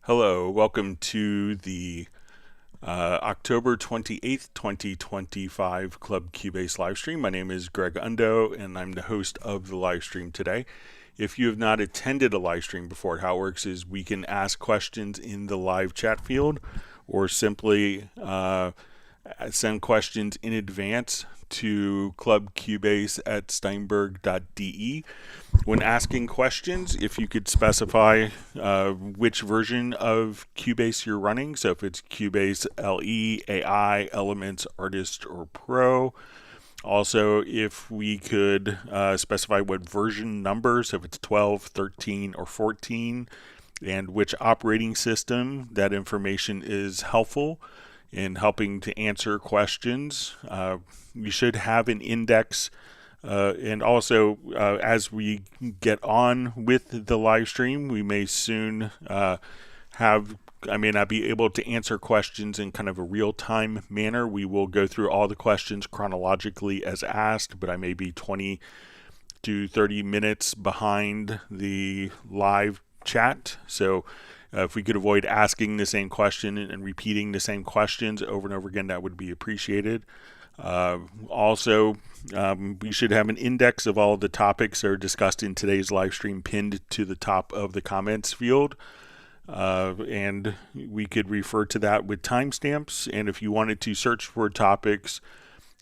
Hello, welcome to the October 28th, 2025 Club Cubase livestream. My name is Greg Undo, and I'm the host of the livestream today. If you have not attended a livestream before, how it works is we can ask questions in the live chat field or simply send questions in advance to clubcubase@steinberg.de. When asking questions, if you could specify which version of Cubase you're running, so if it's Cubase LE, AI, Elements, Artist, or Pro. Also, if we could specify what version number, so if it's 12, 13, or 14, and which operating system, that information is helpful in helping to answer questions. You should have an index. And also, as we get on with the live stream, we may soon I may not be able to answer questions in kind of a real-time manner. We will go through all the questions chronologically as asked, but I may be 20 to 30 minutes behind the live chat. So if we could avoid asking the same question and repeating the same questions over and over again, that would be appreciated. Also, we should have an index of all of the topics that are discussed in today's live stream pinned to the top of the comments field. And we could refer to that with timestamps. And if you wanted to search for topics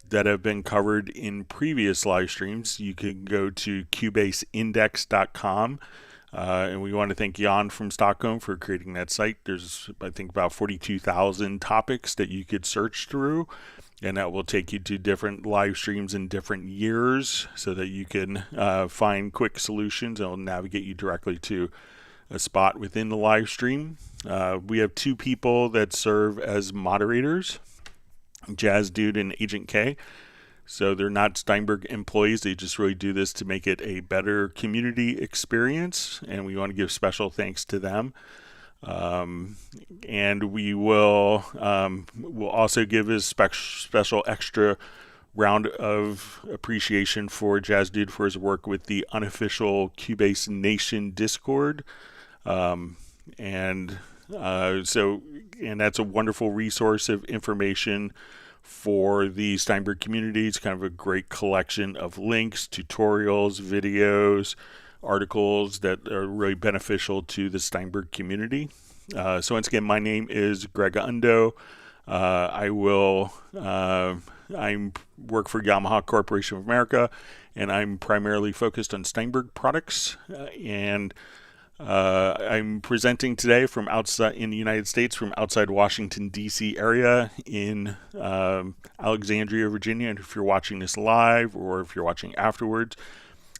that have been covered in previous live streams, you can go to cubaseindex.com. And we want to thank Jan from Stockholm for creating that site. There's, I think, about 42,000 topics that you could search through. And that will take you to different live streams in different years so that you can find quick solutions. It'll navigate you directly to a spot within the live stream. We have two people that serve as moderators, Jazz Dude and Agent K. So they're not Steinberg employees. They just really do this to make it a better community experience. And we want to give special thanks to them. And we will we'll also give a special extra round of appreciation for Jazz Dude for his work with the unofficial Cubase Nation Discord. And that's a wonderful resource of information for the Steinberg community. It's kind of a great collection of links, tutorials, videos, articles that are really beneficial to the Steinberg community. So once again, my name is Greg Undo. I work for Yamaha Corporation of America, and I'm primarily focused on Steinberg products. I'm presenting today from outside in the United States, from outside Washington, D.C. area in Alexandria, Virginia. And if you're watching this live or if you're watching afterwards,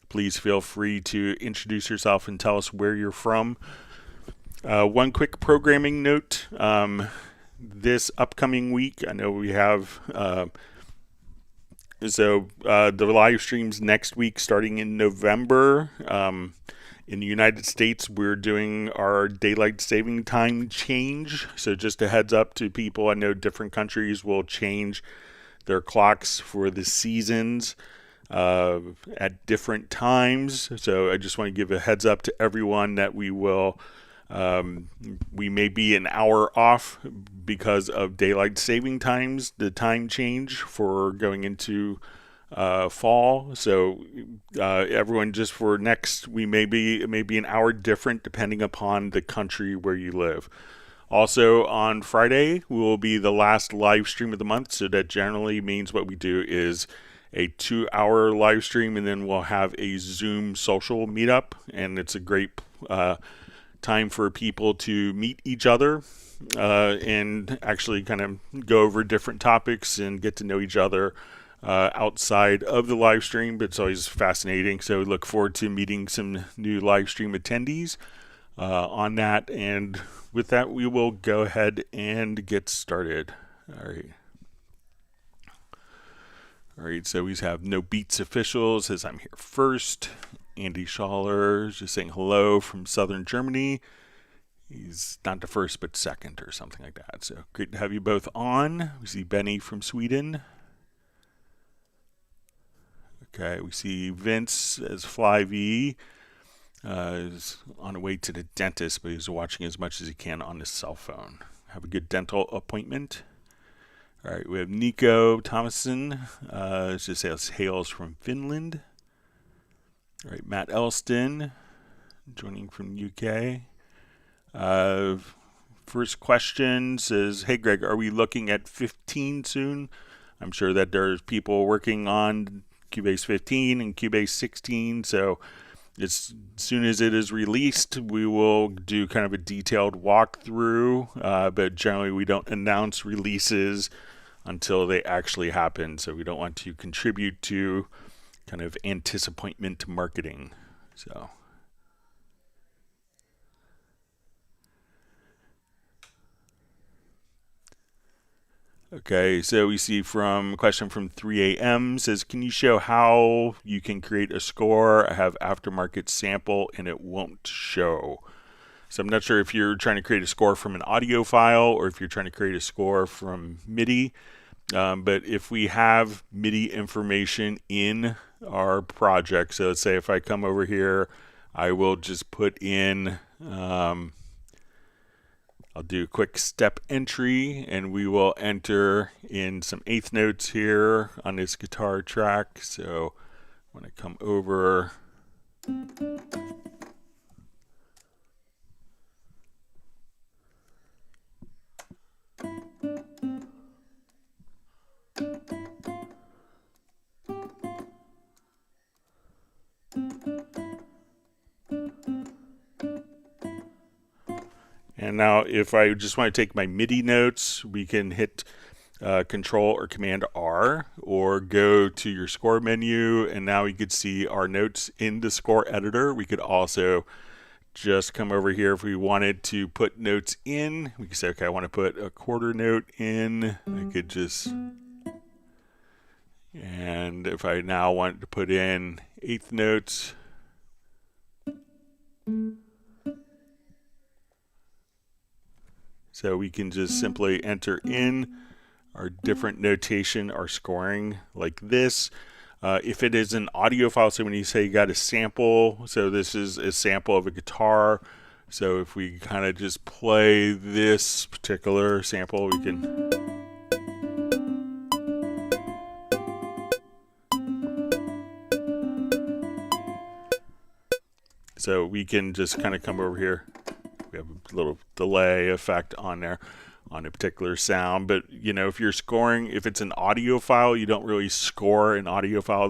please feel free to introduce yourself and tell us where you're from. One quick programming note. This upcoming week, I know we have the live streams next week starting in November. In the United States, we're doing our daylight saving time change. So just a heads up to people. I know different countries will change their clocks for the seasons at different times. So I just want to give a heads up to everyone that we may be an hour off because of daylight saving times, the time change for going into fall. So everyone, just for next, it may be an hour different depending upon the country where you live. Also on Friday will be the last live stream of the month. So that generally means what we do is a 2-hour live stream, and then we'll have a Zoom social meetup, and it's a great time for people to meet each other and actually kind of go over different topics and get to know each other outside of the live stream. But it's always fascinating. So we look forward to meeting some new live stream attendees on that. And with that, we will go ahead and get started. All right, so we have No Beats Official says I'm here first. Andy Schaller just saying hello from southern Germany. He's not the first, but second or something like that. So great to have you both on. We see Benny from Sweden. Okay, we see Vince as Fly V. is on the way to the dentist, but he's watching as much as he can on his cell phone. Have a good dental appointment. All right, we have Nico Thomason. It just says hails from Finland. All right, Matt Elston joining from UK. First question says, hey Greg, are we looking at 15 soon? I'm sure that there's people working on Cubase 15 and Cubase 16, so as soon as it is released, we will do kind of a detailed walkthrough, but generally we don't announce releases until they actually happen, so we don't want to contribute to kind of anticipation marketing. So okay, so we see from a question from 3am says, can you show how you can create a score? I have aftermarket sample and it won't show. So I'm not sure if you're trying to create a score from an audio file or if you're trying to create a score from MIDI. But if we have MIDI information in our project, so let's say if I come over here, I will just put in, I'll do a quick step entry and we will enter in some eighth notes here on this guitar track. So when I come over, and now if I just want to take my MIDI notes, we can hit Control or Command R, or go to your score menu, and now you could see our notes in the score editor. We could also just come over here if we wanted to put notes in. We could say, okay, I want to put a quarter note in. I could just, and if I now want to put in eighth notes, so we can just simply enter in our different notation, our scoring like this. If it is an audio file, so when you say you got a sample, so this is a sample of a guitar. So if we kind of just play this particular sample, we can. So we can just kind of come over here. We have a little delay effect on there on a particular sound, but you know, if you're scoring, if it's an audio file, you don't really score an audio file.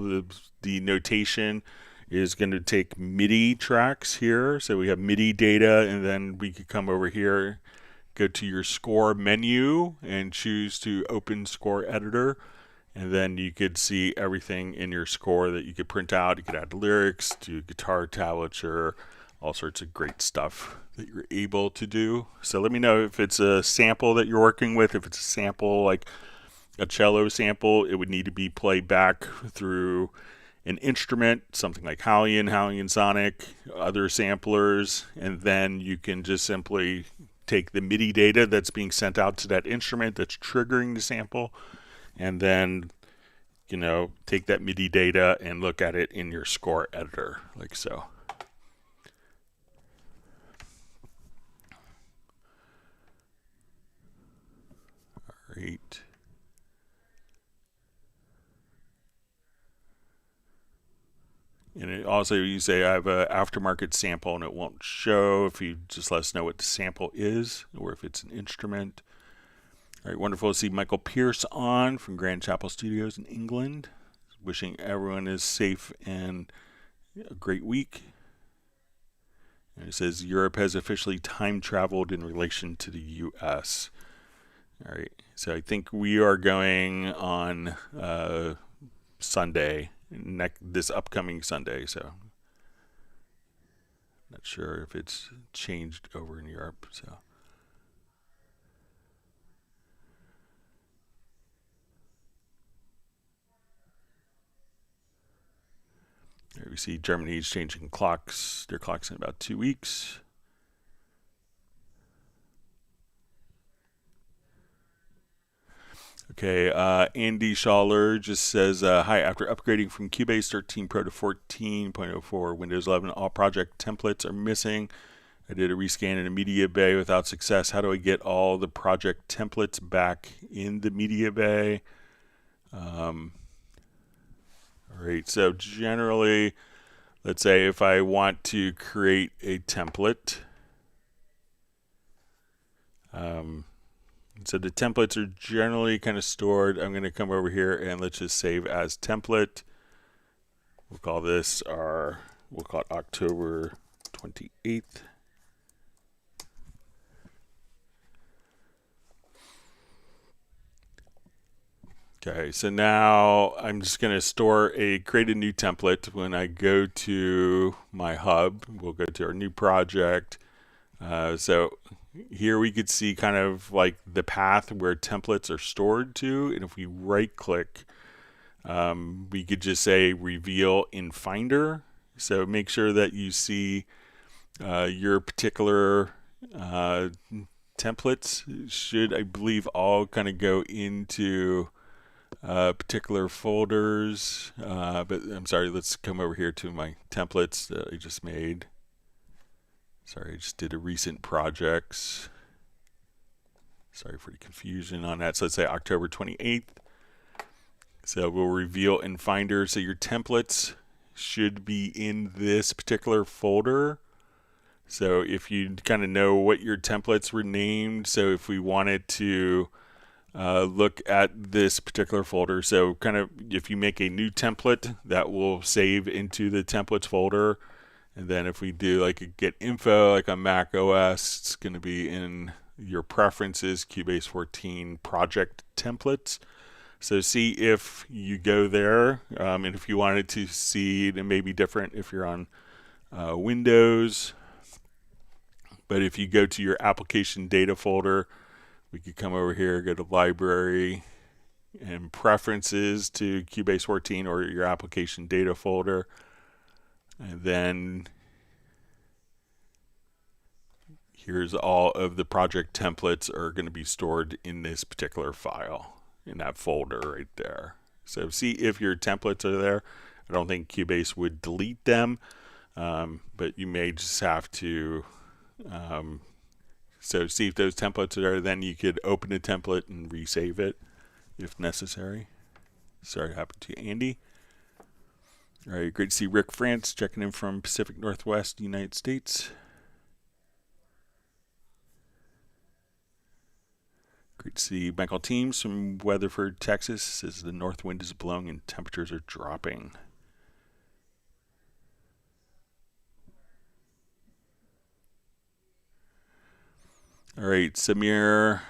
The notation is going to take MIDI tracks here. So we have MIDI data, and then we could come over here, go to your score menu and choose to open score editor. And then you could see everything in your score that you could print out. You could add lyrics, do guitar tablature, all sorts of great stuff that you're able to do. So let me know if it's a sample that you're working with. If it's a sample like a cello sample, it would need to be played back through an instrument, something like Halion Sonic, other samplers, and then you can just simply take the MIDI data that's being sent out to that instrument that's triggering the sample, and then, you know, take that MIDI data and look at it in your score editor, like so. All right. And it also, you say I have an aftermarket sample and it won't show. If you just let us know what the sample is or if it's an instrument. All right, wonderful to see Michael Pierce on from Grand Chapel Studios in England. Wishing everyone is safe and a great week. And it says Europe has officially time traveled in relation to the U.S. All right, so I think we are going on Sunday, this upcoming Sunday. So not sure if it's changed over in Europe. So. Here we see Germany is changing clocks, their clocks in about 2 weeks. Okay, Andy Schaller just says, hi, after upgrading from Cubase 13 Pro to 14.04 Windows 11, all project templates are missing. I did a rescan in a media bay without success. How do I get all the project templates back in the media bay? All right, so generally, let's say if I want to create a template, so the templates are generally kind of stored. I'm going to come over here and let's just save as template. We'll call this we'll call it October 28th. Okay, so now I'm just going to create a new template. When I go to my hub, we'll go to our new project. So here we could see kind of like the path where templates are stored to. And if we right click, we could just say reveal in Finder. So make sure that you see your particular templates should, I believe, all kind of go into particular folders, but I'm sorry, let's come over here to my templates that I just made. Sorry, I just did a recent projects. Sorry for the confusion on that. So let's say October 28th. So we'll reveal in Finder. So your templates should be in this particular folder. So if you kind of know what your templates were named, so if we wanted to look at this particular folder, so kind of if you make a new template, that will save into the templates folder. And then if we do like a get info, like on Mac OS, it's going to be in your preferences, Cubase 14 project templates. So see if you go there, and if you wanted to see, it may be different if you're on Windows. But if you go to your application data folder, we could come over here, go to library and preferences to Cubase 14 or your application data folder. And then here's all of the project templates are going to be stored in this particular file, in that folder right there. So see if your templates are there. I don't think Cubase would delete them, but you may just have to so see if those templates are there, then you could open a template and resave it if necessary. Sorry it happened to you, Andy. All right, great to see Rick France checking in from Pacific Northwest, United States. Great to see Michael Teams from Weatherford, Texas. Says the north wind is blowing and temperatures are dropping. All right, Samir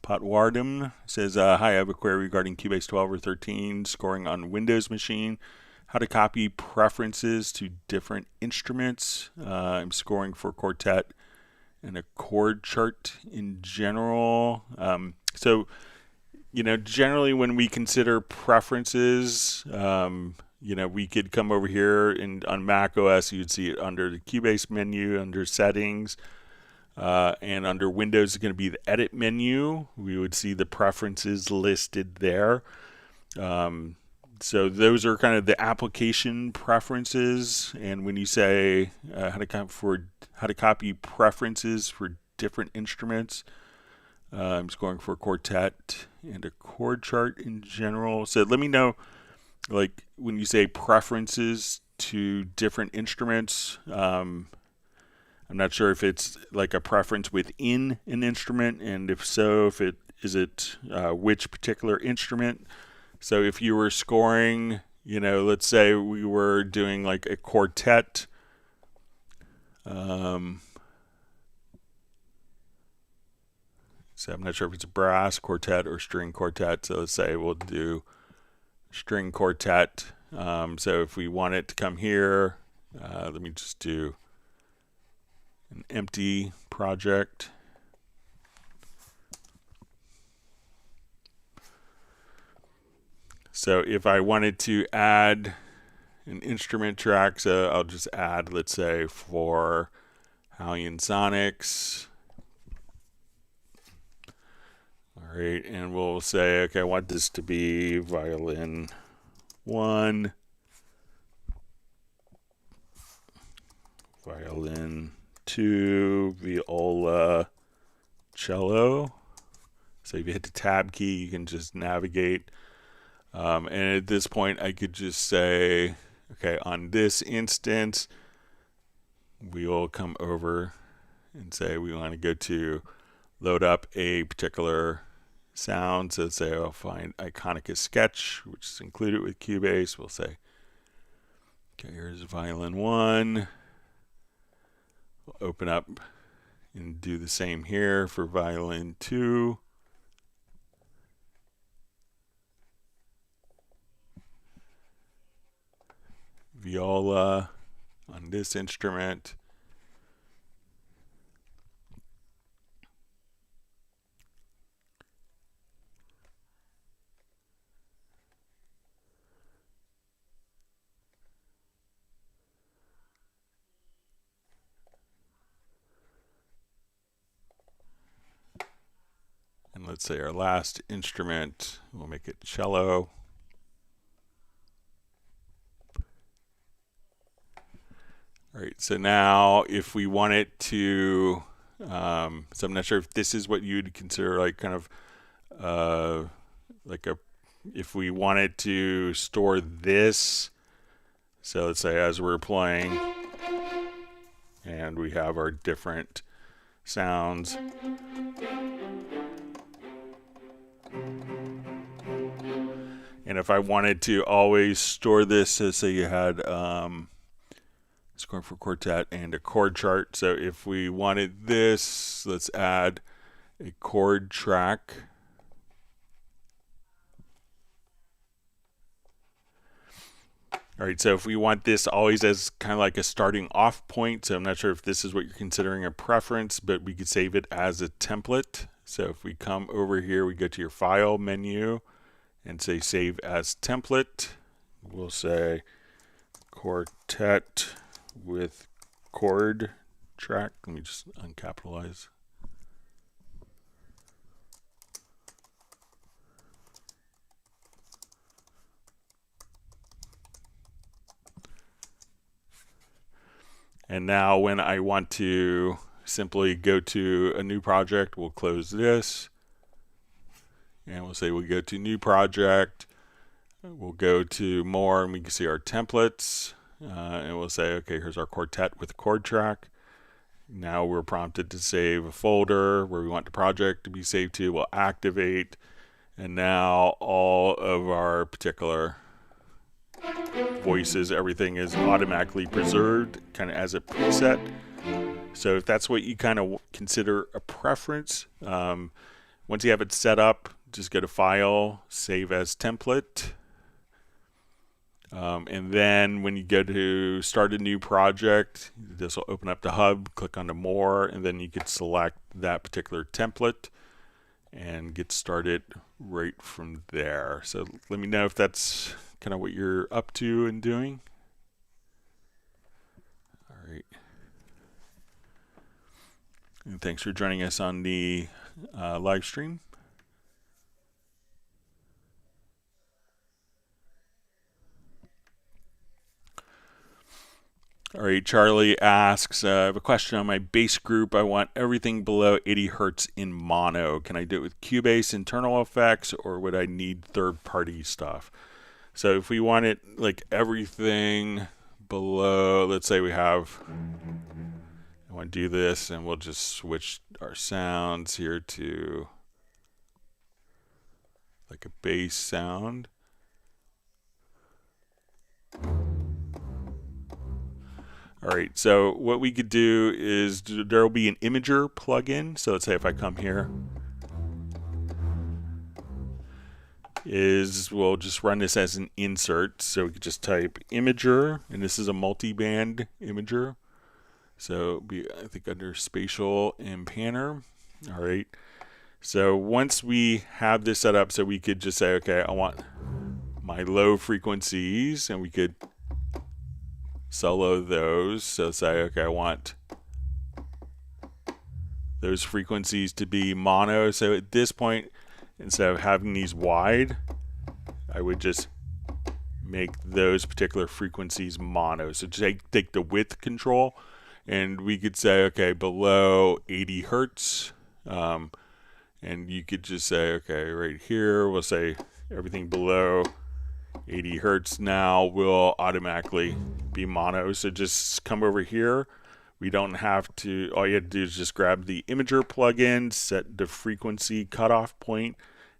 Potwardam says, hi, I have a query regarding Cubase 12 or 13 scoring on Windows machine. How to copy preferences to different instruments. I'm scoring for quartet and a chord chart in general. So, you know, generally when we consider preferences, you know, we could come over here and on Mac OS, you'd see it under the Cubase menu, under settings. And under Windows is going to be the edit menu. We would see the preferences listed there. So those are kind of the application preferences. And when you say how to copy preferences for different instruments, I'm just going for a quartet and a chord chart in general. So let me know, like when you say preferences to different instruments. I'm not sure if it's like a preference within an instrument, and if so, if it is which particular instrument. So if you were scoring, you know, let's say we were doing like a quartet, so I'm not sure if it's a brass quartet or string quartet. So let's say we'll do string quartet. So if we want it to come here, let me just do an empty project. So if I wanted to add an instrument track, so I'll just add, let's say, for Halion Sonics. All All right, and we'll say, okay, I want this to be violin 1, violin 2, viola, cello. So if you hit the tab key, you can just navigate. And at this point, I could just say, okay, on this instance, we will come over and say we want to go to load up a particular sound. So say I'll find Iconica Sketch, which is included with Cubase. We'll say, okay, here's violin 1. We'll open up and do the same here for violin 2. Viola on this instrument. And let's say our last instrument, we'll make it cello. All right, so now if we want it to, so I'm not sure if this is what you'd consider like kind of like a, if we wanted to store this, so let's say as we're playing and we have our different sounds. And if I wanted to always store this, so say you had score for quartet and a chord chart. So if we wanted this, let's add a chord track. All right, so if we want this always as kind of like a starting off point, so I'm not sure if this is what you're considering a preference, but we could save it as a template. So if we come over here, we go to your file menu and say save as template. We'll say quartet with chord track. Let me just uncapitalize. And now when I want to simply go to a new project, we'll close this. And we'll say we go to new project. We'll go to more and we can see our templates. And we'll say, okay, here's our quartet with chord track. Now we're prompted to save a folder where we want the project to be saved to. We'll activate. And now all of our particular voices, everything is automatically preserved kind of as a preset. So if that's what you kind of consider a preference, once you have it set up, just go to File, Save as Template. And then when you go to start a new project, this will open up the hub, click on the more, and then you could select that particular template and get started right from there. So let me know if that's kind of what you're up to and doing. All right. And thanks for joining us on the live stream. All right, Charlie asks, I have a question on my bass group. I want everything below 80 hertz in mono. Can I do it with Cubase internal effects, or would I need third-party stuff? So if we want it like everything below, let's say we have, I want to do this, and we'll just switch our sounds here to like a bass sound. All right, so what we could do is there will be an imager plugin. So let's say if I come here, we'll just run this as an insert. So we could just type imager, and this is a multi-band imager. So it'll be, I think, under spatial and panner. All right. So once we have this set up, so we could just say, okay, I want my low frequencies, and we could solo those. So say, okay, I want those frequencies to be mono. So at this point, instead of having these wide, I would just make those particular frequencies mono. So take the width control, and we could say, okay, below 80 hertz, and you could just say, okay, right here, we'll say everything below 80 hertz now will automatically be mono. So just come over here. We don't have to, all you have to do is just grab the imager plugin, set the frequency cutoff point,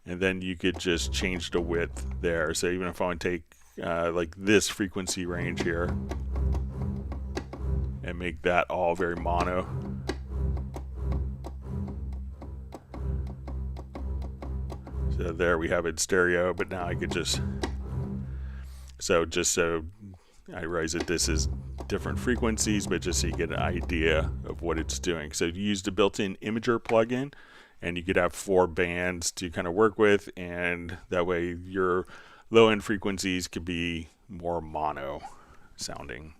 and then you could just change the width there. So even if I want to take like this frequency range here and make that all very mono. So there we have it stereo, but now I could just so I realize that this is different frequencies, but just so you get an idea of what it's doing. So you use the built-in imager plugin, and you could have 4 bands to kind of work with, and that way your low-end frequencies could be more mono sounding.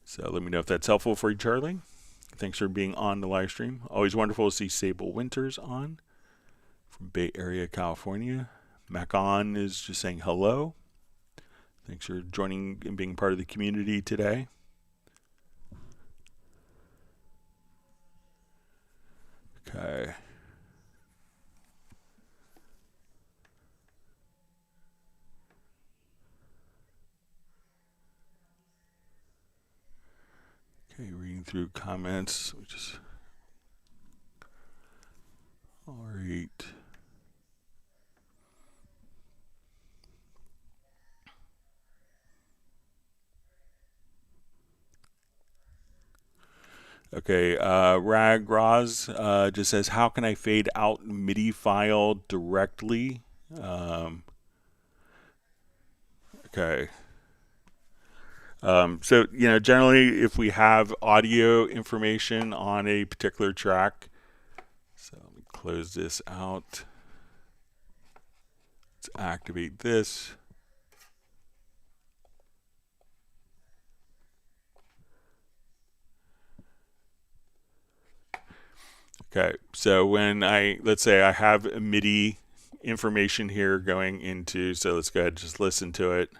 So let me know if that's helpful for you, Charlie. Thanks for being on the live stream. Always wonderful to see Sable Winters on from Bay Area, California. Macon is just saying hello. Thanks for joining and being part of the community today. Okay. Okay, reading through comments. All right. Okay, Rag Roz just says, how can I fade out MIDI file directly? Okay. So, generally if we have audio information on a particular track, so let me close this out. Let's activate this. Okay, so when let's say I have a MIDI information here going into, so let's go ahead and just listen to it.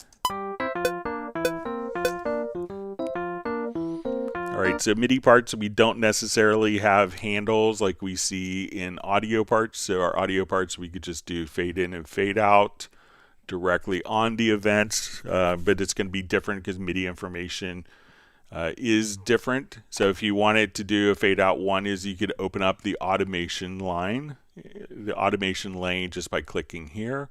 All right, so MIDI parts, we don't necessarily have handles like we see in audio parts. So our audio parts, we could just do fade in and fade out directly on the events, but it's going to be different because MIDI information is different. So if you wanted to do a fade out, one is you could open up the automation line, the automation lane, just by clicking here.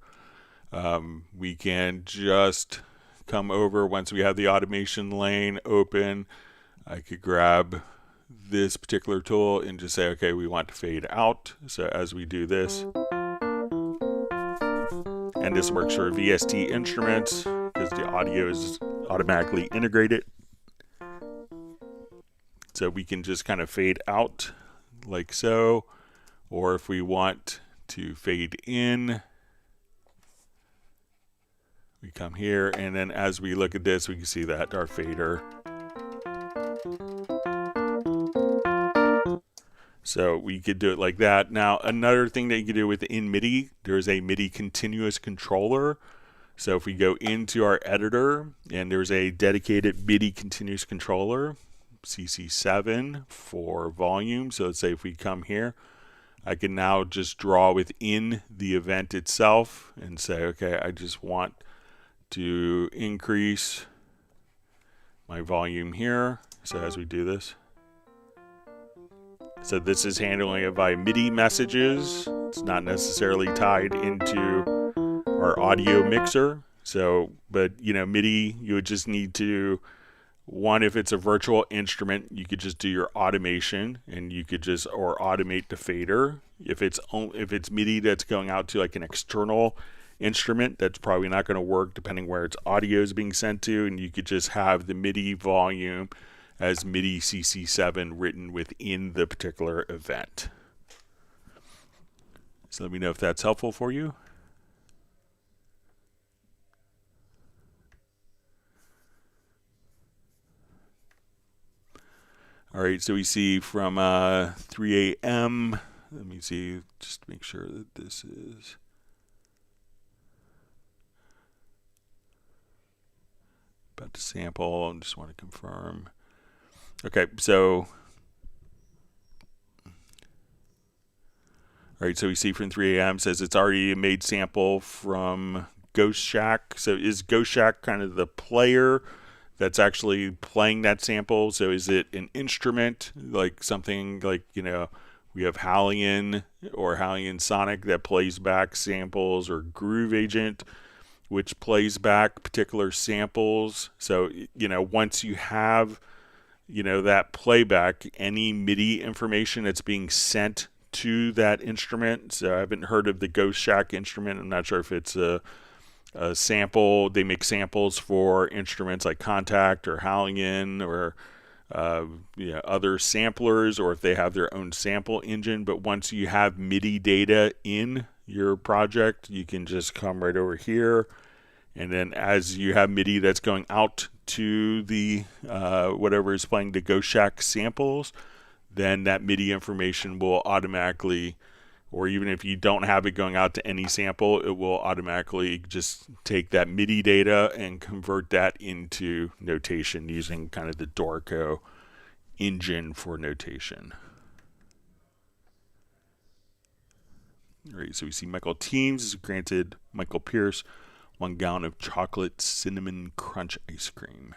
We can just come over once we have the automation lane open. I could grab this particular tool and just say, okay, we want to fade out. So as we do this, and this works for VST instruments because the audio is automatically integrated. So we can just kind of fade out like so, or if we want to fade in, we come here, and then as we look at this, we can see that our fader. So we could do it like that. Now, another thing that you can do within MIDI, there's a MIDI continuous controller. So if we go into our editor, and there's a dedicated MIDI continuous controller, CC7 for volume. So let's say if we come here, I can now just draw within the event itself and say, okay, I just want to increase my volume here. So as we do this, so this is handling it by MIDI messages. It's not necessarily tied into our audio mixer. So, but MIDI, you would just need to, one, if it's a virtual instrument, you could just do your automation, and you could just or automate the fader. If it's MIDI that's going out to like an external instrument, that's probably not going to work depending where its audio is being sent to, and you could just have the MIDI volume as MIDI CC7 written within the particular event. So let me know if that's helpful for you. All right, so we see from 3 a.m. let me see, just to make sure that this is about to sample. I just want to confirm. Okay, so all right, so we see from 3 a.m. says it's already a made sample from Ghost Shack. So is Ghost Shack kind of the player that's actually playing that sample? So is it an instrument, like something like, you know, we have Halion or Halion Sonic that plays back samples, or Groove Agent, which plays back particular samples. So, you know, once you have, you know, that playback, any MIDI information that's being sent to that instrument. So I haven't heard of the Ghost Shack instrument. I'm not sure if it's a sample. They make samples for instruments like Contact or Halion or other samplers, or if they have their own sample engine. But once you have MIDI data in your project, you can just come right over here, and then as you have MIDI that's going out to the whatever is playing the Ghost Shack samples, then that MIDI information will automatically, or even if you don't have it going out to any sample, it will automatically just take that MIDI data and convert that into notation using kind of the Dorico engine for notation. All right, so we see Michael Teams is granted Michael Pierce 1 gallon of chocolate cinnamon crunch ice cream.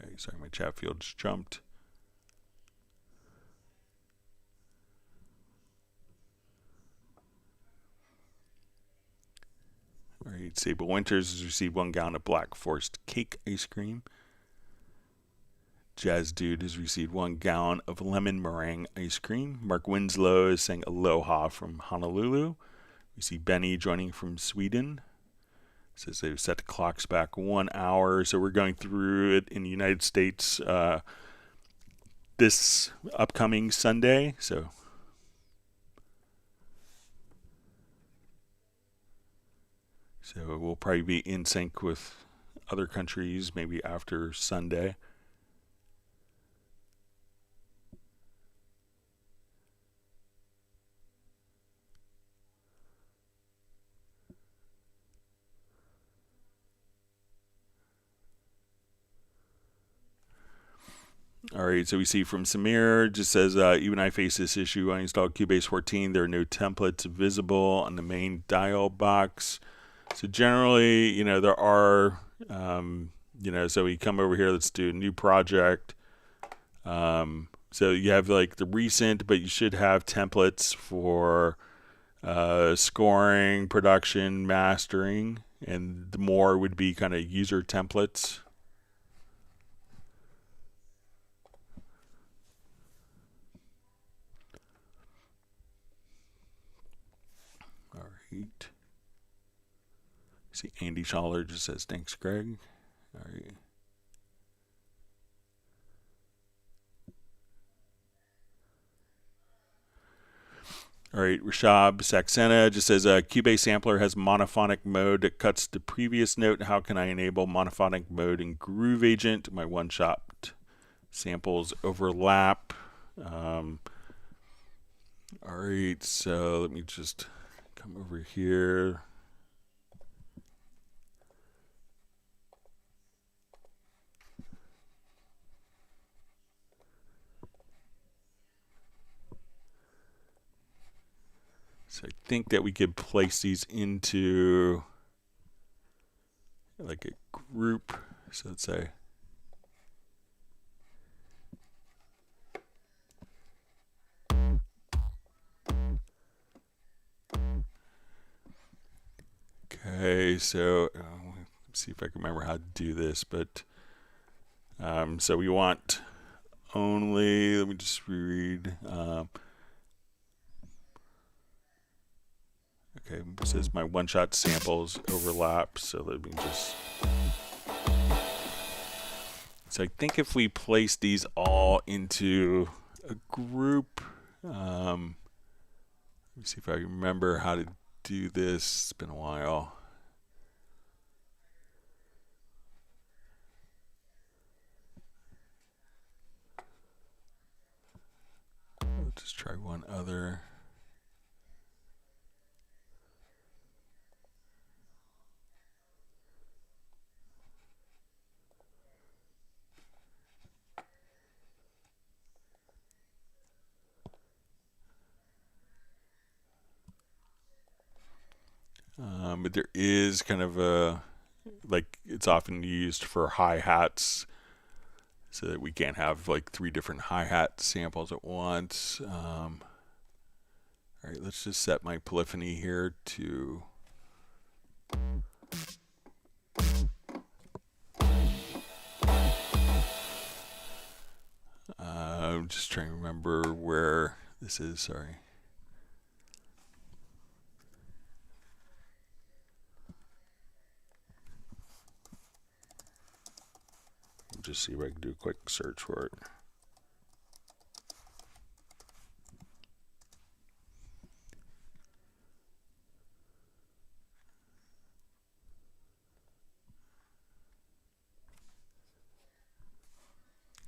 Okay, sorry, my chat field just jumped. All right, Sable Winters has received 1 gallon of Black Forest cake ice cream. Jazz Dude has received 1 gallon of lemon meringue ice cream. Mark Winslow is saying aloha from Honolulu. We see Benny joining from Sweden. Says they've set the clocks back 1 hour. So we're going through it in the United States this upcoming Sunday. So we'll probably be in sync with other countries maybe after Sunday. All right, so we see from Samir, just says, even I face this issue. I installed Cubase 14. There are no templates visible on the main dial box. So generally, you know, there are, you know, so we come over here, let's do a new project. So you have like the recent, but you should have templates for scoring, production, mastering, and the more would be kind of user templates. All right. See, Andy Schaller just says, thanks, Greg. All right. All right, Rashab Saxena just says, Cubase sampler has monophonic mode that cuts the previous note. How can I enable monophonic mode in Groove Agent? My one-shot samples overlap. All right, so let me just come over here. So I think that we could place these into like a group. So let's say okay, so let's see if I can remember how to do this, but so we want only, let me just reread. Okay, it says my one-shot samples overlap, so let me just... So I think if we place these all into a group, Let me see if I remember how to do this. It's been a while. Let's just try one other. But there is kind of a, like, it's often used for hi-hats, so that we can't have like 3 different hi-hat samples at once. All right, let's just set my polyphony here to I'm just trying to remember where this is, sorry. Just see if I can do a quick search for it.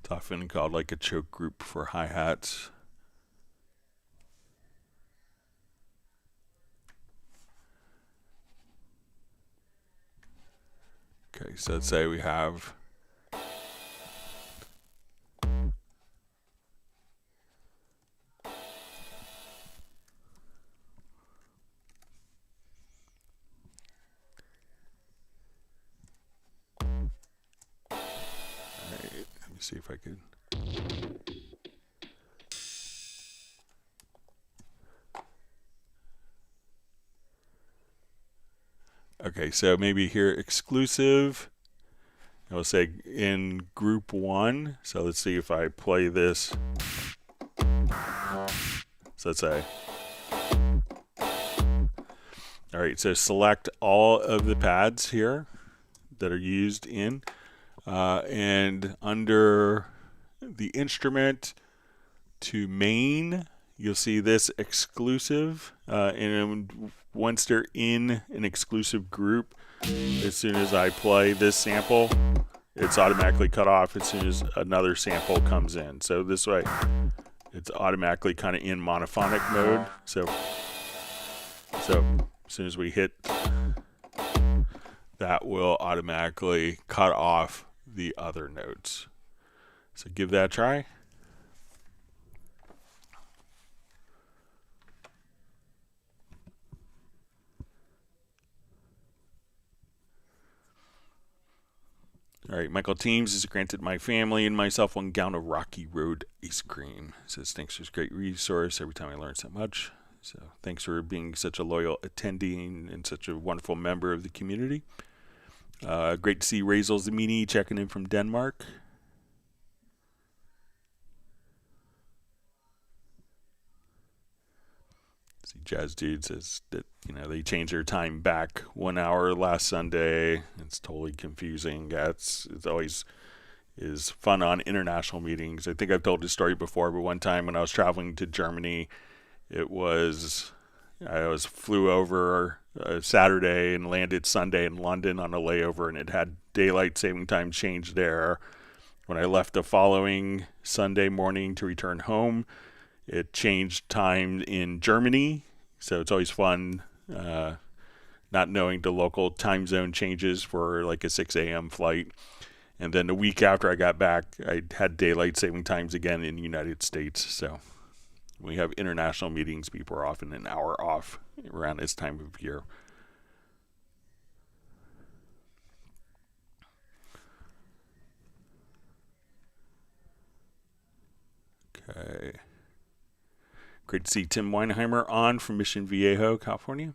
It's often called like a choke group for hi-hats. Okay, so let's say we have see if I could. Okay, so maybe here exclusive. I'll say in group 1. So let's see if I play this. So let's say. All right, so select all of the pads here that are used in. And under the instrument to main, you'll see this exclusive. And once they're in an exclusive group, as soon as I play this sample, it's automatically cut off as soon as another sample comes in. So this way, it's automatically kind of in monophonic mode. So as soon as we hit, that will automatically cut off the other notes. So give that a try. All right, Michael Teams has granted my family and myself 1 gallon of Rocky Road ice cream. Says thanks for this great resource. Every time I learn so much. So thanks for being such a loyal attendee and such a wonderful member of the community. Great to see Razel Zamini checking in from Denmark. See, Jazz Dude says that, you know, they changed their time back 1 hour last Sunday. It's totally confusing. Yeah, it's always is fun on international meetings. I think I've told this story before, but one time when I was traveling to Germany, I flew over Saturday and landed Sunday in London on a layover, and it had daylight saving time change there. When I left the following Sunday morning to return home, it changed time in Germany. So it's always fun not knowing the local time zone changes for like a 6 a.m. flight. And then the week after I got back, I had daylight saving times again in the United States. So when we have international meetings, people are often an hour off around this time of year. Okay. Great to see Tim Weinheimer on from Mission Viejo, California.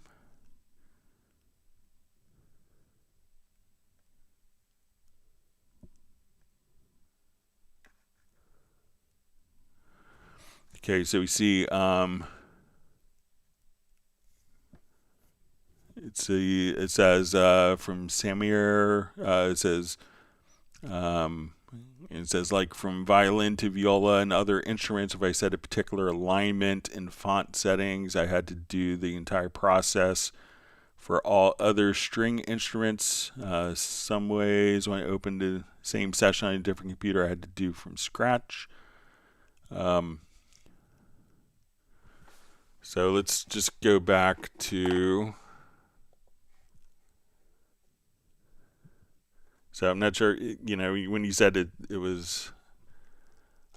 Okay, so we see it says from Samir, it says It says, like, from violin to viola and other instruments, if I set a particular alignment and font settings, I had to do the entire process. For all other string instruments, some ways when I opened the same session on a different computer, I had to do from scratch. So let's just go back to... So I'm not sure, you know, when you said it was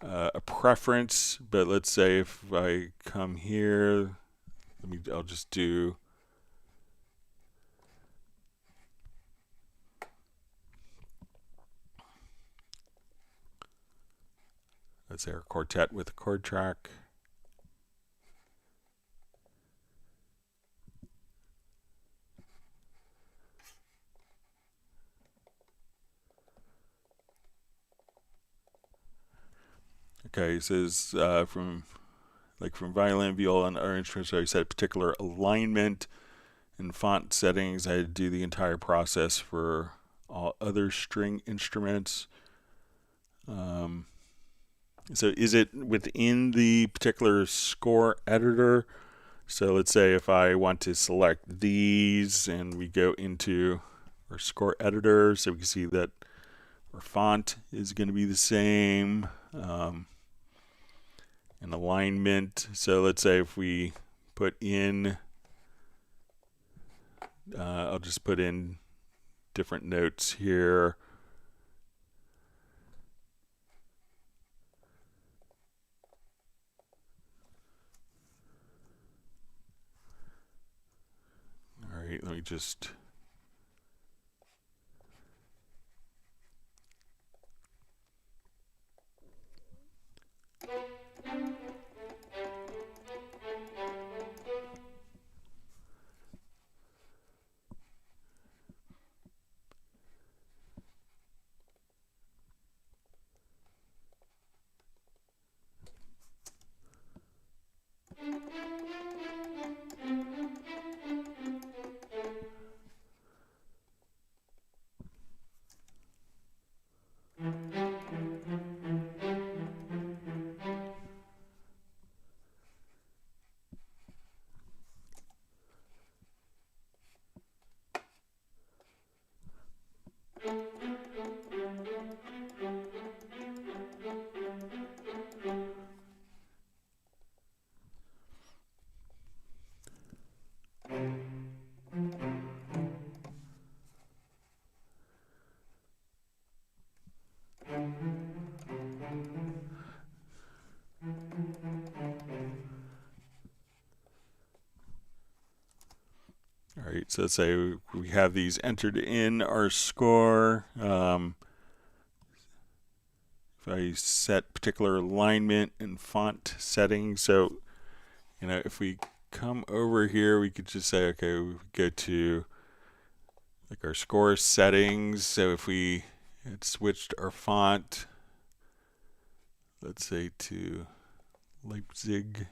a preference, but let's say if I come here, I'll just do... Let's say our quartet with a chord track. Okay, it says from violin, viola, and other instruments, I set a particular alignment and font settings. I had to do the entire process for all other string instruments. So is it within the particular score editor? So let's say if I want to select these and we go into our score editor, so we can see that our font is going to be the same, and alignment. So let's say if we put in, I'll just put in different notes here. All right, let me just... All right, so let's say we have these entered in our score. If I set particular alignment and font settings, so, you know, if we come over here, we could just say, okay, we go to like our score settings. So if we had switched our font, let's say to Leipzig.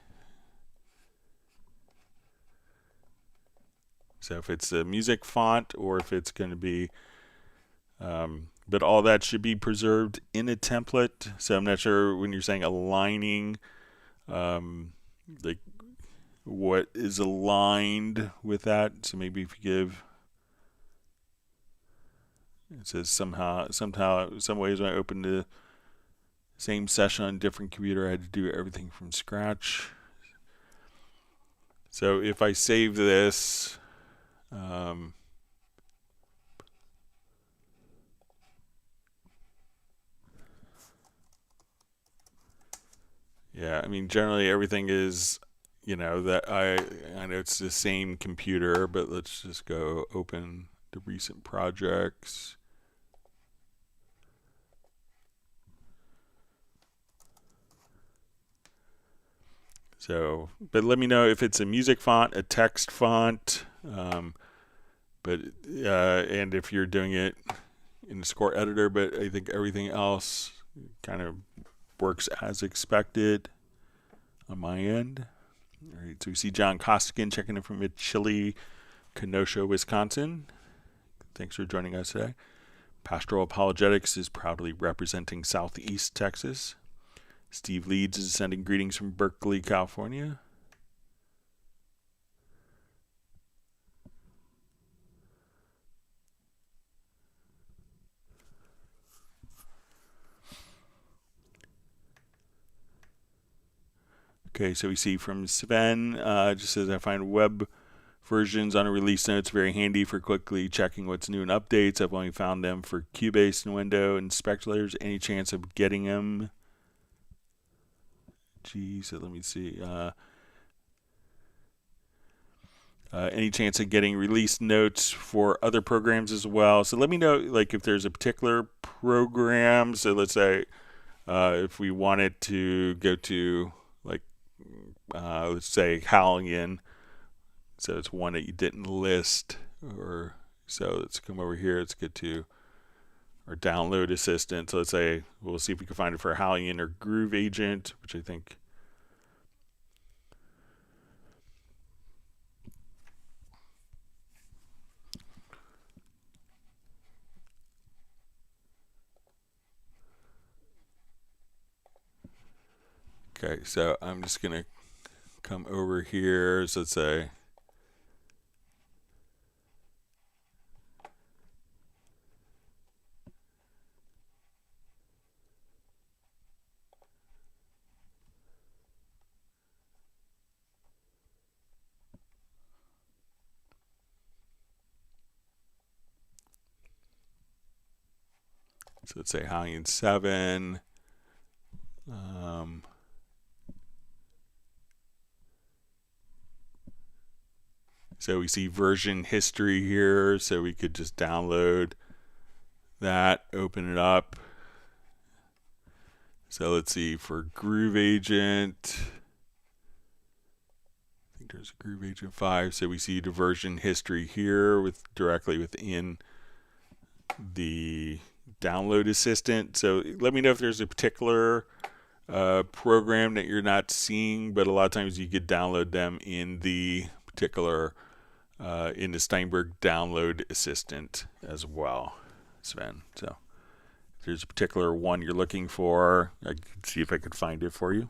So if it's a music font or if it's going to be, but all that should be preserved in a template. So I'm not sure when you're saying aligning, like what is aligned with that. So maybe if you give, it says some ways when I opened the same session on a different computer, I had to do everything from scratch. So if I save this, yeah, I mean, generally everything is, you know, that I know it's the same computer, but let's just go open the recent projects. So, but let me know if it's a music font, a text font, and if you're doing it in the score editor, but I think everything else kind of works as expected on my end. All right, so we see John Costigan checking in from Chile, Kenosha, Wisconsin. Thanks for joining us today. Pastoral Apologetics is proudly representing Southeast Texas. Steve Leeds is sending greetings from Berkeley, California. Okay, so we see from Sven, just says, I find web versions on a release notes very handy for quickly checking what's new and updates. I've only found them for Cubase and window and speculators. Any chance of getting them? Geez, so let me see. Any chance of getting release notes for other programs as well? So let me know, like, if there's a particular program. So let's say if we wanted to go to, like, let's say Halion. So it's one that you didn't list, or so let's come over here. Let's get to our download assistant. So let's say we'll see if we can find it for Halion or Groove Agent, which I think. Okay, so I'm just gonna come over here. So let's say. So let's say Halion 7. So we see version history here, so we could just download that, open it up. So let's see, for Groove Agent, I think there's a Groove Agent 5, so we see the version history here with directly within the download assistant. So let me know if there's a particular program that you're not seeing, but a lot of times you could download them in the particular in the Steinberg download assistant as well, Sven. So if there's a particular one you're looking for, I can see if I could find it for you.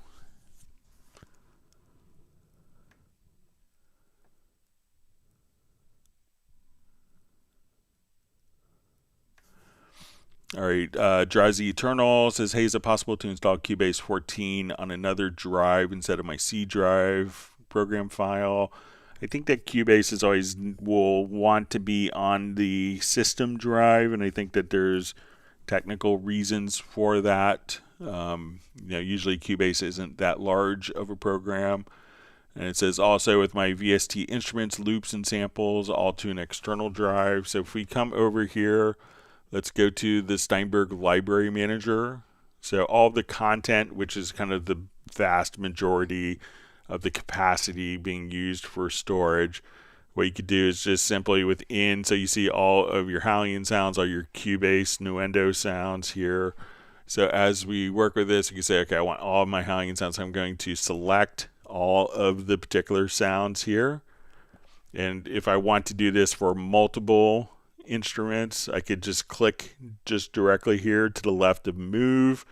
All right, Drowsy Eternal says, hey, is it possible to install Cubase 14 on another drive instead of my C drive program file? I think that Cubase is always will want to be on the system drive, and I think that there's technical reasons for that. Usually Cubase isn't that large of a program. And it says also with my VST instruments, loops, and samples, all to an external drive. So if we come over here, let's go to the Steinberg Library Manager. So all the content, which is kind of the vast majority of the capacity being used for storage, what you could do is just simply within, so you see all of your Halion sounds, all your Cubase Nuendo sounds here. So as we work with this, you can say, okay, I want all of my Halion sounds. So I'm going to select all of the particular sounds here. And if I want to do this for multiple instruments, I could just click just directly here to the left of move,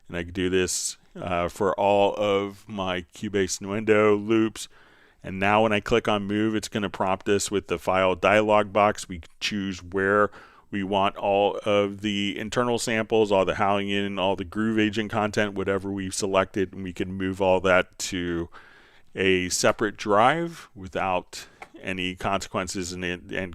and I could do this for all of my Cubase Nuendo loops. And now when I click on move, it's going to prompt us with the file dialog box. We choose where we want all of the internal samples, all the Halion, all the Groove Agent content, whatever we've selected, and we can move all that to a separate drive without any consequences, and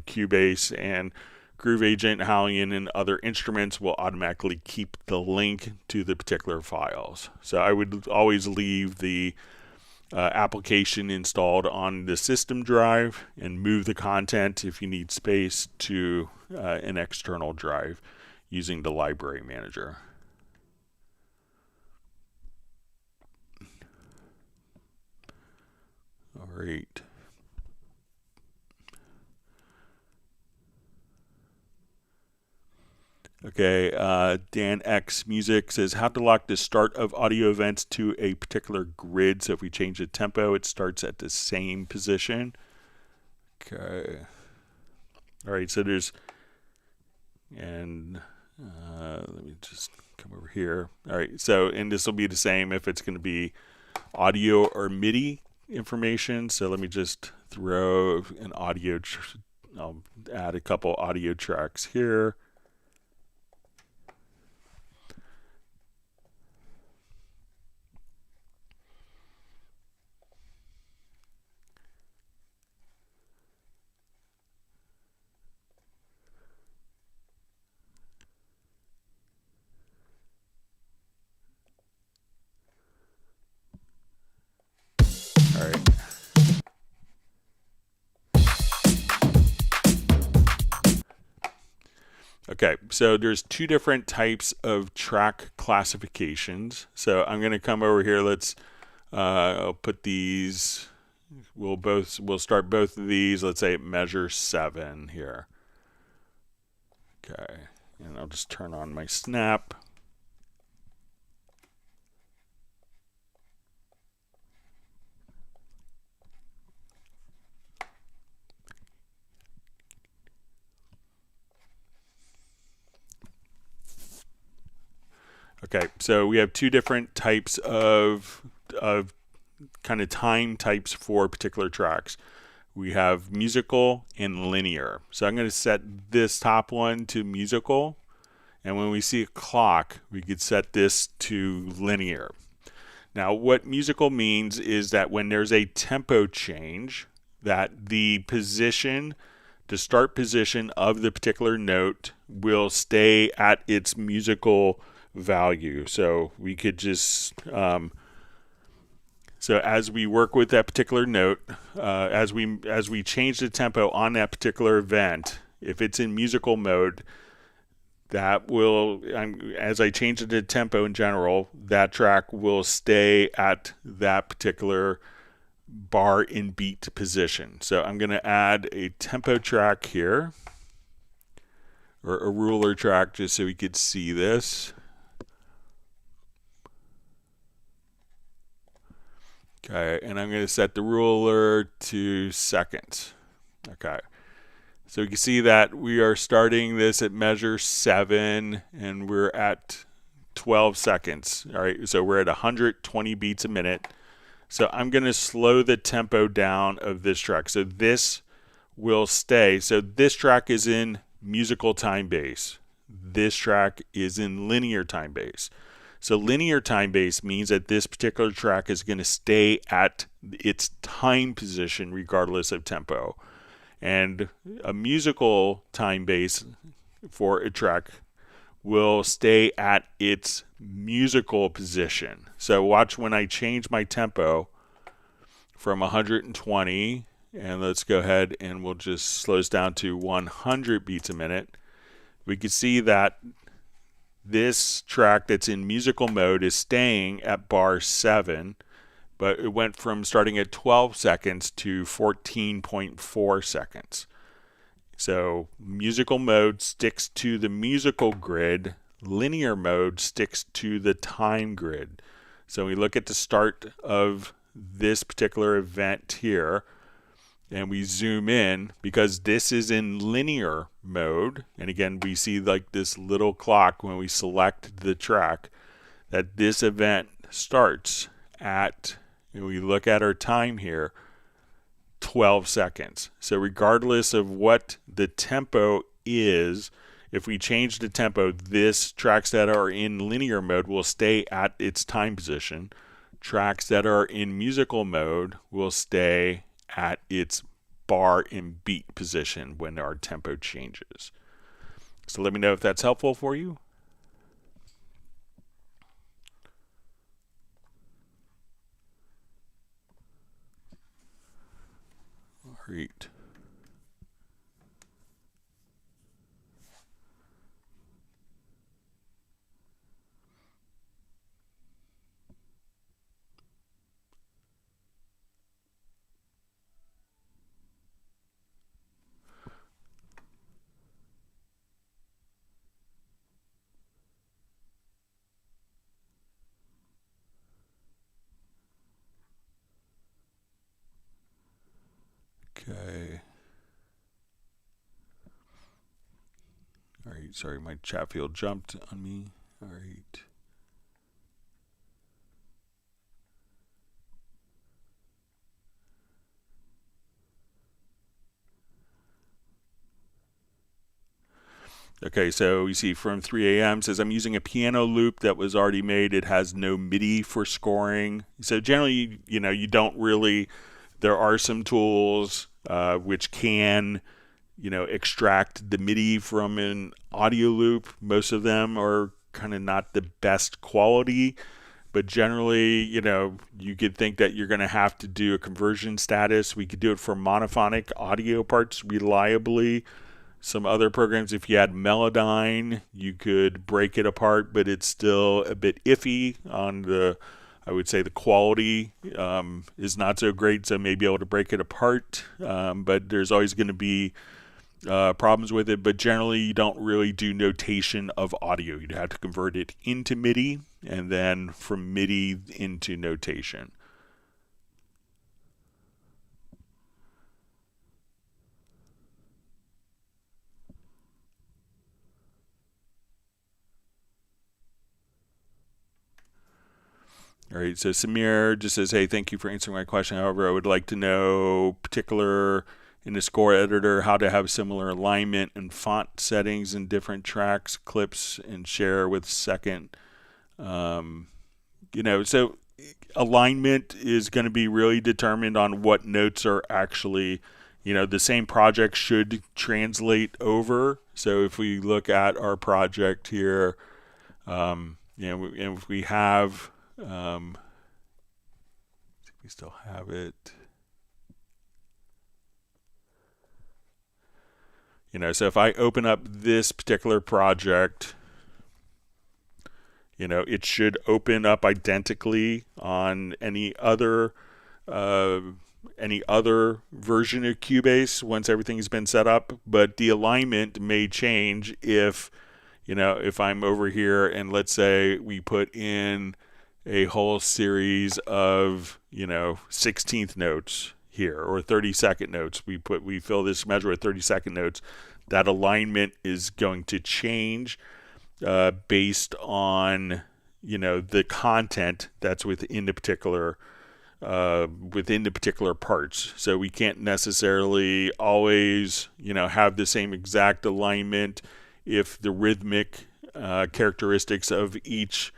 Cubase and Groove Agent, Halion, and other instruments will automatically keep the link to the particular files. So I would always leave the application installed on the system drive and move the content, if you need space, to an external drive using the library manager. All right. Okay, Dan X Music says, how to lock the start of audio events to a particular grid. So if we change the tempo, it starts at the same position. Okay. All right, so there's, and Let me just come over here. All right, so, and this will be the same if it's going to be audio or MIDI information. So let me just throw an audio, I'll add a couple audio tracks here. All right. Okay, so there's two different types of track classifications. So I'm going to come over here. I'll put these. We'll start both of these. Let's say measure 7 here. Okay, and I'll just turn on my snap. Okay, so we have two different types of kind of time types for particular tracks. We have musical and linear. So I'm going to set this top one to musical, and when we see a clock, we could set this to linear. Now, what musical means is that when there's a tempo change, that the position, the start position of the particular note will stay at its musical value. So we could just so as we work with that particular note, as we change the tempo on that particular event, if it's in musical mode, that will, as I change the tempo in general, that track will stay at that particular bar in beat position. So I'm going to add a tempo track here, or a ruler track, just so we could see this. Okay, and I'm going to set the ruler to seconds. Okay, so you can see that we are starting this at measure 7, and we're at 12 seconds. All right, so we're at 120 beats a minute. So I'm going to slow the tempo down of this track. So this will stay. So this track is in musical time base. This track is in linear time base. So linear time base means that this particular track is going to stay at its time position regardless of tempo. And a musical time base for a track will stay at its musical position. So watch when I change my tempo from 120, and let's go ahead and we'll just slow this down to 100 beats a minute. We can see that this track that's in musical mode is staying at bar 7, but it went from starting at 12 seconds to 14.4 seconds. So musical mode sticks to the musical grid, linear mode sticks to the time grid. So we look at the start of this particular event here, and we zoom in because this is in linear mode. And again, we see like this little clock when we select the track that this event starts at, and we look at our time here, 12 seconds. So regardless of what the tempo is, if we change the tempo, this tracks that are in linear mode will stay at its time position. Tracks that are in musical mode will stay at its bar and beat position when our tempo changes. So let me know if that's helpful for you. Great. Okay. All right. right, sorry, my chat field jumped on me. All right. Okay, so you see from 3 a.m. says I'm using a piano loop that was already made. It has no MIDI for scoring. So generally, you don't really. There are some tools which can, extract the MIDI from an audio loop. Most of them are kind of not the best quality, but generally, you could think that you're going to have to do a conversion status. We could do it for monophonic audio parts reliably. Some other programs, if you had Melodyne, you could break it apart, but it's still a bit iffy on I would say the quality is not so great, so maybe able to break it apart, but there's always going to be problems with it. But generally, you don't really do notation of audio. You'd have to convert it into MIDI, and then from MIDI into notation. All right, so Samir just says, hey, thank you for answering my question. However, I would like to know particular in the score editor how to have similar alignment and font settings in different tracks, clips, and share with second. So alignment is going to be really determined on what notes are actually, the same project should translate over. So if we look at our project here, if we have, we still have it. So if I open up this particular project, it should open up identically on any other version of Cubase once everything's been set up. But the alignment may change if I'm over here and let's say we put in a whole series of 16th notes here or 32nd notes. We fill this measure with 32nd notes. That alignment is going to change based on the content that's within the particular parts. So we can't necessarily always have the same exact alignment if the rhythmic characteristics of each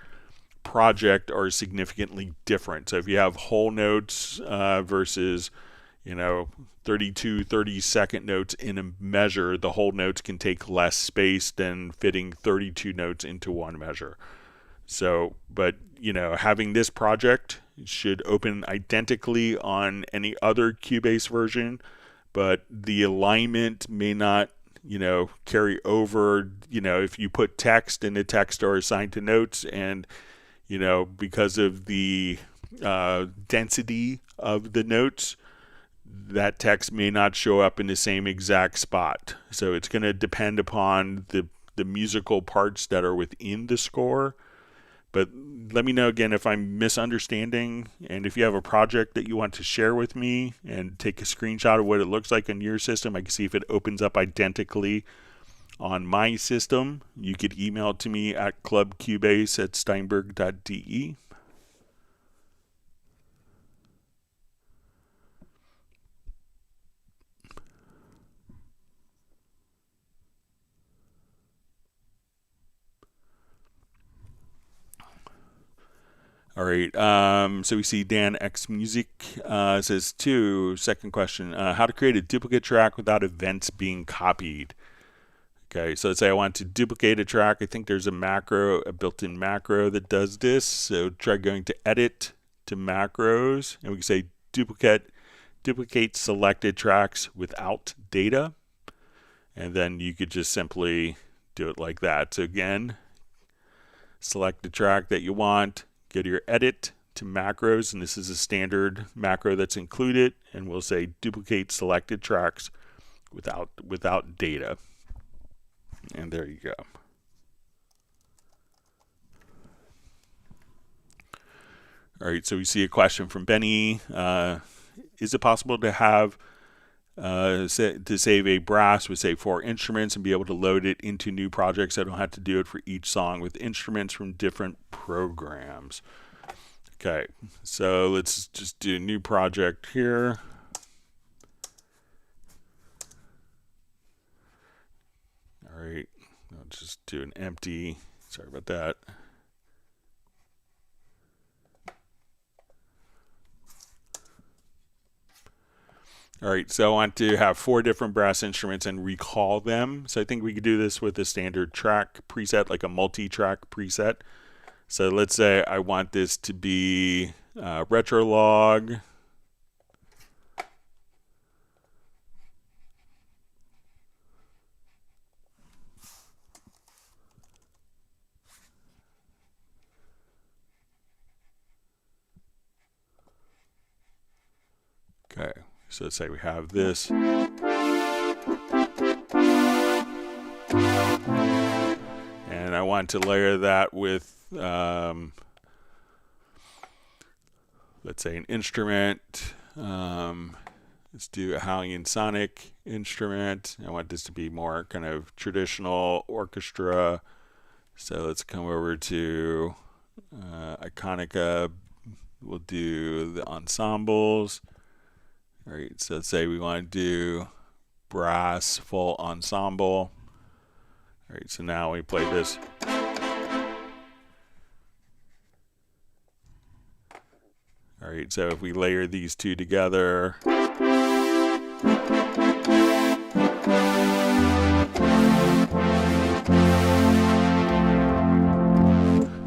project are significantly different. So if you have whole notes versus 32-32nd notes in a measure, the whole notes can take less space than fitting 32 notes into one measure. So, but having this project should open identically on any other Cubase version, but the alignment may not carry over. If you put text and the text are assigned to notes, and because of the density of the notes, that text may not show up in the same exact spot. So it's going to depend upon the musical parts that are within the score. But let me know again if I'm misunderstanding, and if you have a project that you want to share with me and take a screenshot of what it looks like on your system. I can see if it opens up identically on my system. You could email it to me at clubcubase@steinberg.de. All right, so we see Dan X Music says second question, how to create a duplicate track without events being copied. Okay, so let's say I want to duplicate a track. I think there's a built-in macro that does this. So try going to edit to macros, and we can say duplicate selected tracks without data. And then you could just simply do it like that. So again, select the track that you want, go to your edit to macros, and this is a standard macro that's included, and we'll say duplicate selected tracks without data. And there you go. All right, so we see a question from Benny. Is it possible to have to save a brass with say 4 instruments and be able to load it into new projects. I don't have to do it for each song with instruments from different programs. Okay, so let's just do a new project here. All right, I'll just do an empty. Sorry about that. All right, so I want to have 4 different brass instruments and recall them. So I think we could do this with a standard track preset, like a multi-track preset. So let's say I want this to be retro log. Okay, so let's say we have this. And I want to layer that with, let's say, an instrument. Let's do a Halion sonic instrument. I want this to be more kind of traditional orchestra. So let's come over to Iconica. We'll do the ensembles. All right, so let's say we want to do brass full ensemble. All right, so now we play this. All right, so if we layer these two together.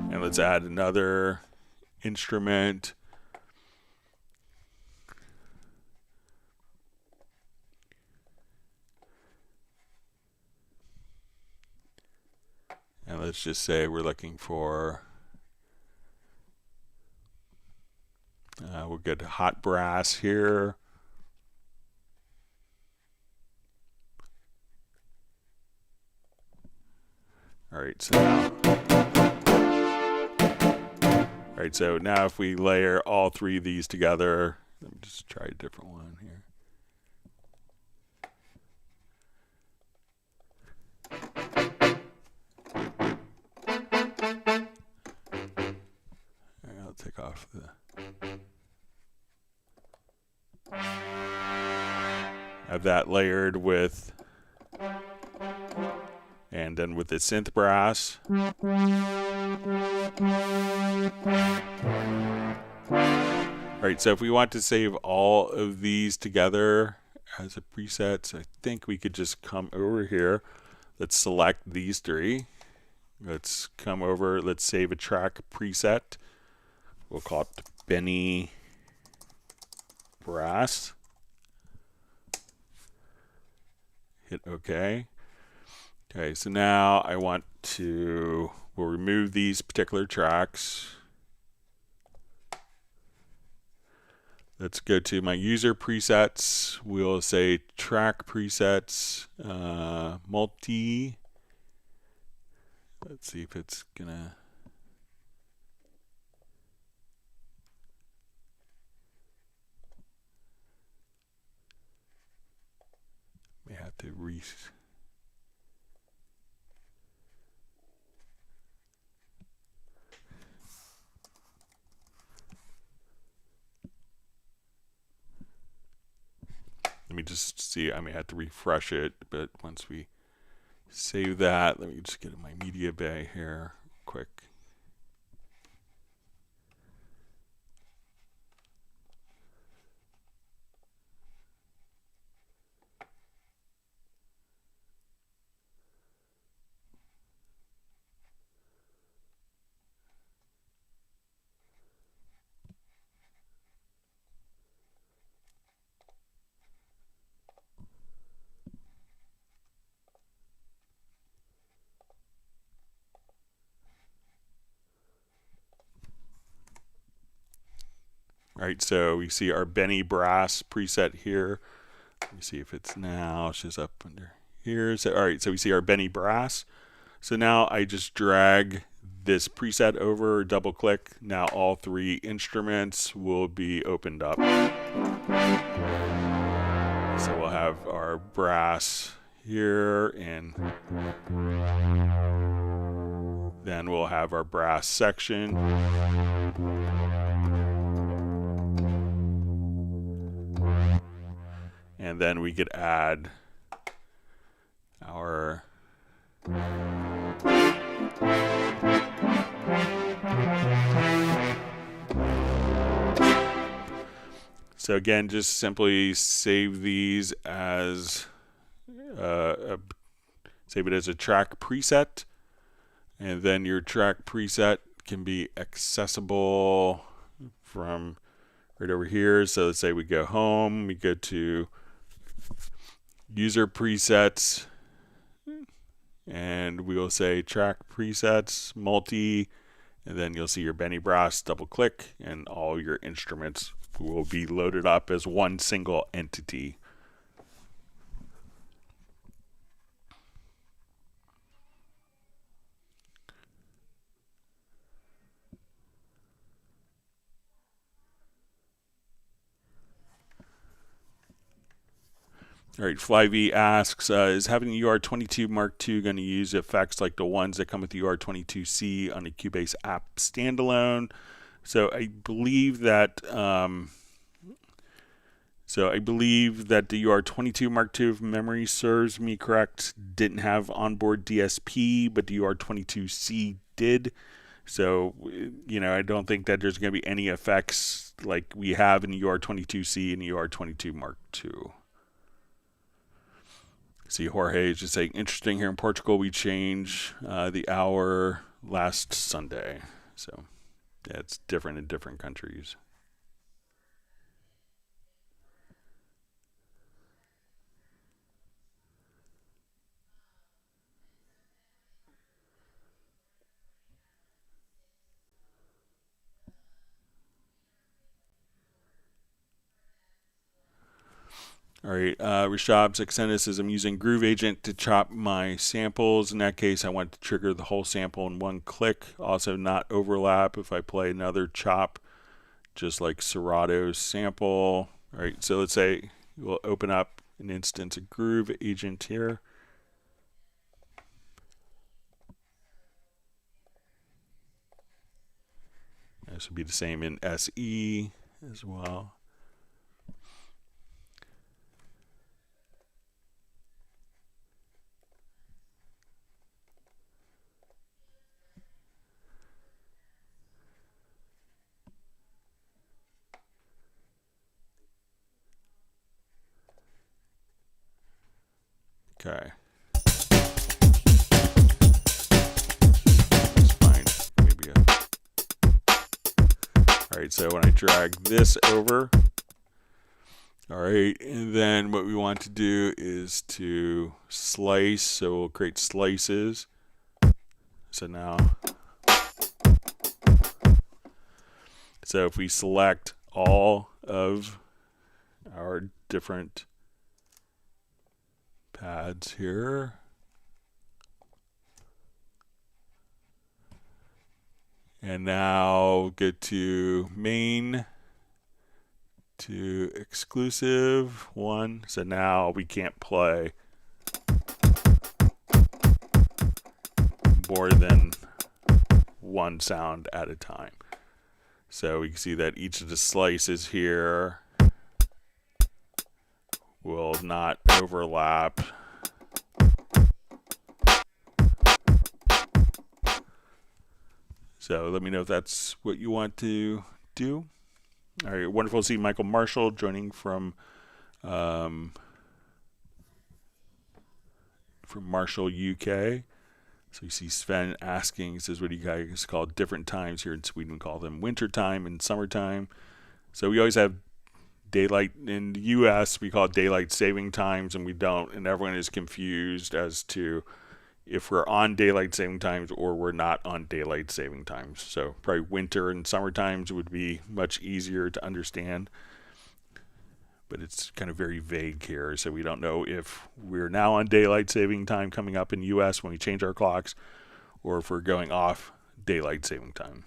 And let's add another instrument. And let's just say we're looking for, we'll get hot brass here. All right, so now if we layer all 3 of these together, let me just try a different one here. I'll take off the. Have that layered with, and then with the synth brass. All right, so if we want to save all of these together as a preset, so I think we could just come over here. Let's select these 3. Let's come over, let's save a track preset. We'll call it Benny Brass. Hit OK. Okay, so now I want to, we'll remove these particular tracks. Let's go to my user presets. We'll say track presets, multi. Let's see if it's gonna. May have to let me just see, I may have to refresh it, but once we save that, let me just get in my media bay here quick. All right, so we see our Benny Brass preset here. Let me see if it's now shows up under here. So, all right, so we see our Benny Brass. So now I just drag this preset over, double click. Now all 3 instruments will be opened up. So we'll have our brass here, and then we'll have our brass section. And then we could add our so again, just simply save these as save it as a track preset, and then your track preset can be accessible from right over here. So let's say we go home, we go to user presets, and we will say track presets, multi, and then you'll see your Benny Brass, double click, and all your instruments will be loaded up as one single entity. All right, Flyv asks, is having the UR22 Mark II going to use effects like the ones that come with the UR22C on a Cubase app standalone? So I believe that the UR22 Mark II, if memory serves me correct, didn't have onboard DSP, but the UR22C did. So, I don't think that there's going to be any effects like we have in the UR22C and the UR22 Mark II. See, Jorge is just saying, interesting, here in Portugal we change the hour last Sunday. So yeah, it's different in different countries. All right, Rashab Saxenis says, I'm using Groove Agent to chop my samples. In that case, I want to trigger the whole sample in one click. Also not overlap if I play another chop, just like Serato's sample. All right, so let's say we'll open up an instance of Groove Agent here. This would be the same in SE as well. Okay. That's fine. Maybe all right, so when I drag this over, all right, and then what we want to do is to slice, so we'll create slices. So now, so if we select all of our different pads here, and now get to main, to exclusive one. So now we can't play more than one sound at a time. So we can see that each of the slices here will not overlap. So let me know if that's what you want to do. All right, wonderful to see Michael Marshall joining from Marshall, UK. So you see Sven asking, he says, what do you guys call different times here in Sweden? We call them winter time and summertime. So we always have daylight. In the US, we call it daylight saving times, and we don't. And everyone is confused as to if we're on daylight saving times or we're not on daylight saving times. So probably winter and summer times would be much easier to understand. But it's kind of very vague here, so we don't know if we're now on daylight saving time coming up in the US when we change our clocks, or if we're going off daylight saving time.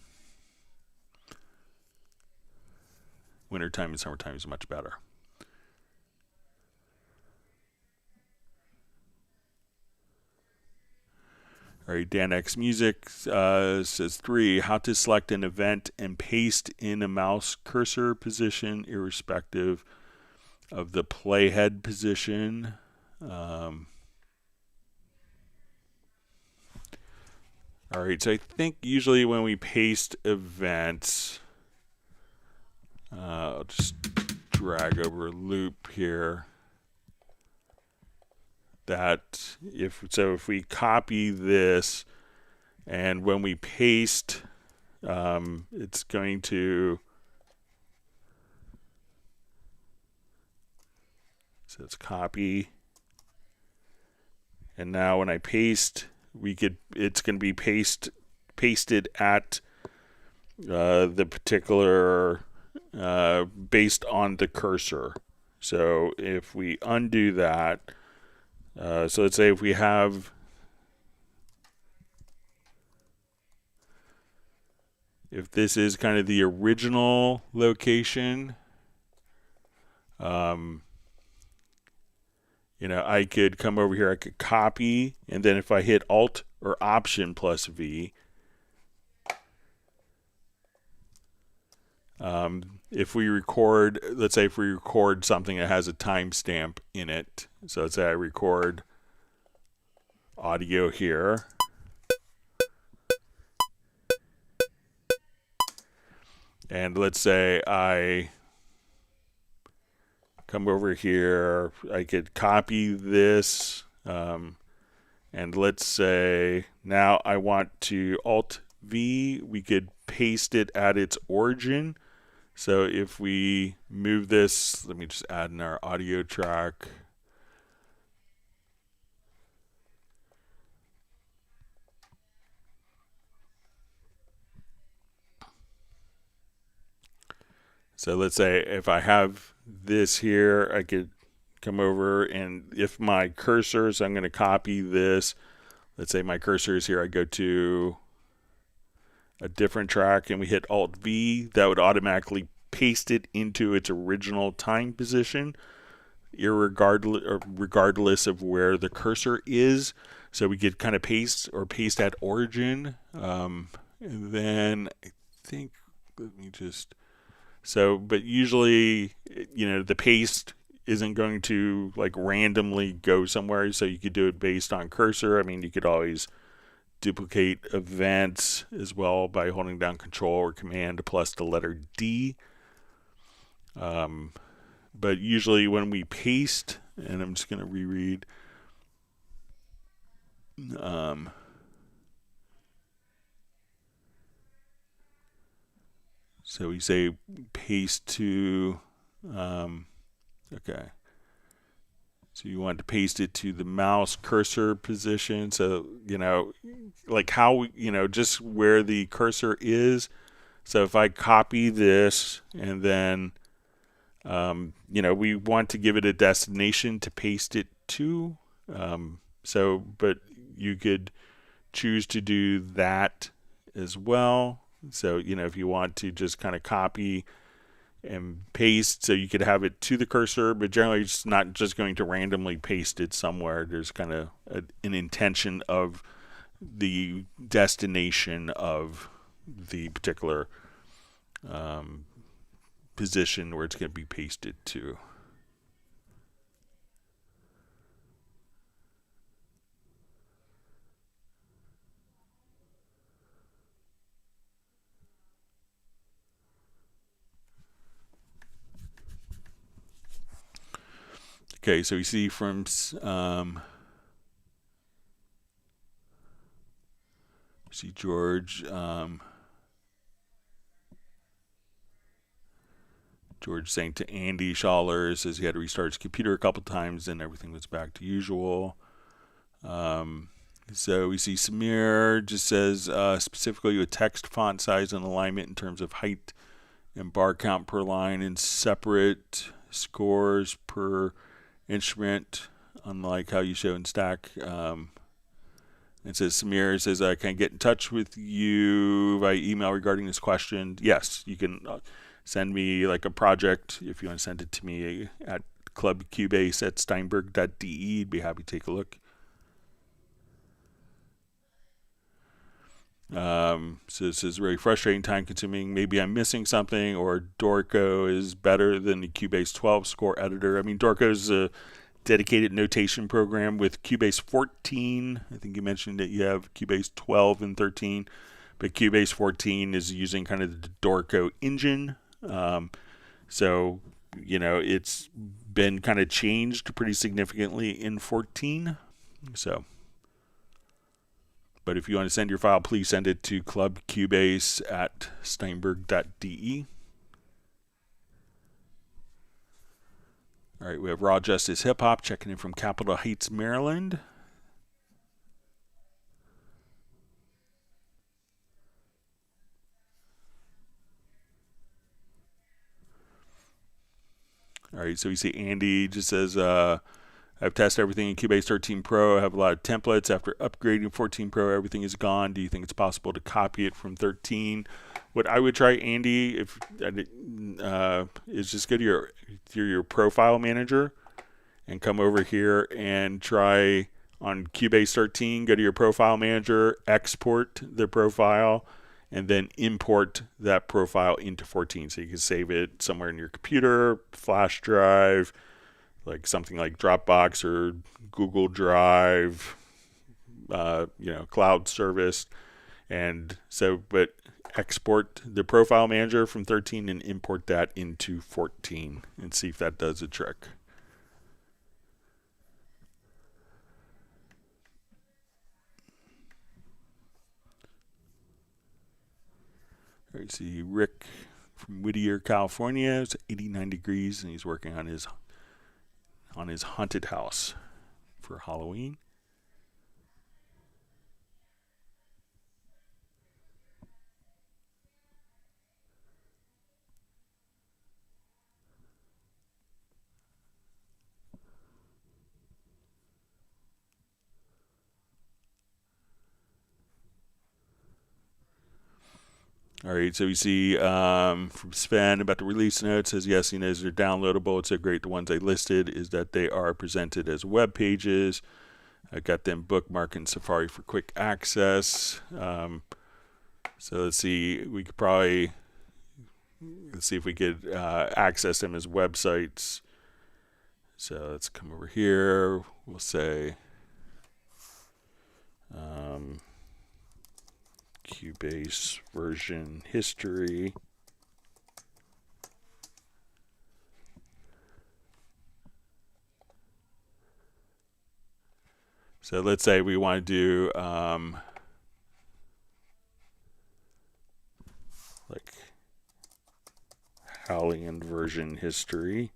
Wintertime and summertime is much better. All right, Dan X Music says 3, how to select an event and paste in a mouse cursor position irrespective of the playhead position. All right, so I think usually when we paste events, I'll just drag over a loop here. That if we copy this and when we paste, it's going to, so it's copy, and now when I paste, it's going to be pasted at the particular based on the cursor. So if we undo that, so let's say if we have, if this is kind of the original location, I could come over here, I could copy, and then if I hit Alt or Option plus V, if we record, let's say if we record something that has a timestamp in it, so let's say I record audio here, and let's say I come over here, I could copy this, and let's say now I want to Alt V, we could paste it at its origin. So if we move this, let me just add in our audio track. So let's say if I have this here, I could come over, and if my cursor, so I'm going to copy this, let's say my cursor is here, I go to a different track and we hit Alt V, that would automatically paste it into its original time position, regardless of where the cursor is. So we could kind of paste at origin. And then I think, let me just, but usually, the paste isn't going to like randomly go somewhere, so you could do it based on cursor. I mean, you could always duplicate events as well by holding down Control or Command plus the letter D. But usually when we paste, and I'm just going to reread. So we say paste to, okay. So you want to paste it to the mouse cursor position. So, like how, just where the cursor is. So if I copy this and then, we want to give it a destination to paste it to. But you could choose to do that as well. So, if you want to just kind of copy and paste, so you could have it to the cursor, but generally it's not just going to randomly paste it somewhere. There's kind of an intention of the destination of the particular position where it's going to be pasted to. Okay, so we see from George. George saying to Andy Schaller, says he had to restart his computer a couple times and everything was back to usual. So we see Samir just says specifically with text font size and alignment in terms of height and bar count per line and separate scores per instrument, unlike how you show in Stack. It says Samir says, can I get in touch with you by email regarding this question? Yes, you can send me like a project if you want to send it to me at clubcubase@steinberg.de. Be happy to take a look. So this is really frustrating, time consuming. Maybe I'm missing something, or Dorco is better than the Cubase 12 score editor. I mean, Dorco is a dedicated notation program with Cubase 14. I think you mentioned that you have Cubase 12 and 13, but Cubase 14 is using kind of the Dorco engine. So, it's been kind of changed pretty significantly in 14. So, but if you want to send your file, please send it to clubcubase@steinberg.de. All right, we have Raw Justice Hip Hop checking in from Capitol Heights, Maryland. All right, so you see Andy just says, I've tested everything in Cubase 13 Pro. I have a lot of templates. After upgrading 14 Pro, everything is gone. Do you think it's possible to copy it from 13? What I would try, Andy, is just go to your profile manager and come over here and try on Cubase 13. Go to your profile manager, export the profile, and then import that profile into 14. So you can save it somewhere in your computer, flash drive, like something like Dropbox or Google Drive, cloud service. And so, but export the profile manager from 13 and import that into 14 and see if that does the trick. All right, see Rick from Whittier, California. It's 89 degrees, and he's working on his haunted house for Halloween. All right, so we see from Sven about the release notes, says yes, he knows they're downloadable. It's so great. The ones I listed is that they are presented as web pages. I got them bookmarked in Safari for quick access. So let's see, let's see if we could access them as websites. So let's come over here. We'll say Cubase version history. So let's say we want to do like Halion version history.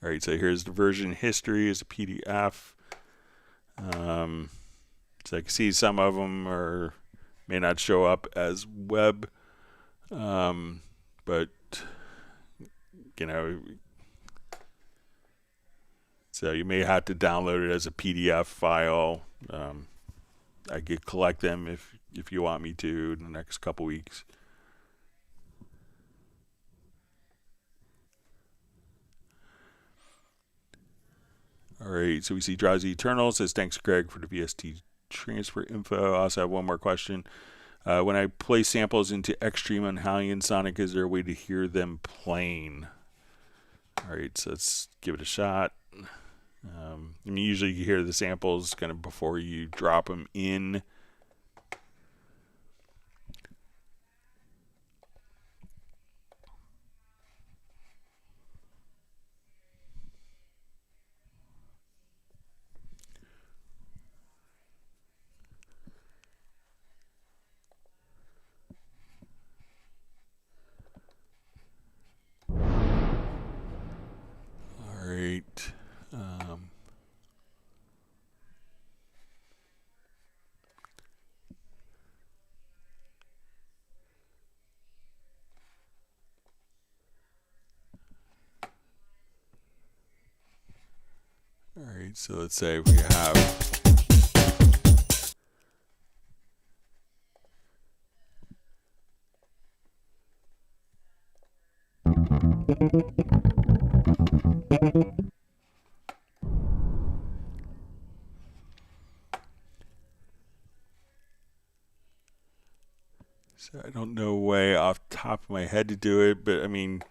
All right, so here's the version history as a PDF. So I can see some of them may not show up as web, but so you may have to download it as a PDF file. I could collect them if you want me to in the next couple weeks. All right, so we see Drowsy Eternal says, thanks, Greg, for the VST transfer info. I also have one more question. When I play samples into Xtreme on Halion Sonic, is there a way to hear them playing? All right, so let's give it a shot. Usually you hear the samples kind of before you drop them in. right, so let's say we have so I don't know way off the top of my head to do it, but I mean,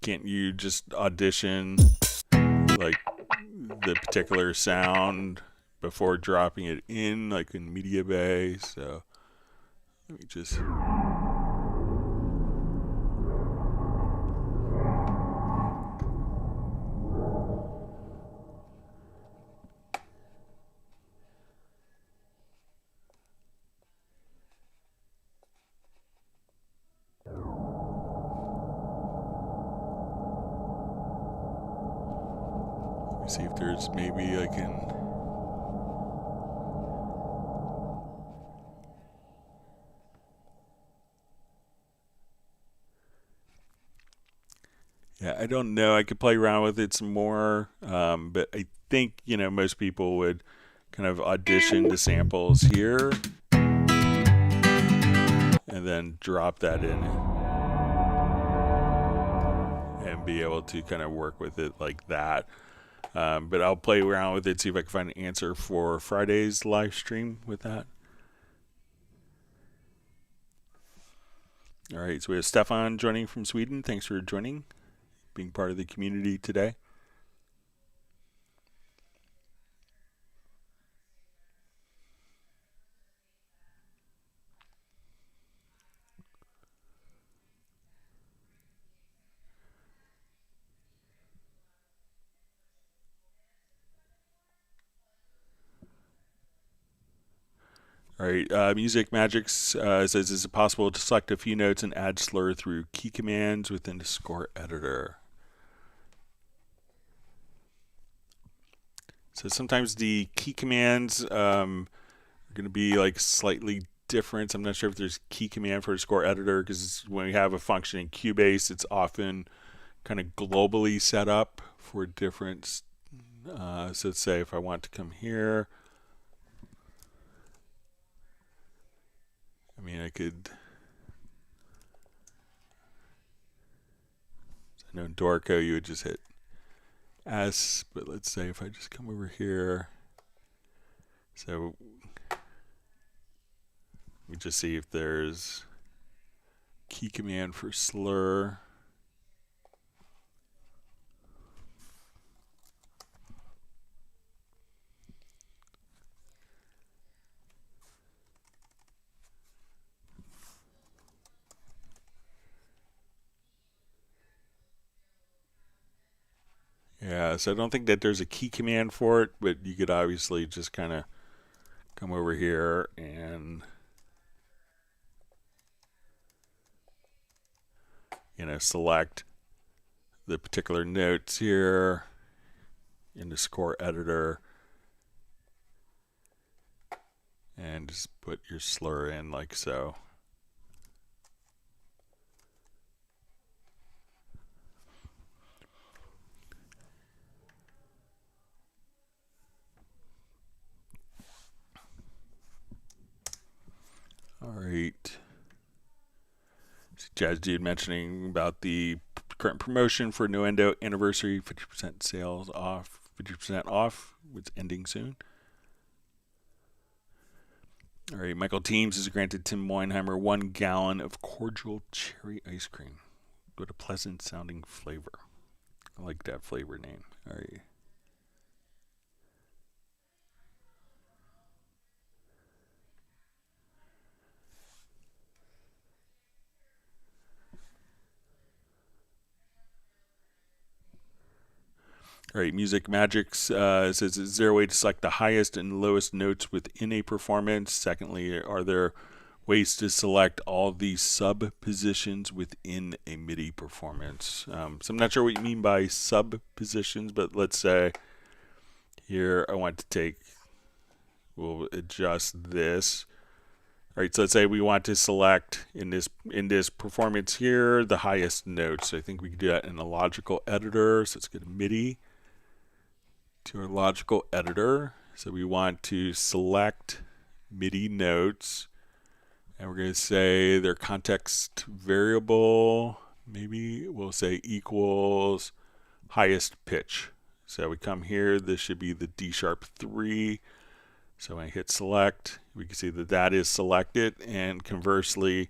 can't you just audition like the particular sound before dropping it in, like in Media Bay? So let me just. Let me see if there's maybe I can. Yeah, I don't know. I could play around with it some more, but I think most people would kind of audition the samples here and then drop that in and be able to kind of work with it like that. But I'll play around with it, see if I can find an answer for Friday's live stream with that. All right, so we have Stefan joining from Sweden. Thanks for joining, being part of the community today. All right, Music Magics says, is it possible to select a few notes and add slur through key commands within the score editor? So sometimes the key commands are going to be like slightly different. I'm not sure if there's key command for a score editor, because when we have a function in Cubase, it's often kind of globally set up for different. So let's say if I want to come here, I mean, I could. I know in Dorico you would just hit S, but let's say if I just come over here, so let me just see if there's key command for slur. Yeah, so I don't think that there's a key command for it, but you could obviously just kind of come over here and select the particular notes here in the score editor and just put your slur in like so. All right. Jazz Dude mentioning about the current promotion for Nuendo anniversary, 50% sales off, 50% off, it's ending soon. All right, Michael Teams has granted Tim Weinheimer 1 gallon of cordial cherry ice cream. What a pleasant sounding flavor. I like that flavor name. All right. All right, Music Magics says, is there a way to select the highest and lowest notes within a performance? Secondly, are there ways to select all the sub positions within a MIDI performance? So I'm not sure what you mean by sub positions, but let's say here I want to take, we'll adjust this. All right, so let's say we want to select in this performance here the highest notes. So I think we can do that in a logical editor. So let's go to MIDI. to our logical editor. So we want to select MIDI notes, and we're going to say their context variable, maybe we'll say equals highest pitch. So we come here, this should be the D sharp 3. So when I hit select, we can see that that is selected, and conversely,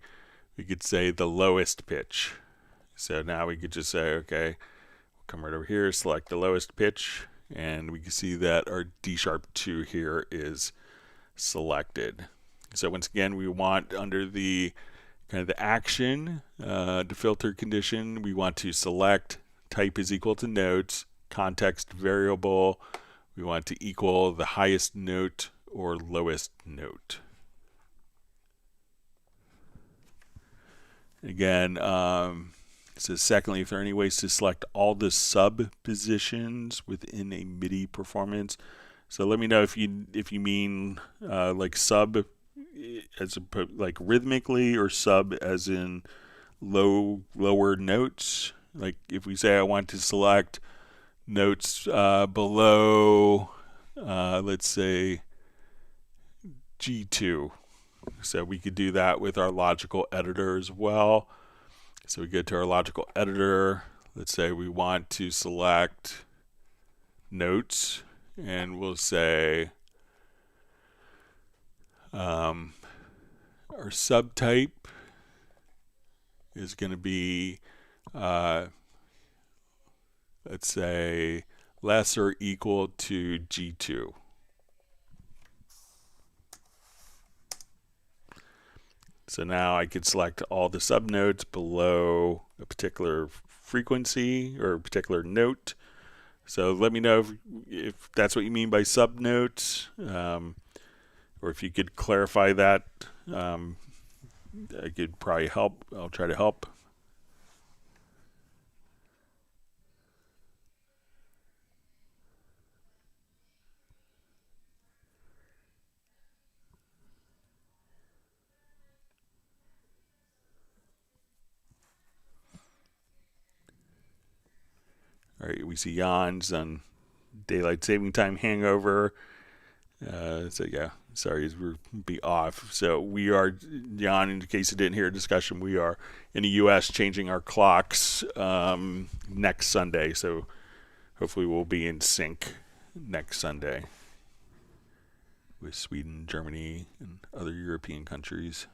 we could say the lowest pitch. So now we could just say, okay, we'll come right over here, select the lowest pitch, and we can see that our D sharp 2 here is selected. So once again, we want under the kind of the action, the filter condition, we want to select type is equal to notes, context variable, we want to equal the highest note or lowest note. Again, so secondly, if there are any ways to select all the sub positions within a MIDI performance. So let me know if you mean like sub as like rhythmically, or sub as in lower notes. Like if we say I want to select notes below, let's say G2. So we could do that with our logical editor as well. So we get to our logical editor. Let's say we want to select notes, and we'll say our subtype is going to be, let's say, less or equal to G2. So now I could select all the subnotes below a particular frequency or a particular note. So let me know if that's what you mean by subnotes, or if you could clarify that. I could probably help. I'll try to help. All right, we see yawns on daylight saving time hangover. So yeah, sorry, we'll be off. So we are, Jan, in case you didn't hear a discussion, we are in the U.S. changing our clocks next Sunday. So hopefully we'll be in sync next Sunday with Sweden, Germany, and other European countries.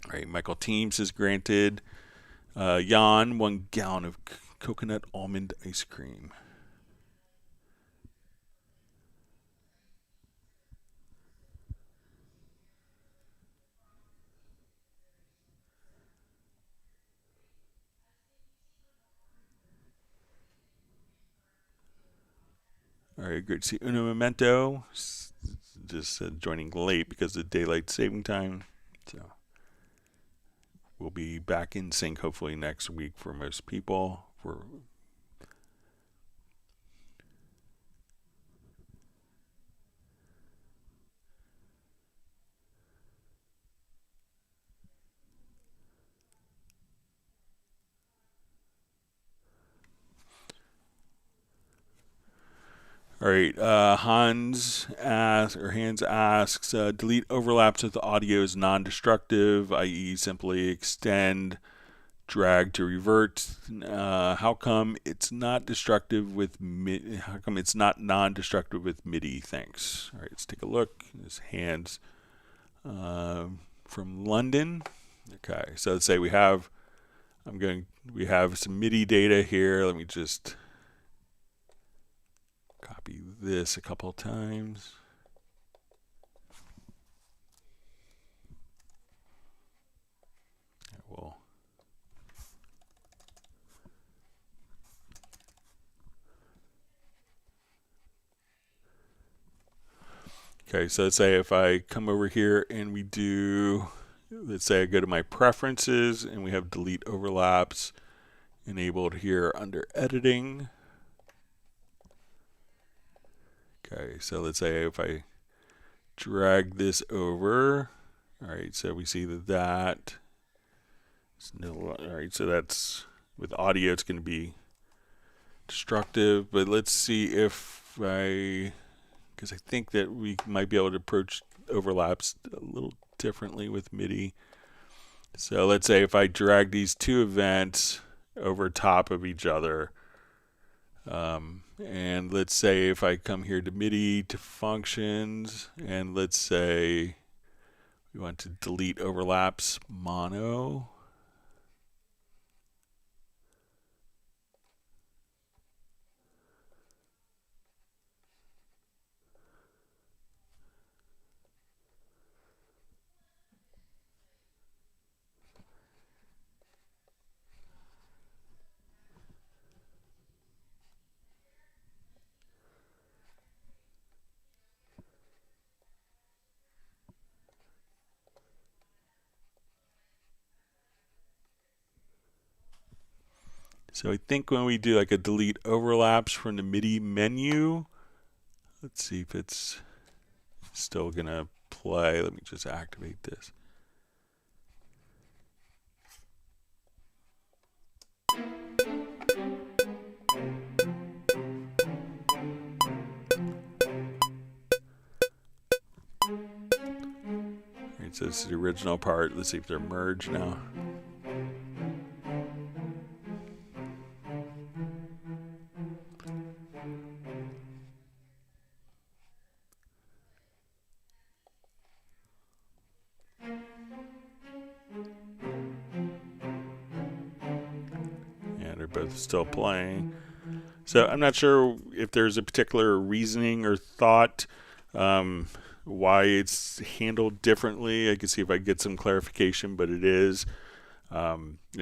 All right, Michael Teams is granted. Jan, 1 gallon of coconut almond ice cream. All right, great to see Uno Memento. Just joining late because of daylight saving time. So we'll be back in sync hopefully next week for most people. All right, Hans asks, delete overlaps if the audio is non-destructive, i.e. simply extend, drag to revert. How come it's not destructive with How come it's not non-destructive with MIDI? Thanks. All right, let's take a look. This Hans from London. Okay, so let's say we have some MIDI data here. Let me just copy this a couple times. Okay, so let's say if I come over here and we do, let's say I go to my preferences and we have delete overlaps enabled here under editing. Okay, so let's say if I drag this over, all right, so we see that all right, so that's with audio, it's going to be destructive, but let's see if because I think that we might be able to approach overlaps a little differently with MIDI. So let's say if I drag these two events over top of each other, and let's say if I come here to MIDI to functions, and let's say we want to delete overlaps mono. So I think when we do like a delete overlaps from the MIDI menu, let's see if it's still gonna play. Let me just activate this. Alright, so this is the original part. Let's see if they're merged now. They're both still playing. So I'm not sure if there's a particular reasoning or thought why it's handled differently. I can see if I get some clarification, but it is. I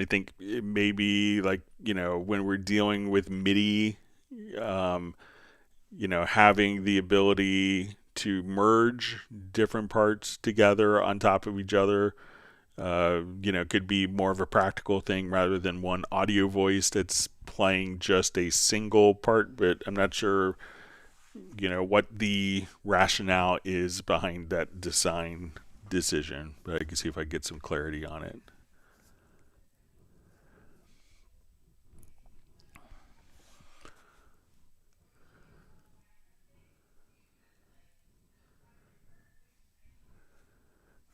think it may be like, when we're dealing with MIDI, having the ability to merge different parts together on top of each other, could be more of a practical thing rather than one audio voice that's playing just a single part. But I'm not sure, what the rationale is behind that design decision. But I can see if I get some clarity on it.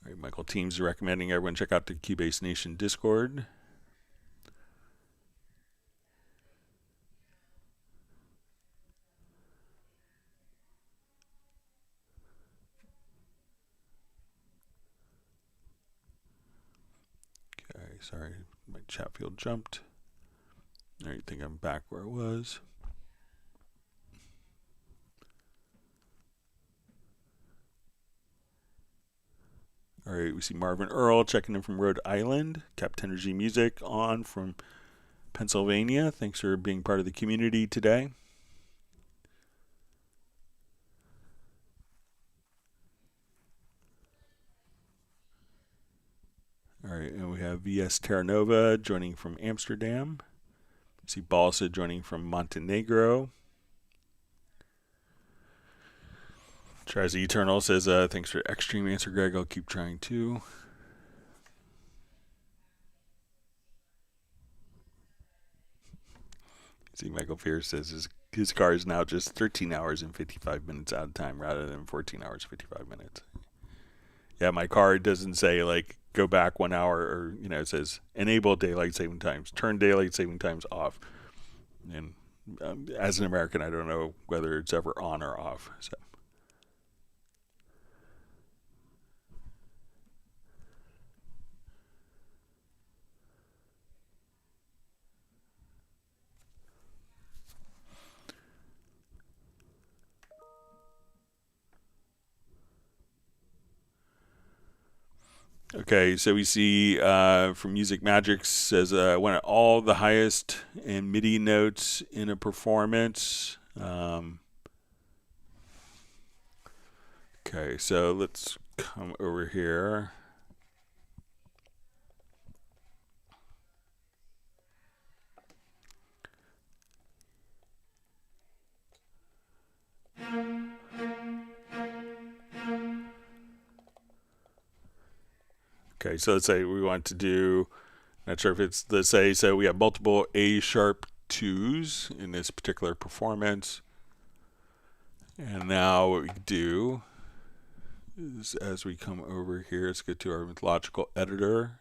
All right, Michael Teams recommending everyone check out the Cubase Nation Discord. Okay, sorry, my chat field jumped. All right, I think I'm back where I was. All right, we see Marvin Earl checking in from Rhode Island. Captain Energy Music on from Pennsylvania. Thanks for being part of the community today. All right, and we have VS Terranova joining from Amsterdam. We see Balsa joining from Montenegro. Tries the Eternal says, thanks for extreme answer, Greg. I'll keep trying too. See, Michael Fierce says his car is now just 13 hours and 55 minutes out of time rather than 14 hours, 55 minutes. Yeah, my car doesn't say, like, go back 1 hour or, it says enable daylight saving times, turn daylight saving times off. And as an American, I don't know whether it's ever on or off. So. Okay, so we see from Music Magic says when all the highest and MIDI notes in a performance. Okay, so let's come over here. Okay, so let's say we want to do, not sure if it's, let's say, so we have multiple A sharp twos in this particular performance. And now what we do is, as we come over here, let's go to our logical editor.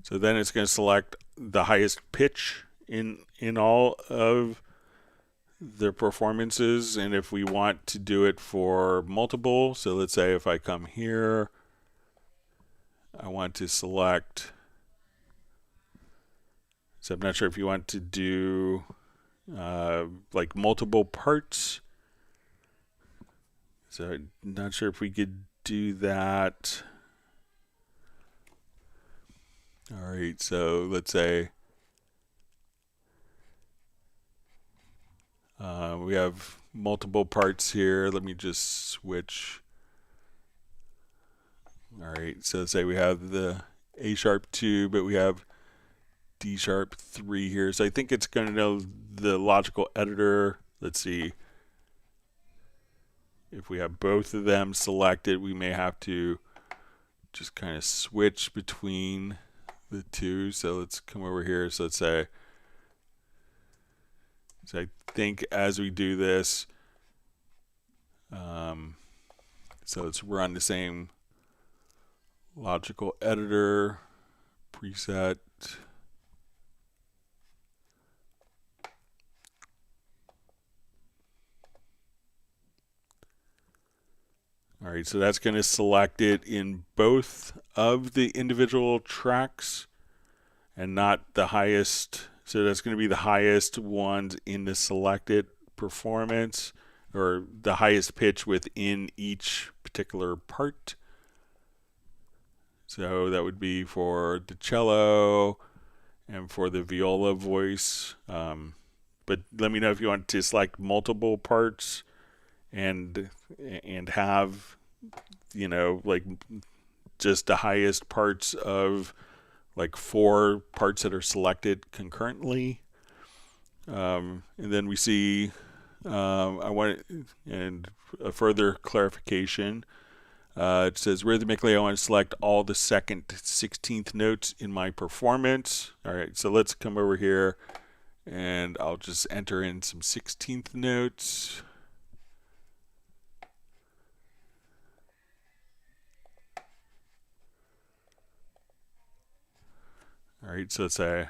So then it's going to select the highest pitch in all of the performances, and if we want to do it for multiple, so let's say if I come here, I want to select, so I'm not sure if you want to do like multiple parts, so I'm not sure if we could do that. All right, so let's say we have multiple parts here. Let me just switch. All right, so let's say we have the A sharp 2, but we have D sharp 3 here. So I think it's going to know the logical editor. Let's see. If we have both of them selected, we may have to just kind of switch between the two. So let's come over here. So let's say, so I think as we do this, so let's run the same logical editor preset. All right, so that's going to select it in both of the individual tracks and not the highest. So that's going to be the highest ones in the selected performance, or the highest pitch within each particular part. So that would be for the cello and for the viola voice. But let me know if you want to select multiple parts and have, you know, like just the highest parts of like 4 parts that are selected concurrently. And then we see I want and a further clarification. It says rhythmically I want to select all the second 16th notes in my performance. All right, so let's come over here and I'll just enter in some 16th notes. All right, so let's say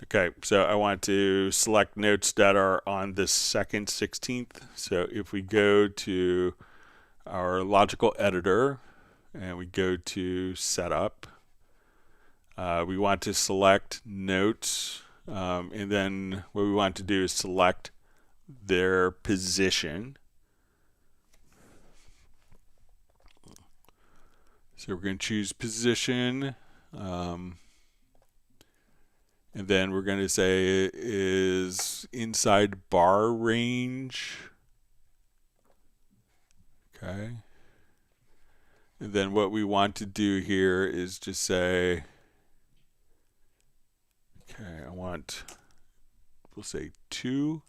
okay, so I want to select notes that are on the second 16th. So if we go to our logical editor and we go to setup, we want to select notes, and then what we want to do is select their position. So we're going to choose position, and then we're going to say it is inside bar range. Okay. And then what we want to do here is just say, okay, I want, we'll say 2.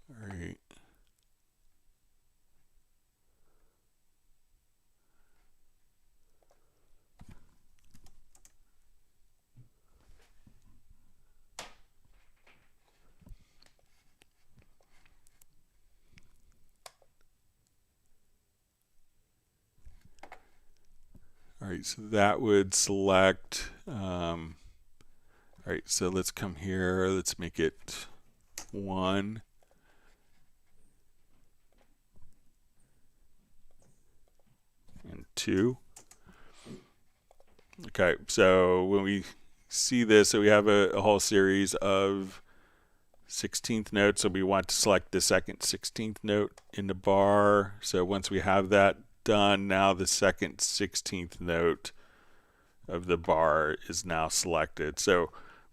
All right. All right, so that would select, all right, so let's come here, let's make it 1. And 2. Okay, so when we see this, so we have a whole series of 16th note, so we want to select the second 16th note in the bar. So once we have that done, now the second 16th note of the bar is now selected. So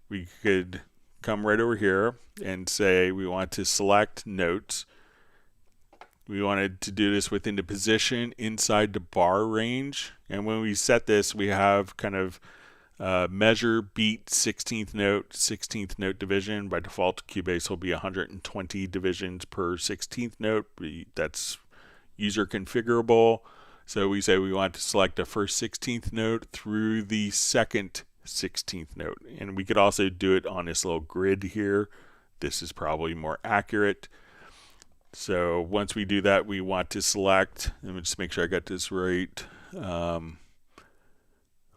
we could come right over here and say we want to select notes. We wanted to do this within the position inside the bar range. And when we set this, we have kind of measure, beat, 16th note division. By default, Cubase will be 120 divisions per 16th note. That's user configurable. So we say we want to select the first 16th note through the second 16th note. And we could also do it on this little grid here. This is probably more accurate. So once we do that, we want to select, let me just make sure I got this right,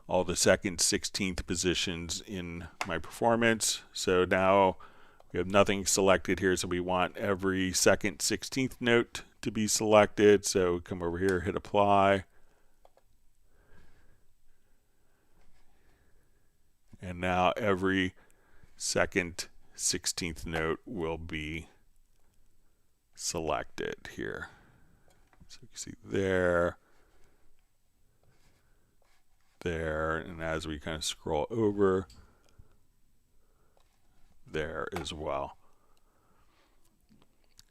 all the second 16th positions in my performance. So now we have nothing selected here, so we want every second 16th note to be selected. So come over here, hit apply. And now every second 16th note will be selected here. So you can see there, and as we kind of scroll over, there as well.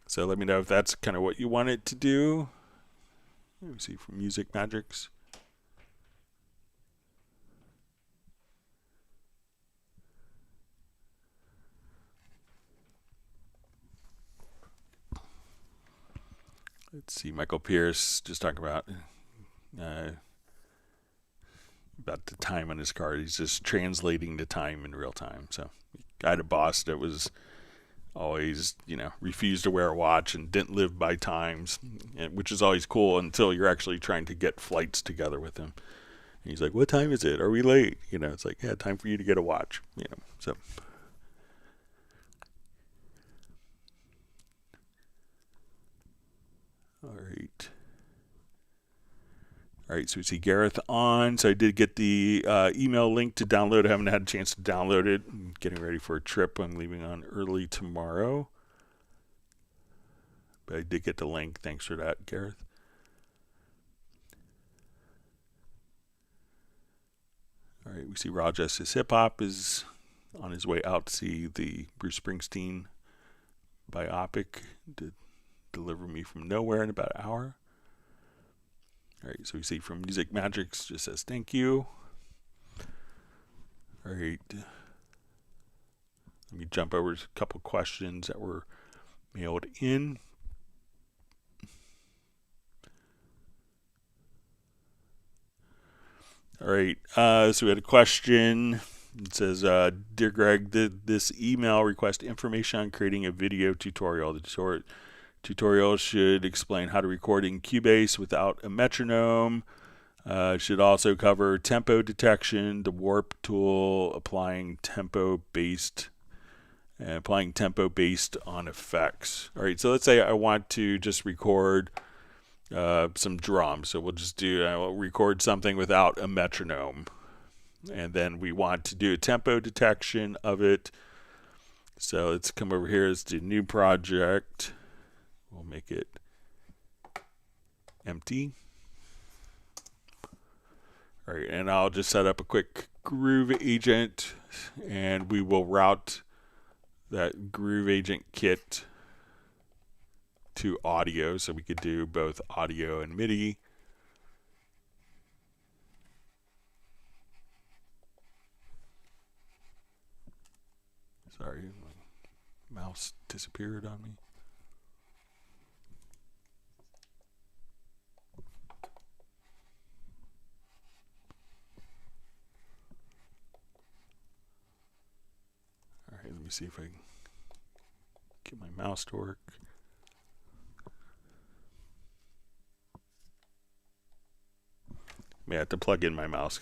So let me know if that's kind of what you want it to do. Let me see from Music Magics. Let's see, Michael Pierce just talking about the time on his card. He's just translating the time in real time. So I had a boss that was always, refused to wear a watch and didn't live by times, which is always cool until you're actually trying to get flights together with him. And he's like, what time is it? Are we late? It's like, yeah, time for you to get a watch. So. All right, so we see Gareth on. So I did get the email link to download. I haven't had a chance to download it. I'm getting ready for a trip. I'm leaving on early tomorrow. But I did get the link. Thanks for that, Gareth. All right, we see Rajesh Hip Hop is on his way out to see the Bruce Springsteen biopic to deliver me from nowhere in about an hour. All right, so we see from Music Magics just says thank you. All right, let me jump over to a couple questions that were mailed in. All right, so we had a question. It says, Dear Greg, this email requests information on creating a video tutorial. The tutorial should explain how to record in Cubase without a metronome. Should also cover tempo detection, the warp tool, applying tempo based on effects. All right, so let's say I want to just record some drums. So we'll just I'll record something without a metronome. And then we want to do a tempo detection of it. So let's come over here. Let's do new project. We'll make it empty. All right, and I'll just set up a quick Groove agent, and we will route that Groove agent kit to audio, so we could do both audio and MIDI. Sorry, my mouse disappeared on me. All right, let me see if I can get my mouse to work. May have to plug in my mouse.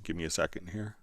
Give me a second here.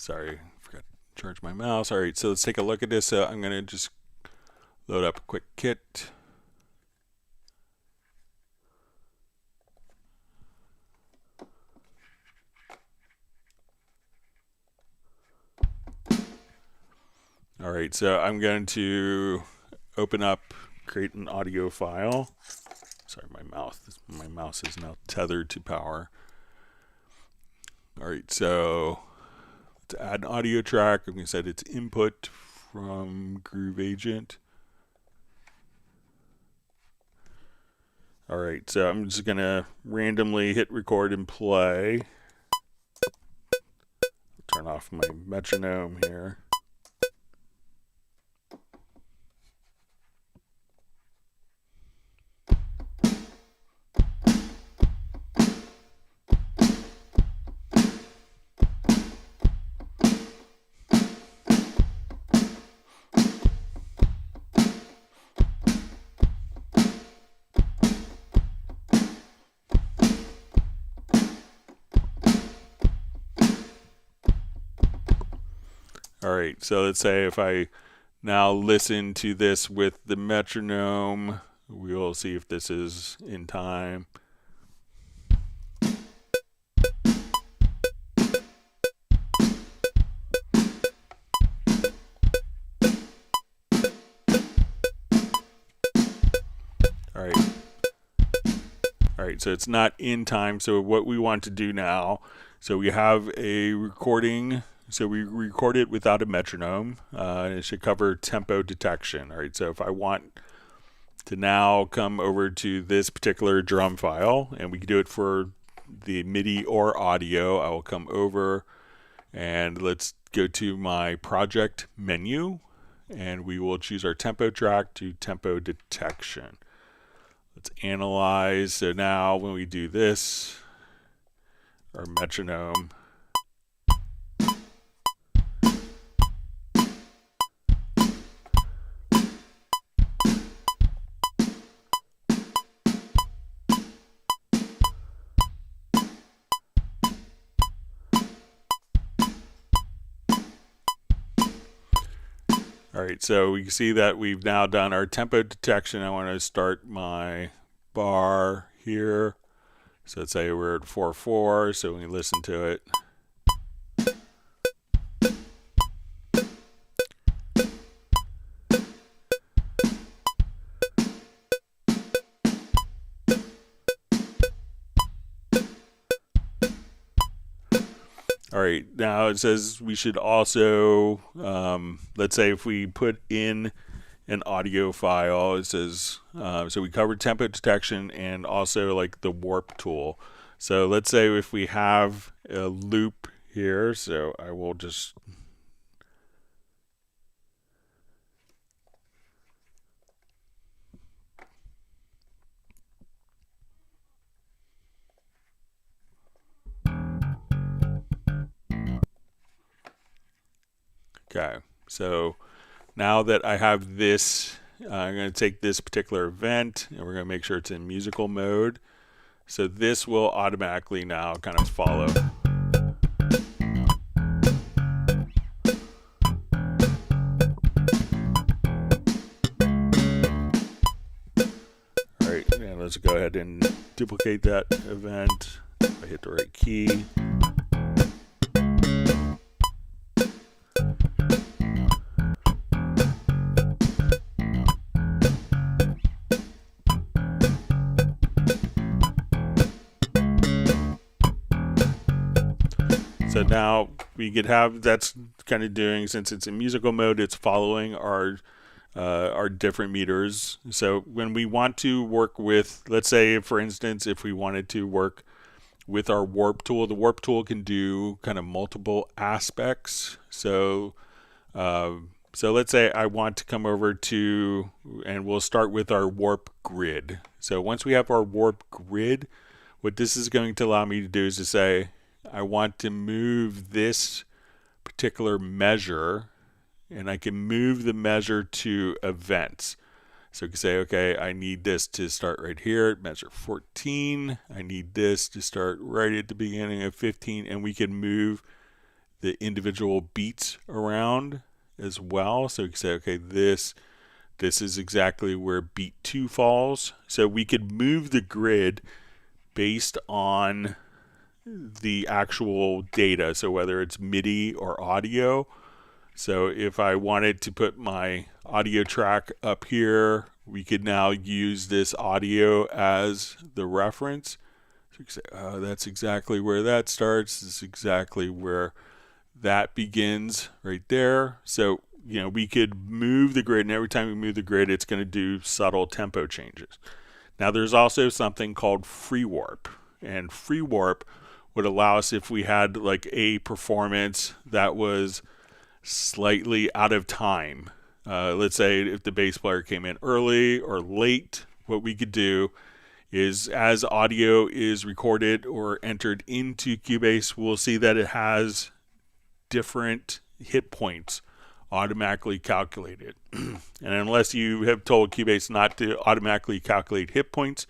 Sorry, I forgot to charge my mouse. All right, so let's take a look at this. So I'm going to just load up a quick kit. All right, so I'm going to open up, create an audio file. Sorry, my mouse is now tethered to power. All right, so to add an audio track, I'm going to set its input from Groove Agent. All right, so I'm just going to randomly hit record and play. Turn off my metronome here. All right, so let's say if I now listen to this with the metronome, we'll see if this is in time. All right. All right, so it's not in time. So what we want to do now, so we have a recording. So we record it without a metronome. It should cover tempo detection. All right, so if I want to now come over to this particular drum file, and we can do it for the MIDI or audio, I will come over and let's go to my project menu, and we will choose our tempo track to tempo detection. Let's analyze. So now when we do this, our metronome, all right, so we can see that we've now done our tempo detection. I want to start my bar here. So let's say we're at 4/4, so when we listen to it, all right, now it says we should also, let's say if we put in an audio file, it says, so we covered tempo detection and also like the warp tool. So let's say if we have a loop here, so I will just, okay, so now that I have this, I'm going to take this particular event and we're going to make sure it's in musical mode. So this will automatically now kind of follow. All right, and let's go ahead and duplicate that event. I hit the right key. So now we could have, that's kind of doing, since it's in musical mode, it's following our different meters. So when we want to work with, let's say for instance, if we wanted to work with our warp tool, the warp tool can do kind of multiple aspects. So so let's say I want to come over to, and we'll start with our warp grid. So once we have our warp grid, what this is going to allow me to do is to say, I want to move this particular measure, and I can move the measure to events. So you can say, okay, I need this to start right here at measure 14. I need this to start right at the beginning of 15, and we can move the individual beats around as well. So we can say, okay, this is exactly where beat 2 falls. So we could move the grid based on the actual data. So whether it's MIDI or audio. So if I wanted to put my audio track up here, we could now use this audio as the reference. So you can say, oh, that's exactly where that starts. This is exactly where that begins right there. So, you know, we could move the grid, and every time we move the grid, it's going to do subtle tempo changes. Now, there's also something called free warp, and free warp would allow us, if we had like a performance that was slightly out of time. Let's say if the bass player came in early or late, what we could do is, as audio is recorded or entered into Cubase, we'll see that it has different hit points automatically calculated. And unless you have told Cubase not to automatically calculate hit points,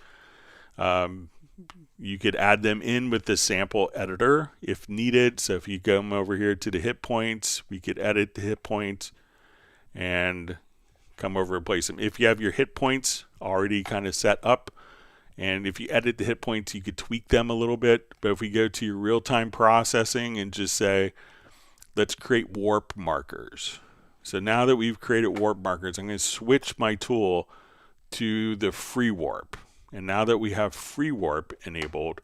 you could add them in with the sample editor if needed. So if you come over here to the hit points, we could edit the hit points and come over and place them. If you have your hit points already kind of set up, and if you edit the hit points, you could tweak them a little bit. But if we go to your real-time processing and just say, let's create warp markers. So now that we've created warp markers, I'm going to switch my tool to the free warp. And now that we have free warp enabled,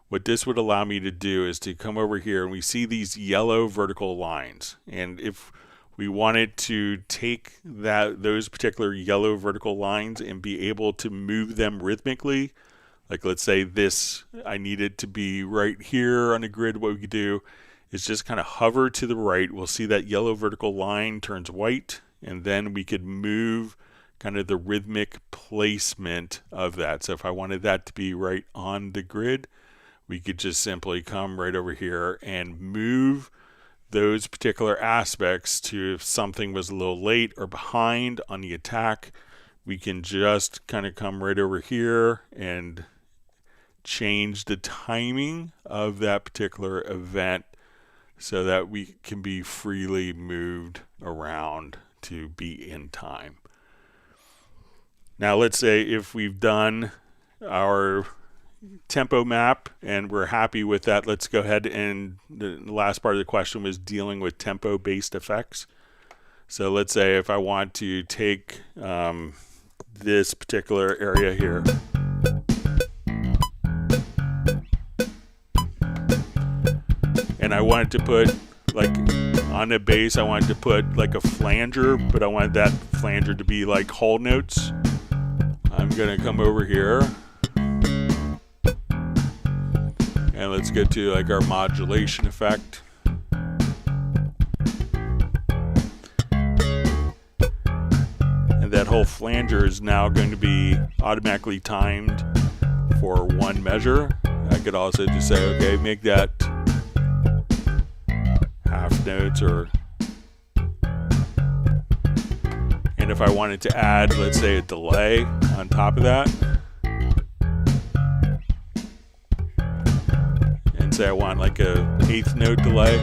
what this would allow me to do is to come over here, and we see these yellow vertical lines. And if we wanted to take those particular yellow vertical lines and be able to move them rhythmically, like let's say this, I need it to be right here on the grid, what we could do is just kind of hover to the right. We'll see that yellow vertical line turns white, and then we could move kind of the rhythmic placement of that. So if I wanted that to be right on the grid, we could just simply come right over here and move those particular aspects to, if something was a little late or behind on the attack, we can just kind of come right over here and change the timing of that particular event so that we can be freely moved around to be in time. Now let's say if we've done our tempo map and we're happy with that, let's go ahead, and the last part of the question was dealing with tempo based effects. So let's say if I want to take this particular area here, and I wanted to put, like on the bass, I wanted to put like a flanger, but I wanted that flanger to be like whole notes. I'm gonna come over here and let's get to like our modulation effect. And that whole flanger is now going to be automatically timed for one measure. I could also just say, okay, make that half notes, or, and if I wanted to add, let's say, a delay on top of that, and say I want like a 1/8 note delay,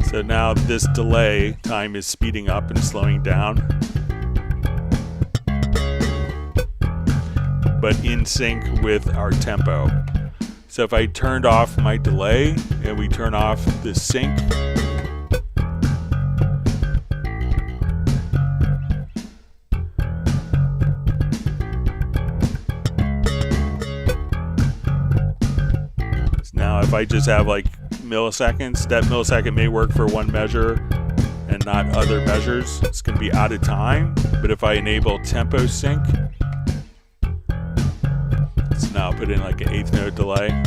so now this delay time is speeding up and slowing down, but in sync with our tempo. So if I turned off my delay and we turn off the sync, so now if I just have like milliseconds, that millisecond may work for one measure and not other measures. It's going to be out of time. But if I enable tempo sync, so now I'll put in like an 1/8 note delay.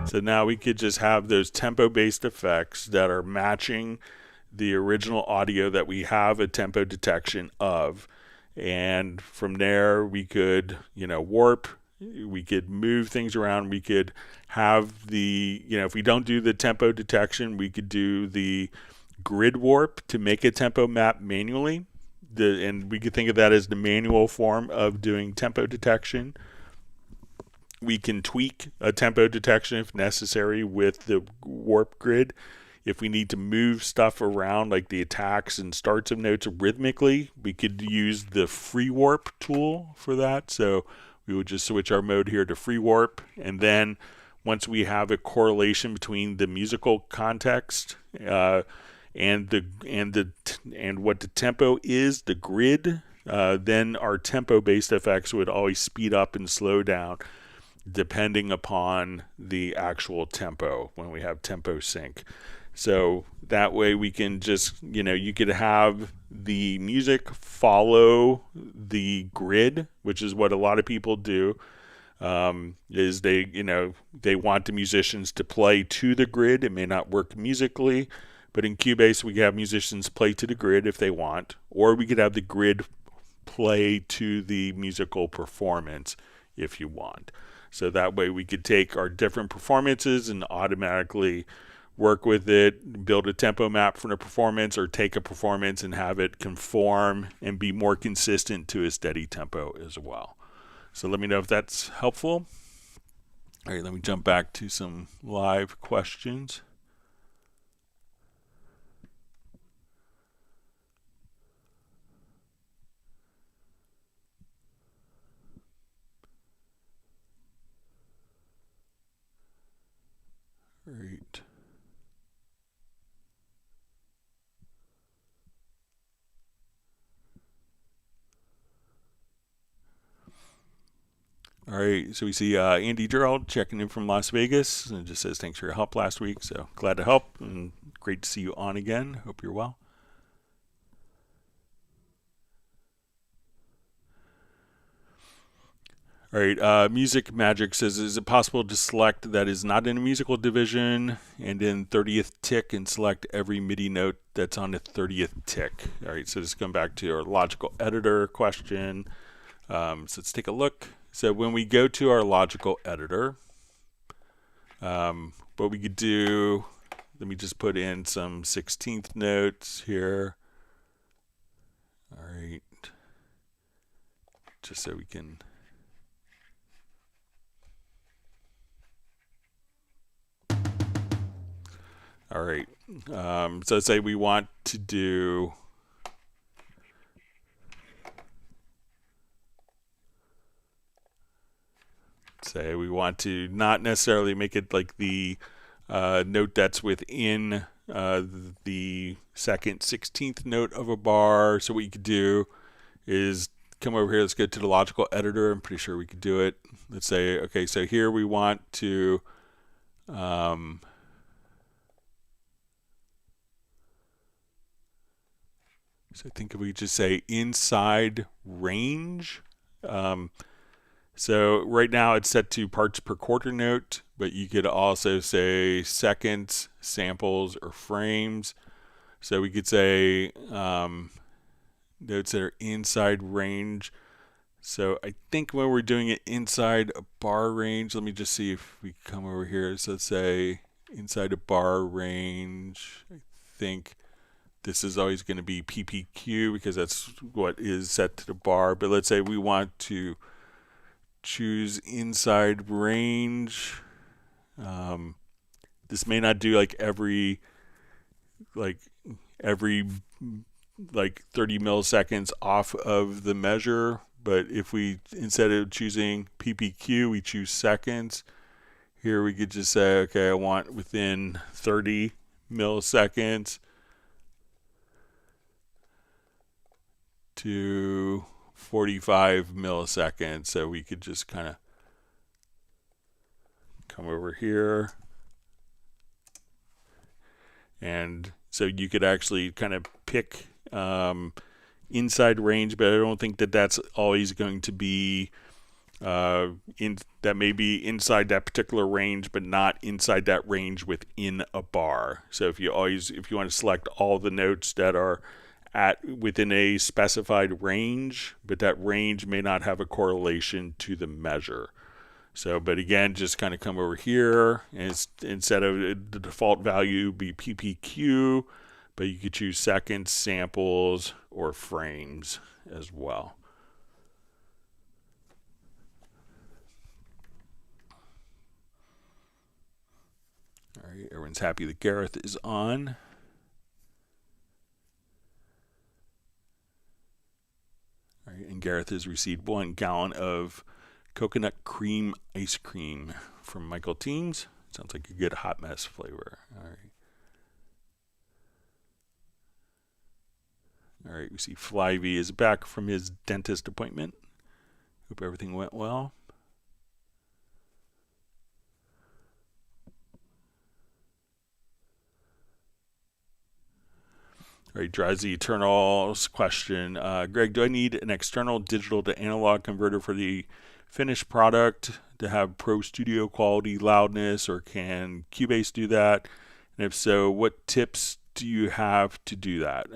So now we could just have those tempo-based effects that are matching the original audio that we have a tempo detection of. And from there we could, warp We could move things around. We could have the, if we don't do the tempo detection, we could do the grid warp to make a tempo map manually. And we could think of that as the manual form of doing tempo detection. We can tweak a tempo detection if necessary with the warp grid. If we need to move stuff around, like the attacks and starts of notes rhythmically, we could use the free warp tool for that. So we would just switch our mode here to free warp, and then once we have a correlation between the musical context and what the tempo is, the grid, then our tempo-based effects would always speed up and slow down depending upon the actual tempo when we have tempo sync. So that way we can just, you could have the music follow the grid, which is what a lot of people do, is they want the musicians to play to the grid. It may not work musically, but in Cubase we can have musicians play to the grid if they want, or we could have the grid play to the musical performance if you want. So that way we could take our different performances and automatically work with it, build a tempo map for the performance, or take a performance and have it conform and be more consistent to a steady tempo as well. So let me know if that's helpful. All right, let me jump back to some live questions. Great. All right, so we see Andy Gerald checking in from Las Vegas, and it just says thanks for your help last week. So glad to help, and great to see you on again. Hope you're well. All right, Music Magic says, is it possible to select that is not in a musical division and in 30th tick and select every MIDI note that's on the 30th tick? All right, so just going back to our logical editor question. So let's take a look. So when we go to our logical editor, what we could do, let me just put in some 16th notes here. All right, just so we can... All right, so let's say we want to do, say we want to not necessarily make it like the note that's within the second 16th note of a bar. So what you could do is come over here, let's go to the logical editor. I'm pretty sure we could do it. Let's say, okay, so here we want to, so I think if we just say inside range. So right now it's set to parts per quarter note, but you could also say seconds, samples, or frames. So we could say notes that are inside range. So I think when we're doing it inside a bar range, let me just see if we come over here. So let's say inside a bar range, I think this is always going to be PPQ because that's what is set to the bar. But let's say we want to choose inside range. This may not do like every 30 milliseconds off of the measure. But if we, instead of choosing PPQ, we choose seconds. Here we could just say, okay, I want within 30 milliseconds to 45 milliseconds. So we could just kind of come over here. And so you could actually kind of pick inside range, but I don't think that that's always going to be that may be inside that particular range, but not inside that range within a bar. So if you want to select all the notes that are within a specified range, but that range may not have a correlation to the measure. So, but again, just kind of come over here, and instead of the default value be PPQ, but you could choose seconds, samples, or frames as well. All right, everyone's happy that Gareth is on. All right, and Gareth has received 1 gallon of coconut cream ice cream from Michael Teams. Sounds like a good hot mess flavor. All right. All right, we see Flyvy is back from his dentist appointment. Hope everything went well. All right, Drowsy Eternal's question. Greg, do I need an external digital to analog converter for the finished product to have Pro Studio quality loudness, or can Cubase do that? And if so, what tips do you have to do that?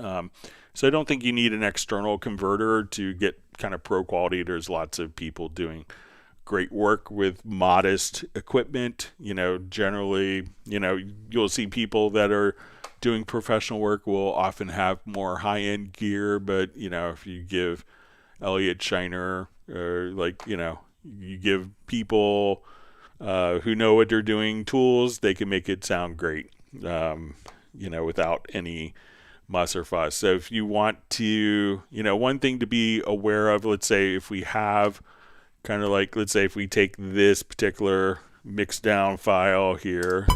So I don't think you need an external converter to get kind of pro quality. There's lots of people doing great work with modest equipment. Generally, you'll see people that are doing professional work will often have more high-end gear, but if you give Elliot Shiner, or you give people who know what they're doing tools, they can make it sound great, without any muss or fuss. So if you want to, one thing to be aware of, let's say if we have let's say if we take this particular mix down file here,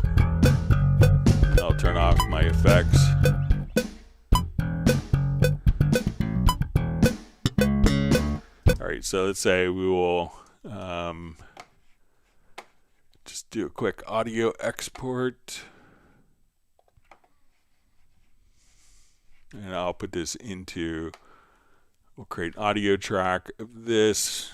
I'll turn off my effects. All right, so let's say we will just do a quick audio export. And I'll put this into, we'll create an audio track of this.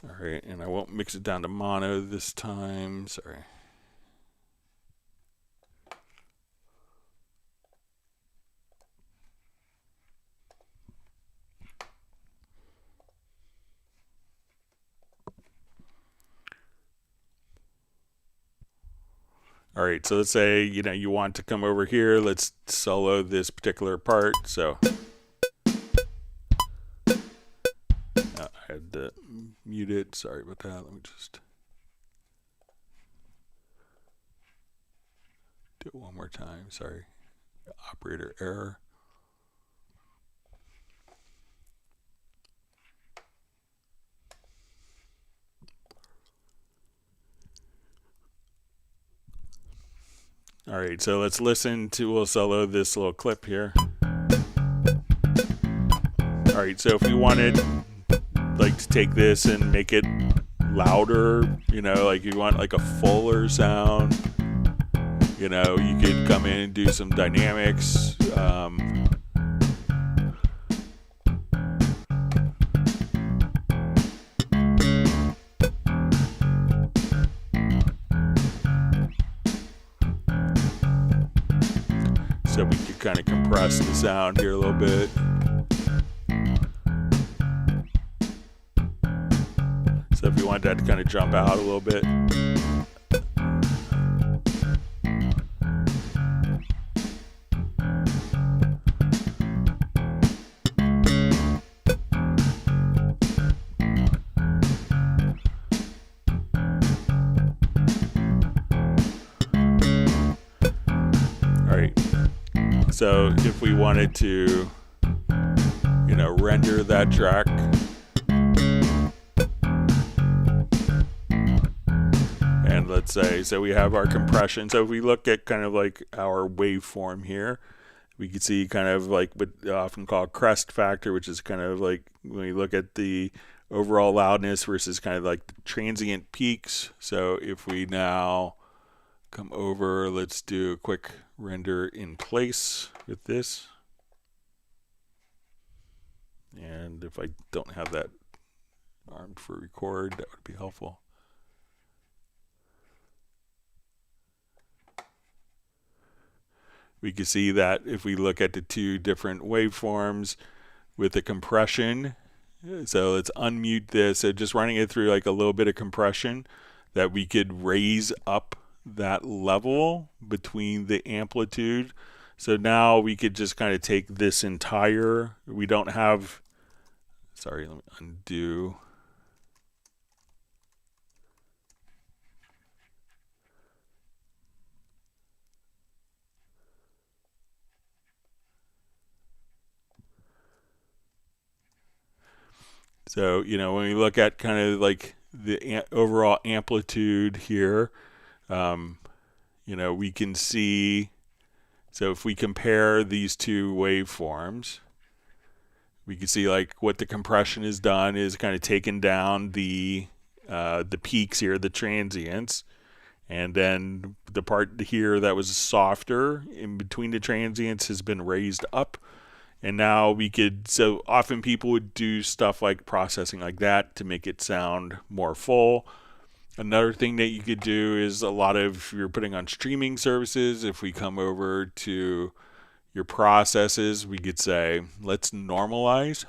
All right, and I won't mix it down to mono this time, sorry. All right, so let's say, you want to come over here. Let's solo this particular part. So I had to mute it. Sorry about that. Let me just do it one more time. Sorry. Operator error. All right, so let's listen to, we'll solo this little clip here. All right, so if we wanted to take this and make it louder, you want a fuller sound, you could come in and do some dynamics. So we could kind of compress the sound here a little bit. So if you want that to kind of jump out a little bit. All right. So if we wanted to, render that track, and let's say, so we have our compression. So if we look at kind of our waveform here, we can see kind of what they often call crest factor, which is kind of when we look at the overall loudness versus kind of the transient peaks. So if we now come over, let's do a quick render in place with this. And if I don't have that armed for record, that would be helpful. we can see that if we look at the two different waveforms with the compression, so let's unmute this. So just running it through like a little bit of compression, that we could raise up that level between the amplitude. So now we could just kind of take this entire, we don't have, sorry, let me undo. So, when we look at kind of like the overall amplitude here, we can see, so if we compare these two waveforms, we can see like what the compression has done is kind of taken down the peaks here, the transients, and then the part here that was softer in between the transients has been raised up. And now we could, so often people would do stuff like processing like that to make it sound more full. Another thing that you could do is a lot of, if you're putting on streaming services, if we come over to your processes, we could say, let's normalize.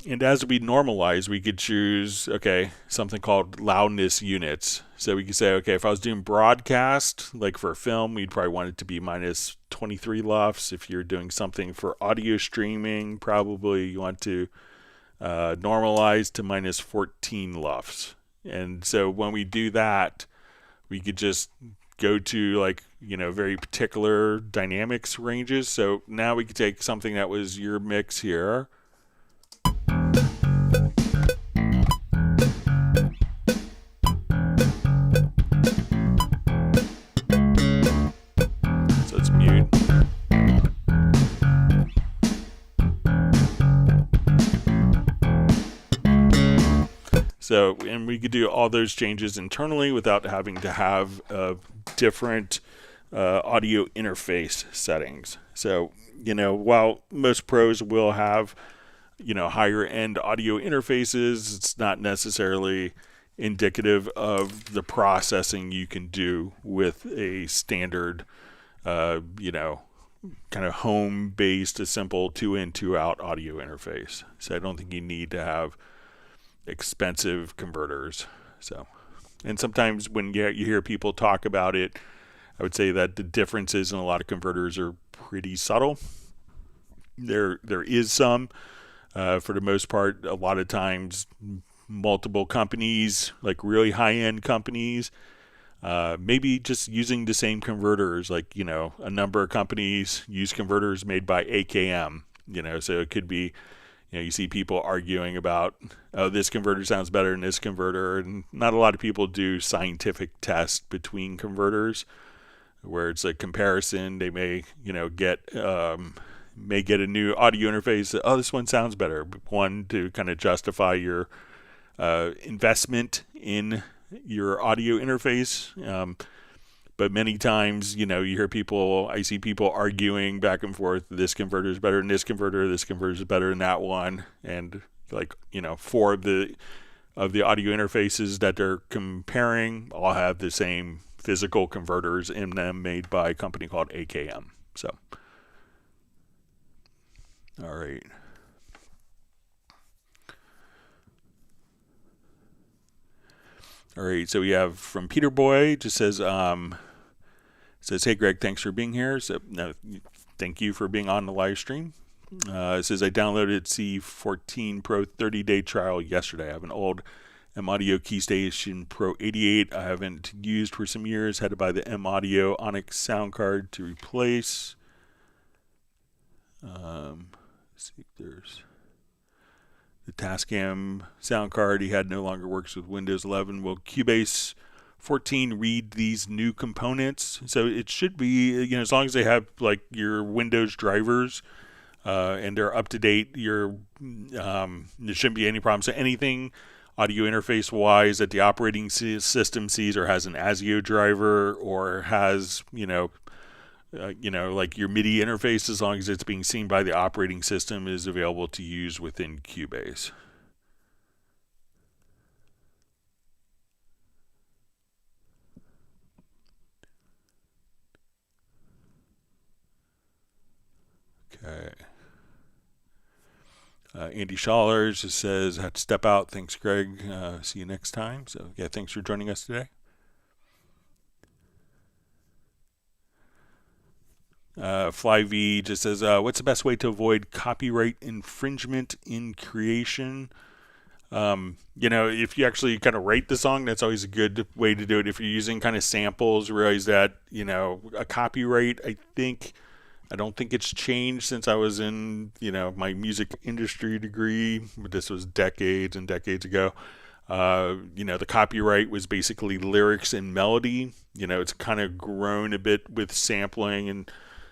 And as we normalize, we could choose, okay, something called loudness units. So we could say, okay, if I was doing broadcast, like for film, we'd probably want it to be minus 23 LUFS. If you're doing something for audio streaming, probably you want to normalize to minus 14 LUFS. And so when we do that, we could just go to like, very particular dynamics ranges. So now we could take something that was your mix here. So let's mute. So, and we could do all those changes internally without having to have different audio interface settings. So, while most pros will have, higher end audio interfaces, it's not necessarily indicative of the processing you can do with a standard, kind of home-based, a simple 2-in, 2-out audio interface. So I don't think you need to have expensive converters. So, and sometimes when you hear people talk about it, I would say that the differences in a lot of converters are pretty subtle. There is some, for the most part, a lot of times multiple companies, like really high-end companies, maybe just using the same converters, like, a number of companies use converters made by AKM, so it could be, you see people arguing about, oh, this converter sounds better than this converter, and not a lot of people do scientific tests between converters where it's a comparison. They may, get a new audio interface. Oh, this one sounds better. One, to kind of justify your investment in your audio interface. But many times, you hear people, I see people arguing back and forth, this converter is better than this converter is better than that one. And like, 4 of the audio interfaces that they're comparing all have the same physical converters in them made by a company called AKM. So, all right. All right, so we have from Peter Boy, just says, hey Greg, thanks for being here. So no, thank you for being on the live stream. It says, I downloaded C14 Pro 30-day trial yesterday. I have an old M-Audio KeyStation Pro 88 I haven't used for some years. Had to buy the M-Audio Onyx sound card to replace. Let's see if there's... The Tascam sound card he had no longer works with Windows 11. Will Cubase 14 read these new components? So it should be, as long as they have like your Windows drivers and they're up to date, there shouldn't be any problem. So anything audio interface wise that the operating system sees or has an ASIO driver or has, like your MIDI interface, as long as it's being seen by the operating system, is available to use within Cubase. Okay. Andy Schaller just says, had to step out. Thanks, Greg. See you next time. So, yeah, thanks for joining us today. Fly-V just says, what's the best way to avoid copyright infringement in creation? If you actually kind of write the song, that's always a good way to do it. If you're using kind of samples, realize that, a copyright, I don't think it's changed since I was in, my music industry degree, but this was decades and decades ago. The copyright was basically lyrics and melody. It's kind of grown a bit with sampling, and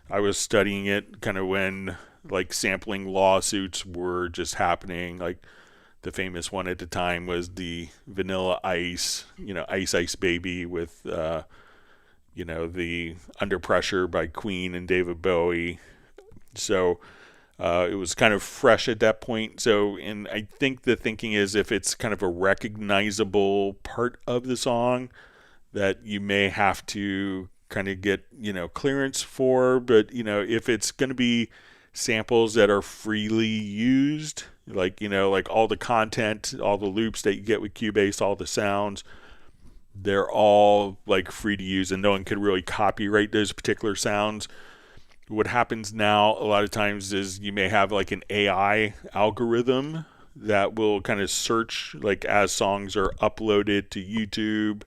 I was studying it kind of when like sampling lawsuits were just happening. Like the famous one at the time was the Vanilla Ice, Ice Ice Baby with, the Under Pressure by Queen and David Bowie. So it was kind of fresh at that point. So, and I think the thinking is if it's kind of a recognizable part of the song that you may have to kind of get, clearance for. But, if it's going to be samples that are freely used, like all the content, all the loops that you get with Cubase, all the sounds, they're all like free to use and no one could really copyright those particular sounds. What happens now a lot of times is you may have like an AI algorithm that will kind of search like as songs are uploaded to YouTube.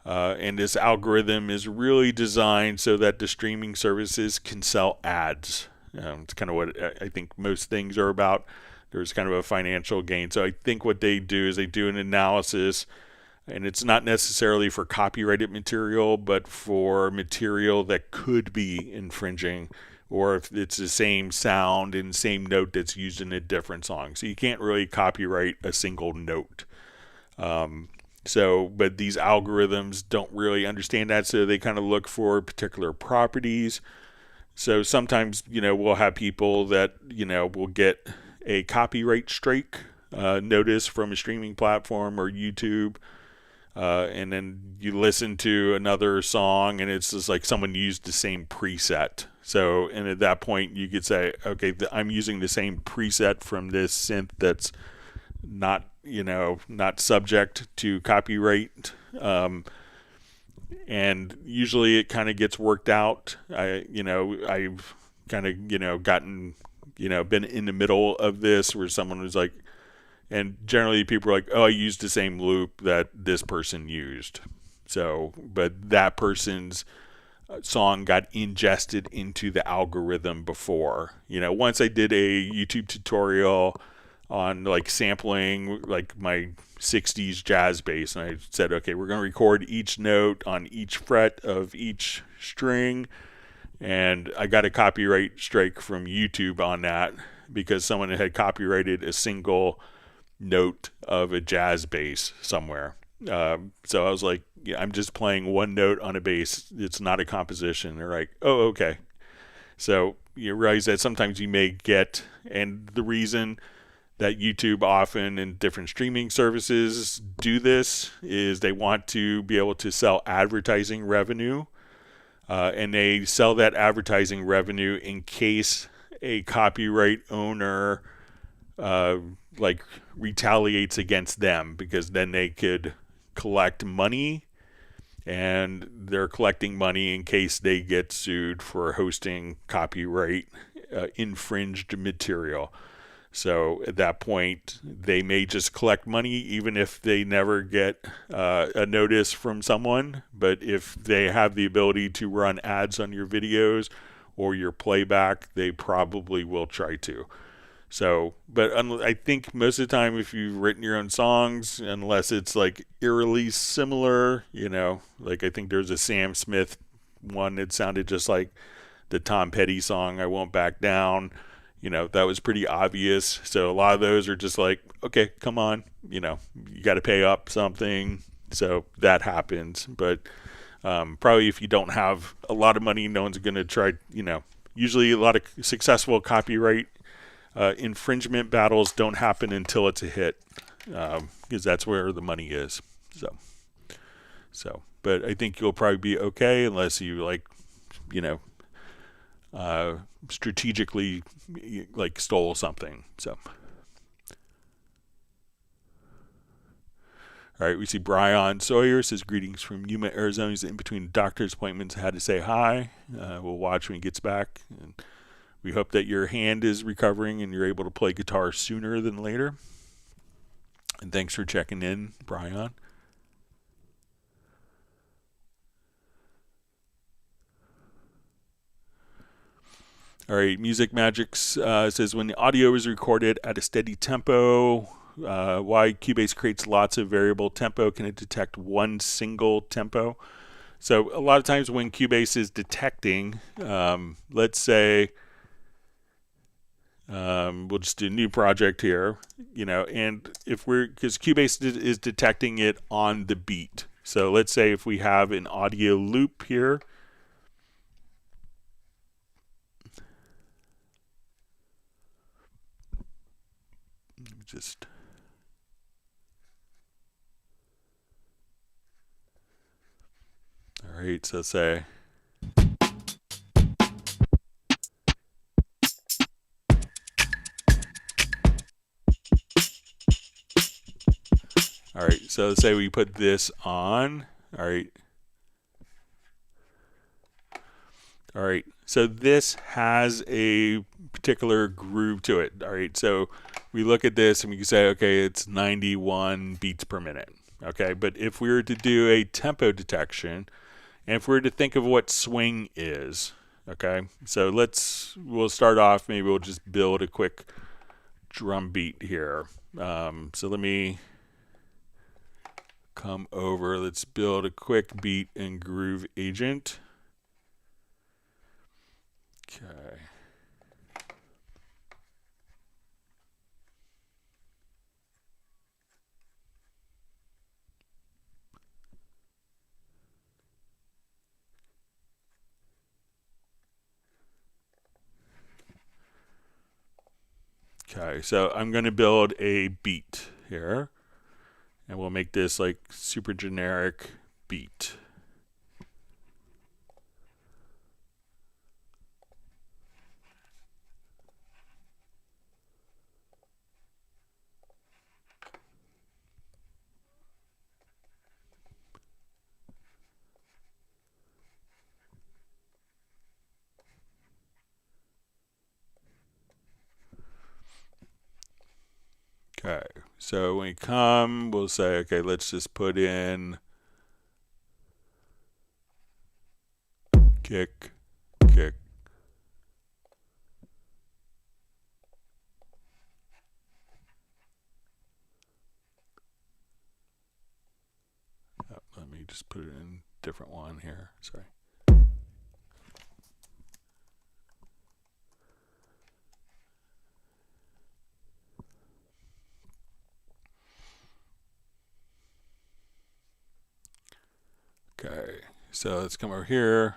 And this algorithm is really designed so that the streaming services can sell ads. It's kind of what I think most things are about. There's kind of a financial gain. So I think what they do is they do an analysis, and it's not necessarily for copyrighted material, but for material that could be infringing, or if it's the same sound and same note that's used in a different song. So you can't really copyright a single note. But these algorithms don't really understand that, so they kind of look for particular properties. So sometimes, we'll have people that, will get a copyright strike notice from a streaming platform or YouTube, and then you listen to another song and it's just like someone used the same preset. So, and at that point you could say, okay, I'm using the same preset from this synth that's not subject to copyright. And usually it kind of gets worked out. I've kind of, gotten, been in the middle of this where someone was like, and generally people are like, oh, I used the same loop that this person used. So, but that person's song got ingested into the algorithm before. Once I did a YouTube tutorial on like sampling like my 60s jazz bass, and I said, okay, we're going to record each note on each fret of each string, and I got a copyright strike from YouTube on that because someone had copyrighted a single note of a jazz bass somewhere. So I was like, yeah, I'm just playing one note on a bass, it's not a composition. They're like, oh, okay. So you realize that sometimes you may get, and the reason that YouTube often and different streaming services do this is they want to be able to sell advertising revenue, and they sell that advertising revenue in case a copyright owner like retaliates against them, because then they could collect money, and they're collecting money in case they get sued for hosting copyright infringed material. So at that point, they may just collect money even if they never get a notice from someone. But if they have the ability to run ads on your videos or your playback, they probably will try to. So, but I think most of the time, if you've written your own songs, unless it's like eerily similar, like I think there's a Sam Smith one that sounded just like the Tom Petty song, I Won't Back Down. That was pretty obvious. So a lot of those are just like, okay, come on, you got to pay up something. So that happens. But probably if you don't have a lot of money, no one's going to try, usually a lot of successful copyright infringement battles don't happen until it's a hit, because that's where the money is. So, but I think you'll probably be okay unless you strategically like stole something. So. All right, we see Brian Sawyer says greetings from Yuma, Arizona. He's in between doctor's appointments. Had to say hi. We'll watch when he gets back. And we hope that your hand is recovering and you're able to play guitar sooner than later. And thanks for checking in, Brian. All right, Music Magics says when the audio is recorded at a steady tempo, why Cubase creates lots of variable tempo. Can it detect one single tempo? So a lot of times when Cubase is detecting, let's say, we'll just do a new project here, and because Cubase is detecting it on the beat. So let's say if we have an audio loop here, just all right, so say all right, so let's say we put this on. All right, so this has a particular groove to it. All right, so we look at this and we can say, okay, it's 91 beats per minute. Okay, but if we were to do a tempo detection, and if we were to think of what swing is, okay, so we'll start off, maybe we'll just build a quick drum beat here. So let me come over, let's build a quick beat in Groove Agent. Okay. Okay, so I'm going to build a beat here, and we'll make this like super generic beat. Okay, so when we come, we'll say, okay, let's just put in kick, kick. Oh, let me just put it in a different one here, sorry. Okay, so let's come over here.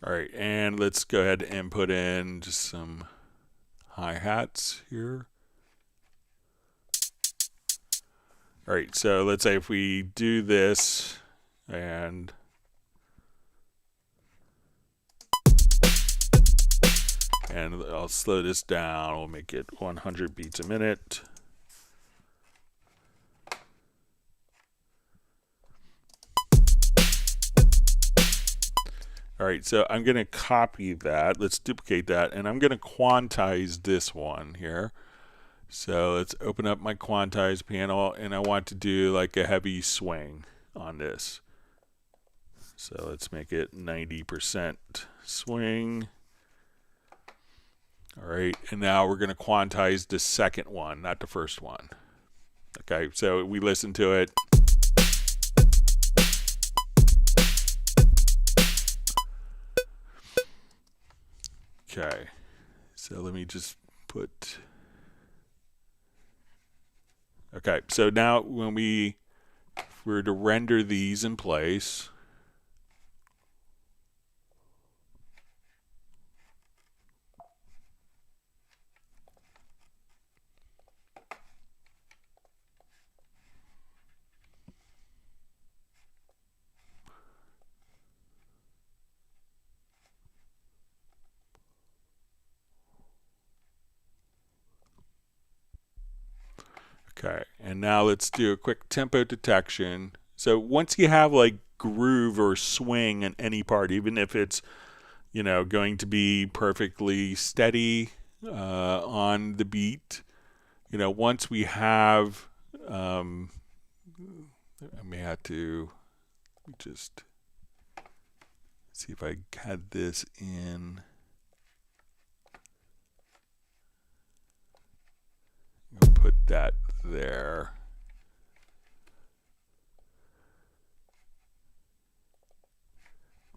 All right, and let's go ahead and put in just some hi-hats here. All right, so let's say if we do this and I'll slow this down, we'll make it 100 beats a minute. All right, so I'm going to copy that. Let's duplicate that, and I'm going to quantize this one here. So let's open up my quantize panel, and I want to do like a heavy swing on this. So let's make it 90% swing. All right, and now we're going to quantize the second one, not the first one. Okay, so we listen to it. Okay, so let me just put... Okay, so now when we were to render these in place, Okay, and now let's do a quick tempo detection. So once you have like groove or swing in any part, even if it's, going to be perfectly steady on the beat, once we have, I may have to just see if I had this in. I'll put that there.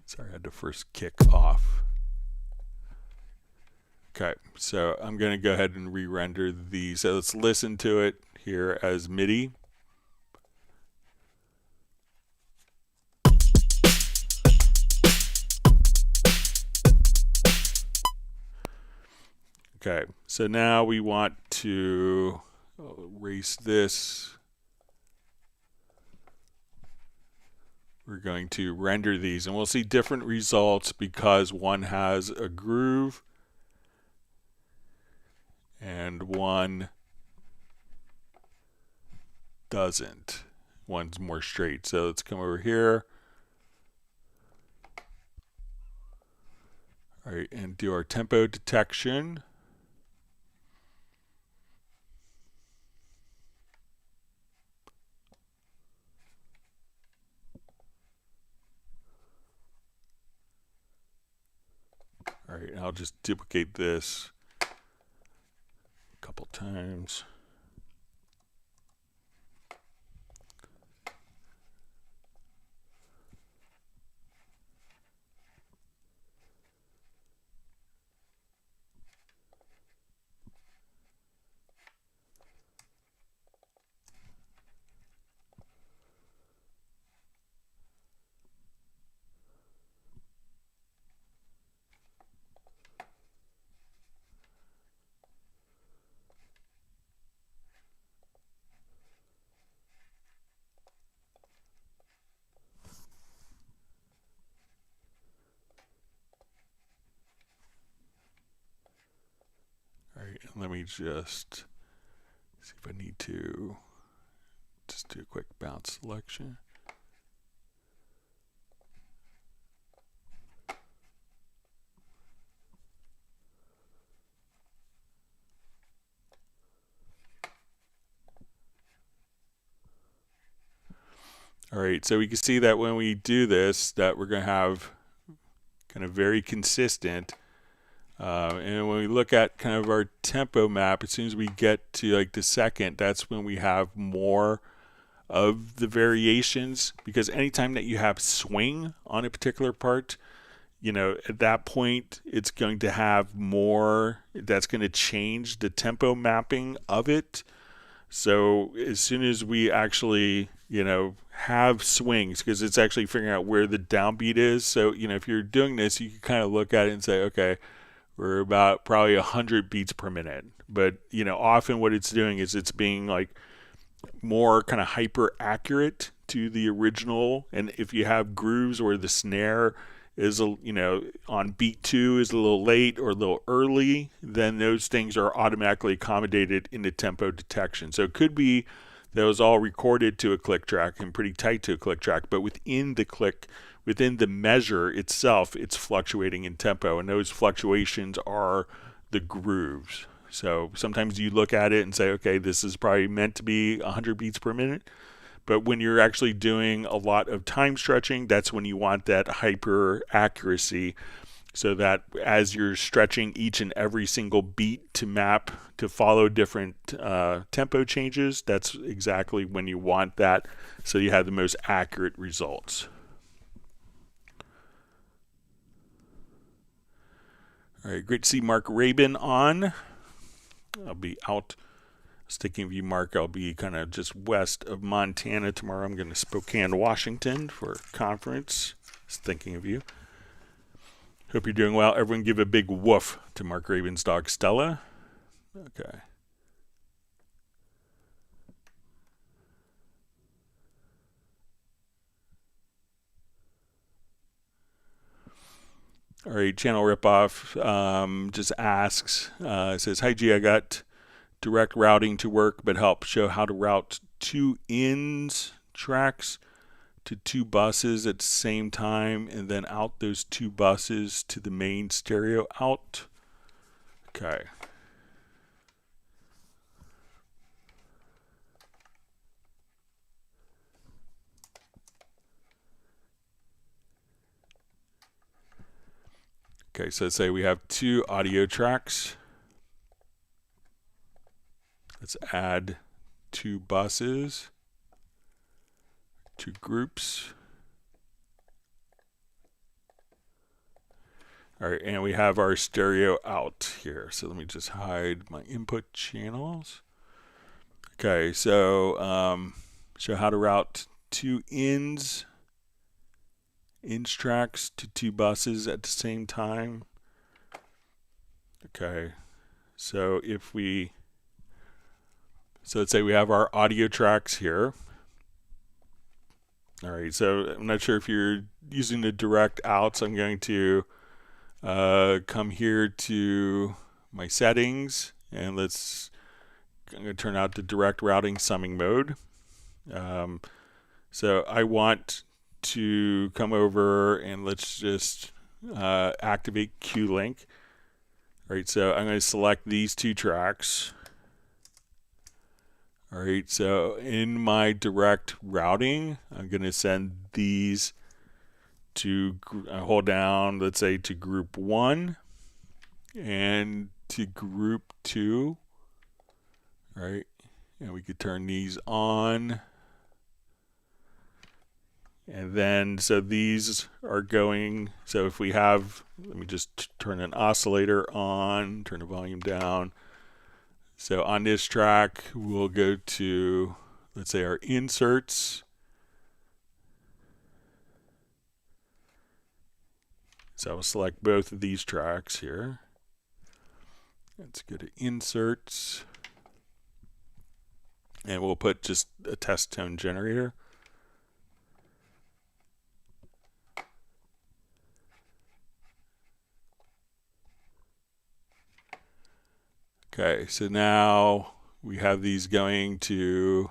Sorry, I had to first kick off. Okay, so I'm going to go ahead and re-render these. So let's listen to it here as MIDI. Okay, so now we want to erase this. We're going to render these, and we'll see different results because one has a groove and one doesn't. One's more straight. So let's come over here. All right, and do our tempo detection. All right, I'll just duplicate this a couple times. All right, let me just see if I need to just do a quick bounce selection. All right, so we can see that when we do this, that we're going to have kind of very consistent. And when we look at kind of our tempo map, as soon as we get to like the second, that's when we have more of the variations, because anytime that you have swing on a particular part, at that point it's going to have more that's going to change the tempo mapping of it. So as soon as we actually have swings, because it's actually figuring out where the downbeat is. So if you're doing this, you can kind of look at it and say, okay, we're about probably 100 beats per minute. But often what it's doing is it's being like more kind of hyper accurate to the original. And if you have grooves where the snare is on beat 2 is a little late or a little early, then those things are automatically accommodated in the tempo detection. So it could be that was all recorded to a click track and pretty tight to a click track, but within the measure itself, it's fluctuating in tempo, and those fluctuations are the grooves. So sometimes you look at it and say, okay, this is probably meant to be 100 beats per minute. But when you're actually doing a lot of time stretching, that's when you want that hyper accuracy, so that as you're stretching each and every single beat to map to follow different tempo changes, that's exactly when you want that, so you have the most accurate results. All right, great to see Mark Rabin on. I'll be out. Thinking of you, Mark. I'll be kind of just west of Montana tomorrow. I'm going to Spokane, Washington for a conference. Just thinking of you. Hope you're doing well. Everyone give a big woof to Mark Rabin's dog, Stella. Okay. All right, channel ripoff just asks, says, hi G, I got direct routing to work, but help show how to route two ins tracks to two buses at the same time, and then out those two buses to the main stereo out. Okay. Okay, so let's say we have two audio tracks. Let's add two buses, two groups. All right, and we have our stereo out here. So let me just hide my input channels. Okay, so show how to route two ins tracks to two buses at the same time. Okay, so so let's say we have our audio tracks here. All right, so I'm not sure if you're using the direct outs. I'm going to come here to my settings, and I'm going to turn out the direct routing summing mode. So I want to come over and let's just activate Q-Link. All right, so I'm going to select these two tracks. All right, so in my direct routing, I'm going to send these to, hold down, let's say to group 1 and to group 2. All right, and we could turn these on. And then, so these are going, so if we have, let me just turn an oscillator on, turn the volume down. So on this track, we'll go to, let's say, our inserts. So I'll select both of these tracks here. Let's go to inserts. And we'll put just a test tone generator. Okay, so now we have these going to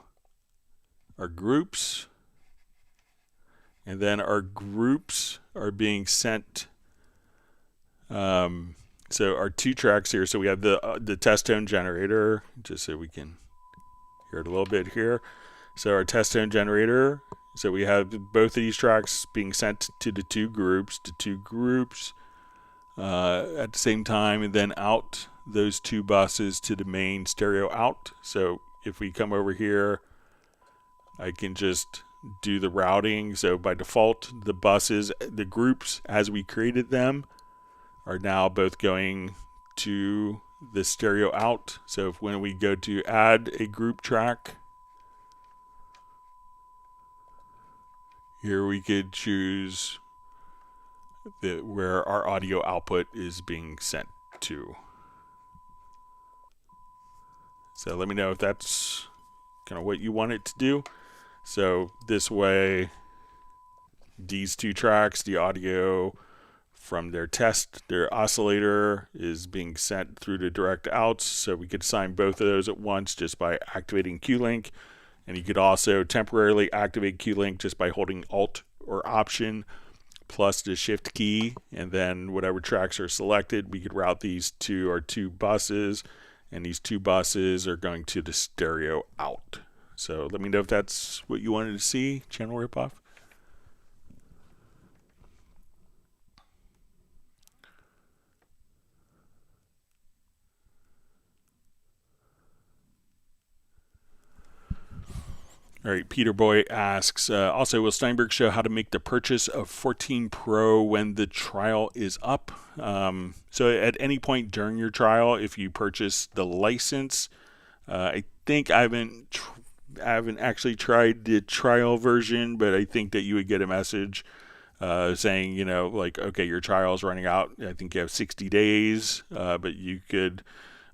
our groups, and then our groups are being sent. So our two tracks here. So we have the test tone generator, just so we can hear it a little bit here. So our test tone generator. So we have both of these tracks being sent to the two groups, at the same time, and then out those two buses to the main stereo out. So if we come over here, I can just do the routing. So by default, the buses, the groups as we created them, are now both going to the stereo out. So if when we go to add a group track, here we could choose where our audio output is being sent to. So let me know if that's kind of what you want it to do. So this way, these two tracks, the audio from their oscillator is being sent through the direct outs. So we could assign both of those at once just by activating Q-Link. And you could also temporarily activate Q-Link just by holding Alt or Option plus the Shift key. And then whatever tracks are selected, we could route these to our two buses. And these two buses are going to the stereo out. So let me know if that's what you wanted to see, channel ripoff. All right, Peter Boy asks, also, will Steinberg show how to make the purchase of 14 Pro when the trial is up? So at any point during your trial, if you purchase the license, I think I haven't actually tried the trial version, but I think that you would get a message saying, you know, like, okay, your trial is running out. I think you have 60 days, but you could...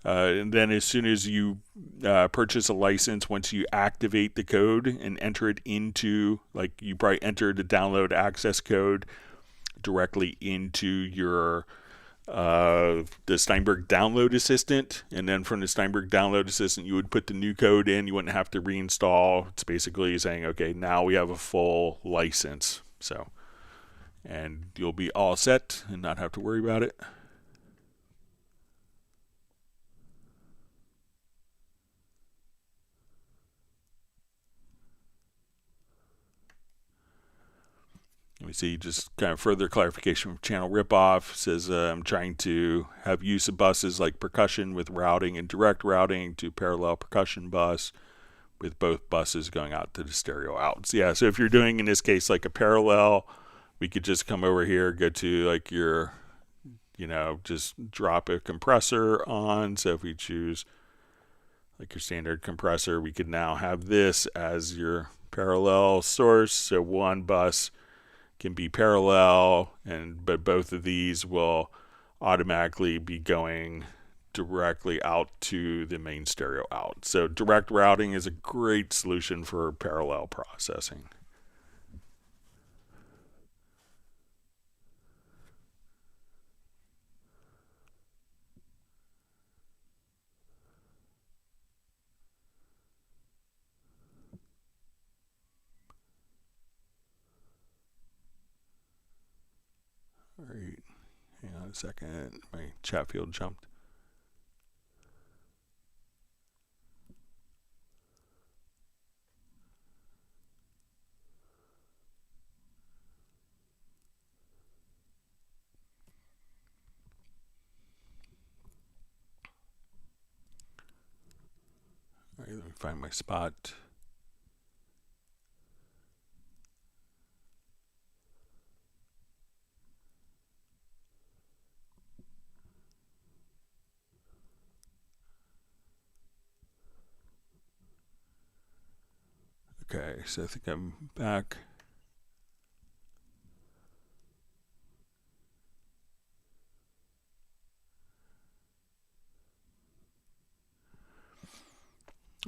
and then as soon as you purchase a license, once you activate the code and enter it into, like you probably enter the download access code directly into your the Steinberg download assistant, and then from the Steinberg download assistant you would put the new code in. You wouldn't have to reinstall. It's basically saying, okay, now we have a full license, so, and you'll be all set and not have to worry about it. Let me see, just kind of further clarification from channel ripoff. Says I'm trying to have use of buses like percussion with routing and direct routing to parallel percussion bus with both buses going out to the stereo outs. Yeah, so if you're doing in this case like a parallel, we could just come over here, go to like your, just drop a compressor on. So if we choose like your standard compressor, we could now have this as your parallel source. So one bus can be parallel, but both of these will automatically be going directly out to the main stereo out. So direct routing is a great solution for parallel processing. All right, hang on a second. My chat field jumped. All right, let me find my spot. Okay, so I think I'm back.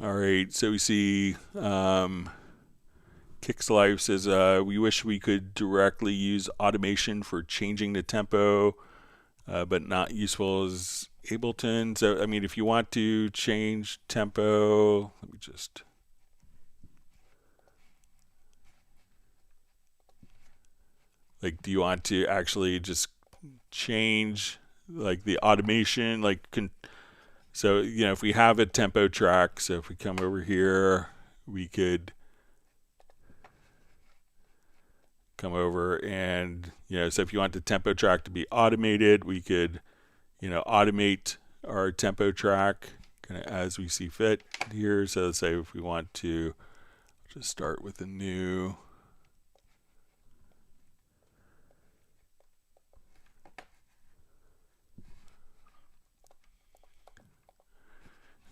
All right, so we see Kicks Life says, we wish we could directly use automation for changing the tempo, but not useful as Ableton. So, I mean, if you want to change tempo, let me just... Like, do you want to actually just change, like, the automation? Like, so, if we have a tempo track, so if we come over here, we could come over and, so if you want the tempo track to be automated, we could, automate our tempo track kind of as we see fit here. So let's say if we want to just start with a new...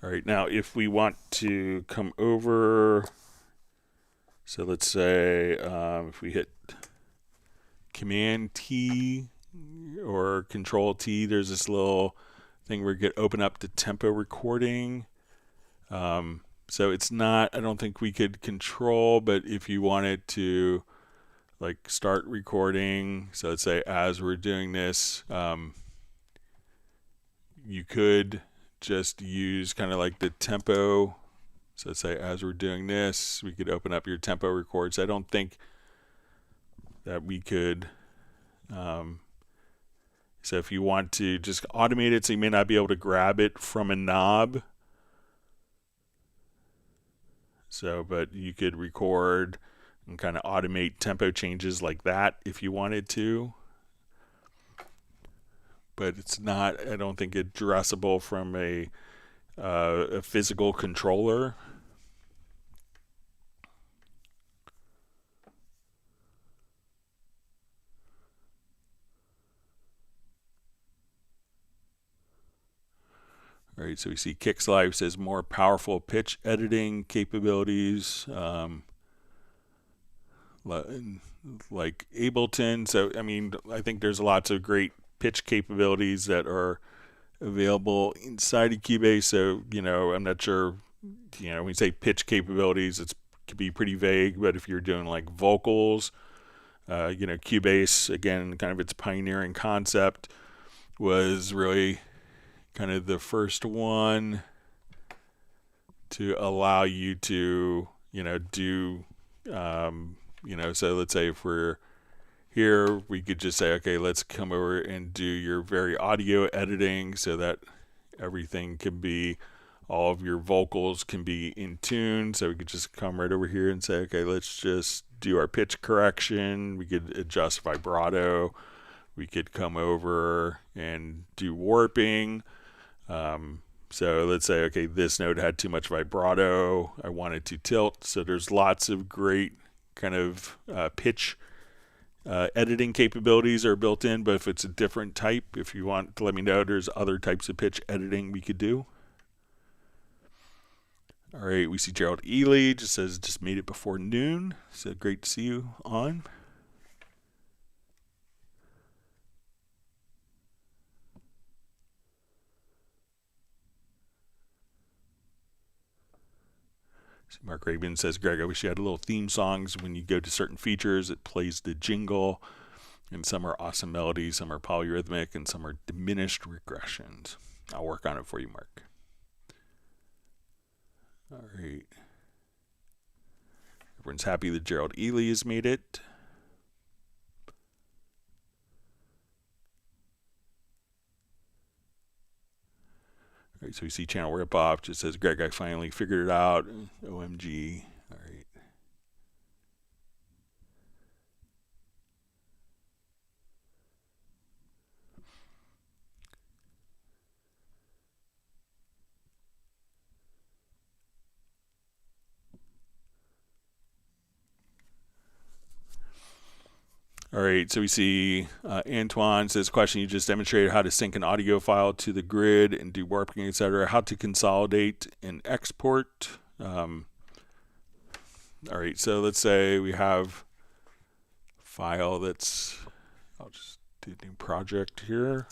All right, now if we want to come over, so let's say if we hit Command T or Control T, there's this little thing where you get open up the tempo recording. So it's not, I don't think we could control, but if you wanted to like start recording, so let's say as we're doing this, you could just use kind of like the tempo. So let's say as we're doing this, we could open up your tempo records. I don't think that we could, so if you want to just automate it, so you may not be able to grab it from a knob. So, but you could record and kind of automate tempo changes like that if you wanted to. But it's not, I don't think, addressable from a physical controller. All right, so we see Kicks Live says more powerful pitch editing capabilities, like Ableton. So, I mean, I think there's lots of great pitch capabilities that are available inside of Cubase. So, I'm not sure, when you say pitch capabilities, it could be pretty vague, but if you're doing like vocals, Cubase, again, kind of its pioneering concept, was really kind of the first one to allow you to, do, so let's say if we're here, we could just say, okay, let's come over and do your very audio editing so that everything can be, all of your vocals can be in tune. So we could just come right over here and say, okay, let's just do our pitch correction. We could adjust vibrato. We could come over and do warping. So let's say, okay, this note had too much vibrato. I want it to tilt. So there's lots of great kind of pitch editing capabilities are built in, but if it's a different type, if you want to let me know, there's other types of pitch editing we could do. All right, we see Gerald Ely just says, just made it before noon. So great to see you on. Mark Rabin says, Greg, I wish you had a little theme songs. When you go to certain features, it plays the jingle. And some are awesome melodies, some are polyrhythmic, and some are diminished regressions. I'll work on it for you, Mark. All right. Everyone's happy that Gerald Ely has made it. All right, so we see Channel Ripoff just says, Greg, I finally figured it out. OMG. All right. All right, so we see Antoine says, question, you just demonstrated how to sync an audio file to the grid and do warping, etc. How to consolidate and export. All right, so let's say we have a file that's, I'll just do a new project here.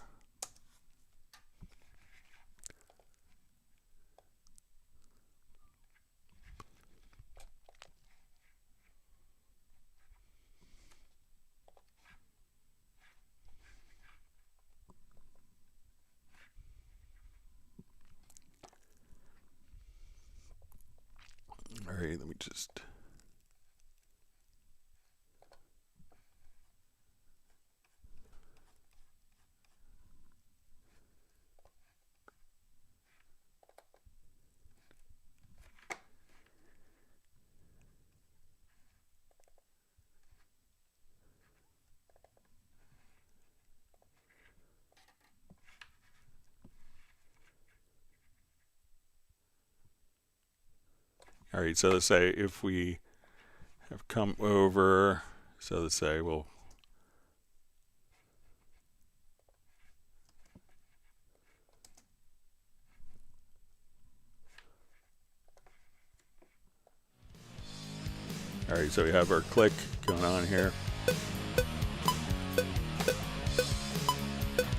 All right, let me just. All right, so let's say if we have come over, so let's say we'll all right, so we have our click going on here.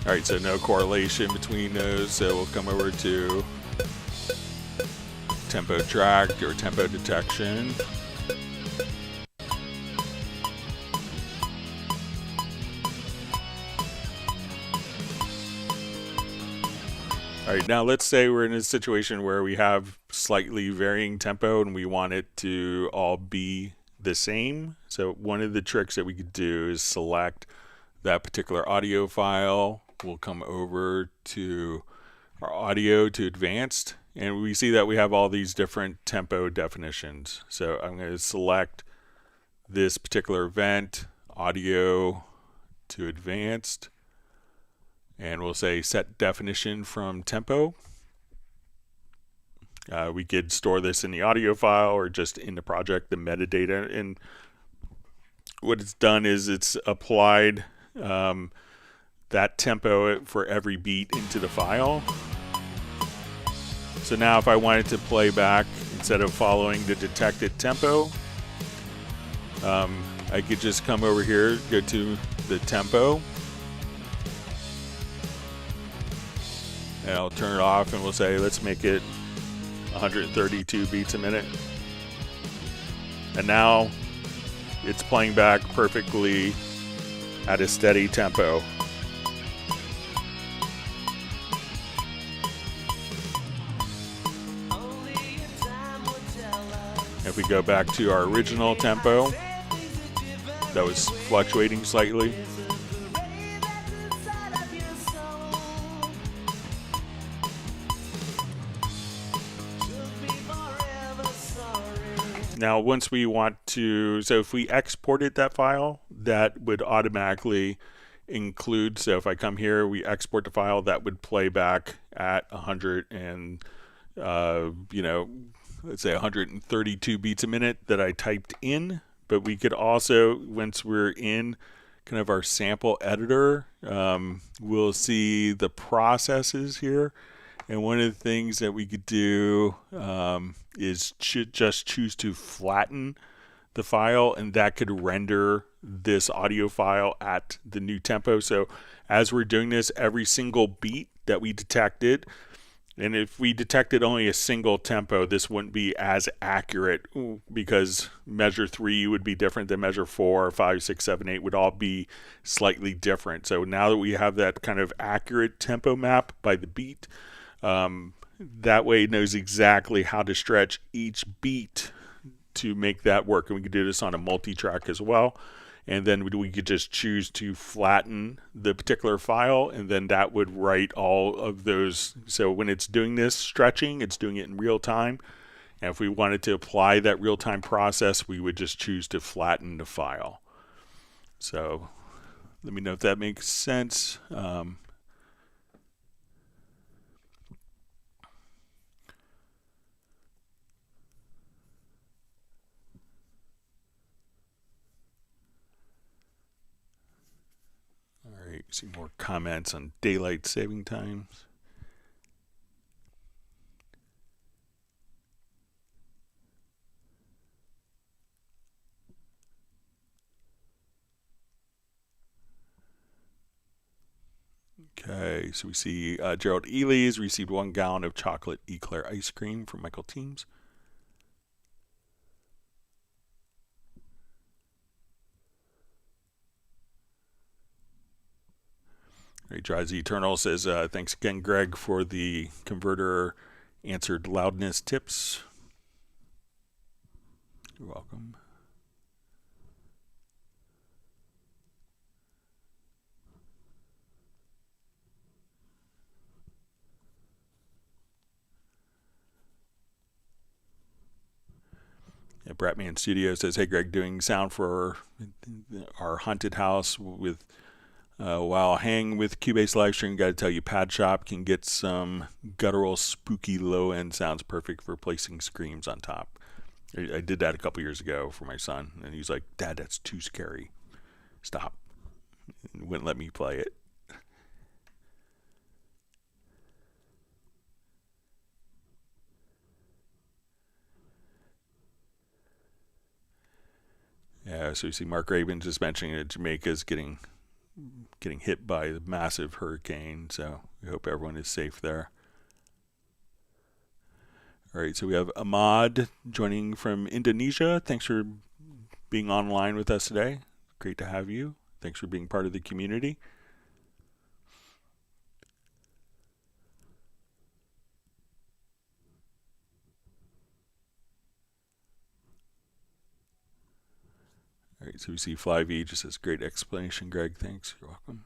All right, so no correlation between those, so we'll come over to tempo track or tempo detection. All right, now let's say we're in a situation where we have slightly varying tempo and we want it to all be the same. So one of the tricks that we could do is select that particular audio file. We'll come over to our audio to advanced, and we see that we have all these different tempo definitions. So I'm going to select this particular event, audio to advanced, and we'll say set definition from tempo. We could store this in the audio file or just in the project, the metadata. And what it's done is it's applied that tempo for every beat into the file. So now if I wanted to play back, instead of following the detected tempo, I could just come over here, go to the tempo, and I'll turn it off, and we'll say, let's make it 132 beats a minute. And now it's playing back perfectly at a steady tempo. If we go back to our original tempo, that was fluctuating slightly. Now, once we want to, so if we exported that file, that would automatically include, so if I come here, we export the file, that would play back at 100 and, let's say 132 beats a minute that I typed in. But we could also, once we're in kind of our sample editor, we'll see the processes here. And one of the things that we could do is just choose to flatten the file, and that could render this audio file at the new tempo. So as we're doing this, every single beat that we detected, and if we detected only a single tempo, this wouldn't be as accurate because measure 3 would be different than measure 4, 5, 6, 7, 8 would all be slightly different. So now that we have that kind of accurate tempo map by the beat, that way it knows exactly how to stretch each beat to make that work. And we could do this on a multi-track as well. And then we could just choose to flatten the particular file, and then that would write all of those. So when it's doing this stretching, it's doing it in real time. And if we wanted to apply that real-time process, we would just choose to flatten the file. So let me know if that makes sense. See more comments on daylight saving times. Okay, so we see Gerald Ely has received 1 gallon of chocolate eclair ice cream from Michael Teams. Drowsy Eternal says, thanks again, Greg, for the converter answered loudness tips. You're welcome. Yeah, Bratman Studio says, hey, Greg, doing sound for our haunted house with while hanging with Cubase Livestream. Got to tell you, Pad Shop can get some guttural, spooky, low-end sounds perfect for placing screams on top. I did that a couple years ago for my son, and he's like, Dad, that's too scary. Stop. He wouldn't let me play it. Yeah, so you see Mark Rabin just mentioning that Jamaica's getting hit by a massive hurricane, so we hope everyone is safe there. All right, so we have Ahmad joining from Indonesia. Thanks for being online with us today. Great to have you. Thanks for being part of the community. All right, so we see Fly V just says, great explanation, Greg. Thanks. You're welcome.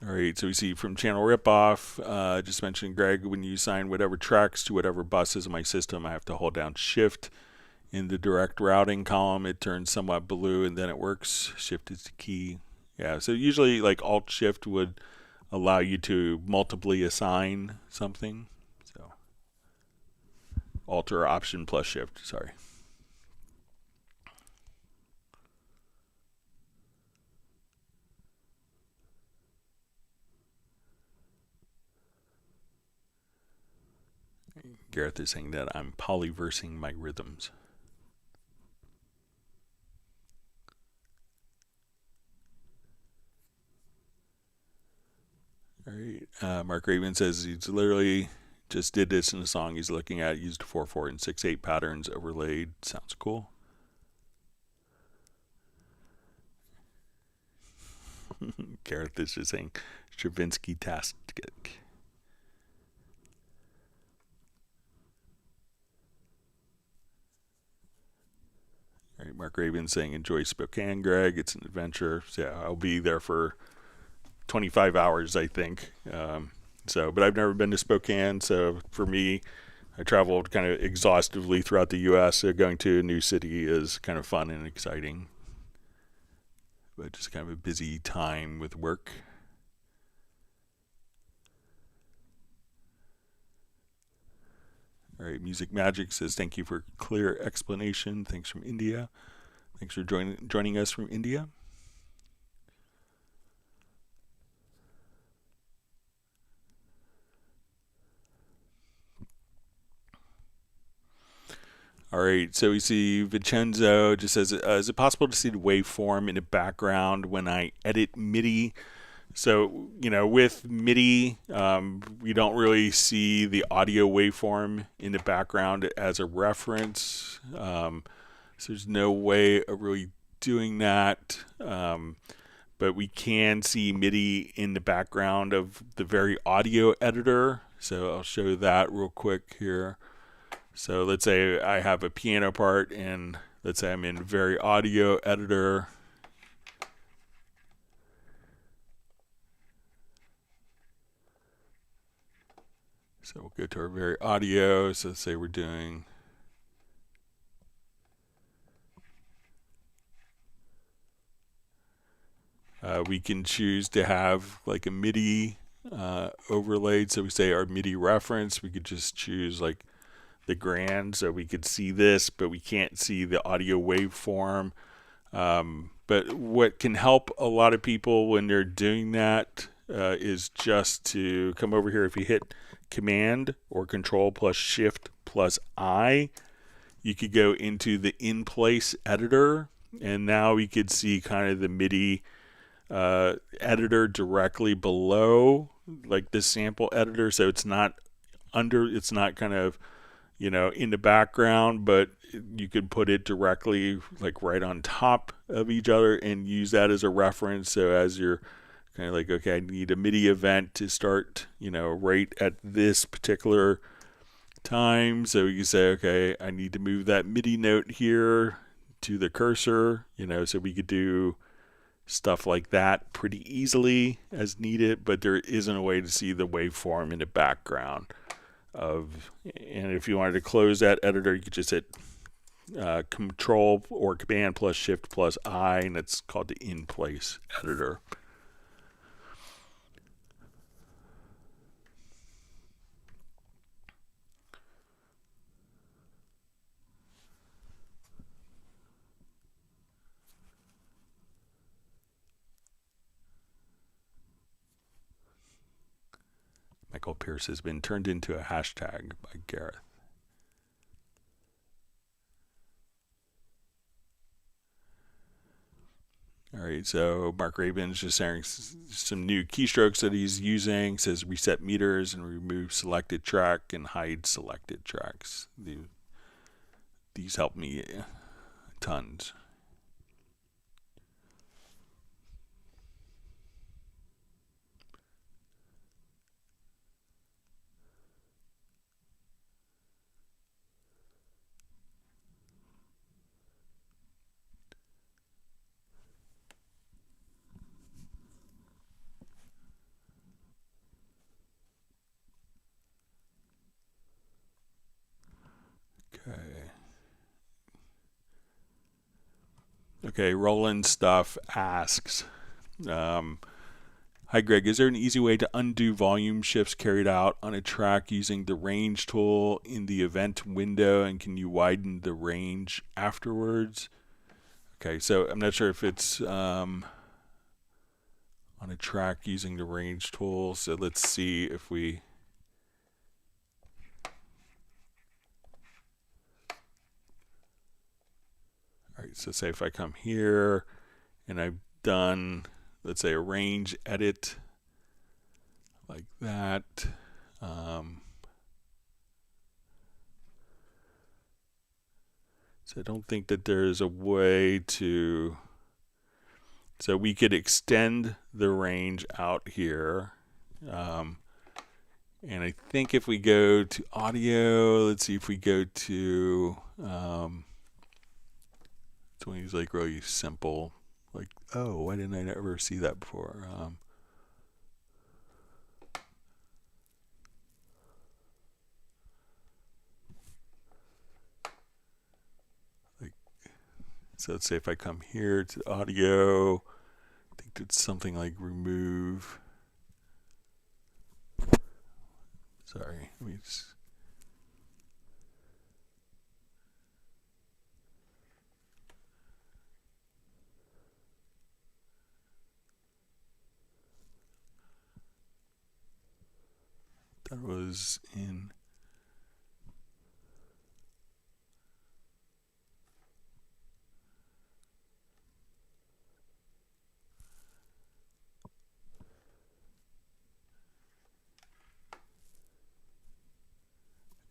All right, so we see from Channel Ripoff, just mentioned, Greg, when you assign whatever tracks to whatever buses in my system, I have to hold down Shift. In the direct routing column, it turns somewhat blue, and then it works. Shift is the key. Yeah, so usually like Alt-Shift would allow you to multiply assign something. So Alt or Option plus Shift, sorry. Gareth is saying that I'm polyversing my rhythms. All right. Mark Raven says he's literally just did this in the song he's looking at. Used 4/4 and 6/8 patterns overlaid. Sounds cool. Gareth is just saying Stravinsky-tastic. All right, Mark Raven saying enjoy Spokane, Greg. It's an adventure. So yeah, I'll be there for 25 hours, I think. But I've never been to Spokane, so for me, I traveled kind of exhaustively throughout the U.S., so going to a new city is kind of fun and exciting. But just kind of a busy time with work. All right, Music Magic says, thank you for clear explanation. Thanks from India. Thanks for joining us from India. All right, so we see Vincenzo just says, is it possible to see the waveform in the background when I edit MIDI? So, with MIDI, we don't really see the audio waveform in the background as a reference. So there's no way of really doing that. But we can see MIDI in the background of the very audio editor. So I'll show that real quick here. So let's say I have a piano part, and let's say I'm in very audio editor. So we'll go to our very audio. So let's say we're doing we can choose to have like a MIDI overlaid. So we say our MIDI reference. We could just choose like the grand, so we could see this, but we can't see the audio waveform. But what can help a lot of people when they're doing that is just to come over here. If you hit Command or Control plus Shift plus I, you could go into the in-place editor, and now we could see kind of the MIDI editor directly below, like this sample editor. So it's not kind of in the background, but you could put it directly like right on top of each other and use that as a reference. So as you're kind of like, okay, I need a MIDI event to start, right at this particular time. So you say, okay, I need to move that MIDI note here to the cursor, so we could do stuff like that pretty easily as needed, but there isn't a way to see the waveform in the background. And if you wanted to close that editor, you could just hit Control or Command plus Shift plus I, and it's called the in-place editor. Michael Pierce has been turned into a hashtag by Gareth. All right, so Mark Raven's just sharing some new keystrokes that he's using. It says reset meters and remove selected track and hide selected tracks. These help me tons. Okay, Roland Stuff asks, hi Greg, is there an easy way to undo volume shifts carried out on a track using the range tool in the event window, and can you widen the range afterwards? Okay, so I'm not sure if it's on a track using the range tool, so let's see if we... All right, so say if I come here and I've done, let's say, a range edit like that. So I don't think that there is a way to, so we could extend the range out here. And I think if we go to audio, let's see if we go to, it's one of these like really simple, like, oh, why didn't I ever see that before? So let's say if I come here to audio, I think it's something like remove. Sorry, let me just. That was in.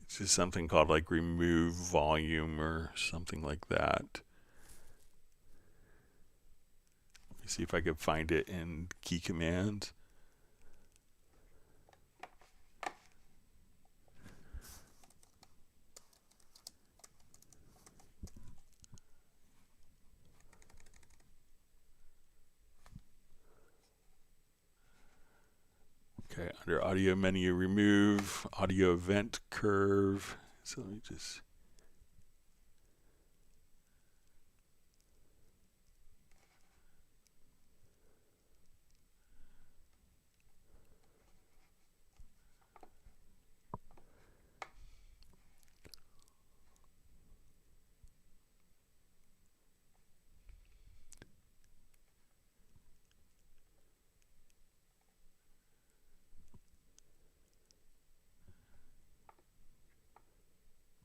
It's just something called like remove volume or something like that. Let me see if I could find it in key commands. Okay, under audio menu, remove audio event curve. So let me just.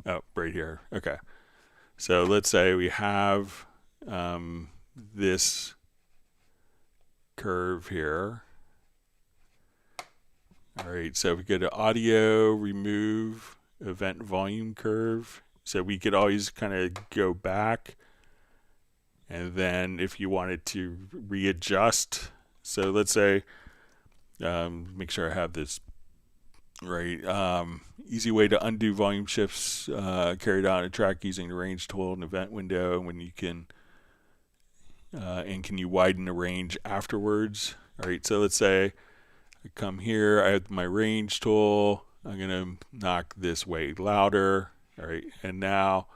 Oh, right here. Okay. So let's say we have this curve here. All right, so if we go to audio, remove event volume curve. So we could always kind of go back, and then if you wanted to readjust, so let's say, make sure I have this right. Easy way to undo volume shifts carried out on a track using the range tool and event window. When you can, and can you widen the range afterwards? All right, so let's say I come here, I have my range tool. I'm going to knock this way louder. All right, and now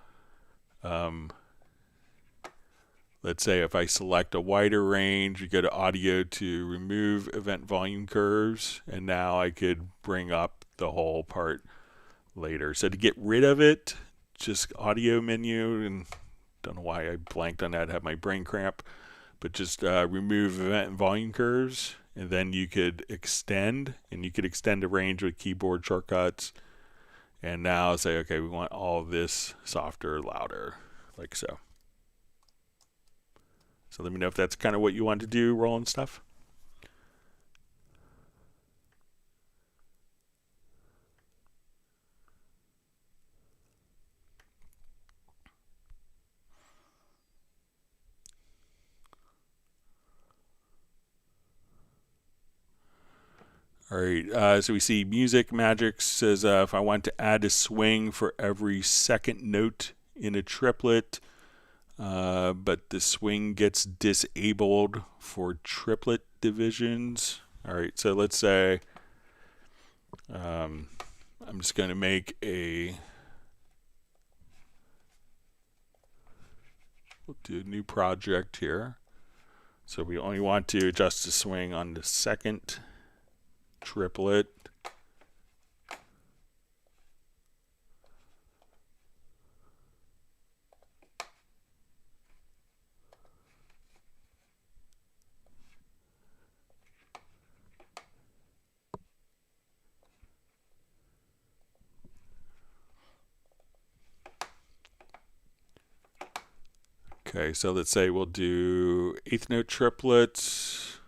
let's say if I select a wider range, we go to audio to remove event volume curves, and now I could bring up the whole part later. So to get rid of it, just audio menu, and don't know why I blanked on that, have my brain cramp, but just remove event volume curves, and then you could extend, and you could extend the range with keyboard shortcuts, and now say, okay, we want all this softer, louder, like so. So let me know if that's kind of what you want to do, rolling stuff. All right, so we see Music Magic says if I want to add a swing for every second note in a triplet, but the swing gets disabled for triplet divisions. All right, so let's say I'm just going to make we'll do a new project here. So we only want to adjust the swing on the second triplet. Okay, so let's say we'll do eighth note triplets.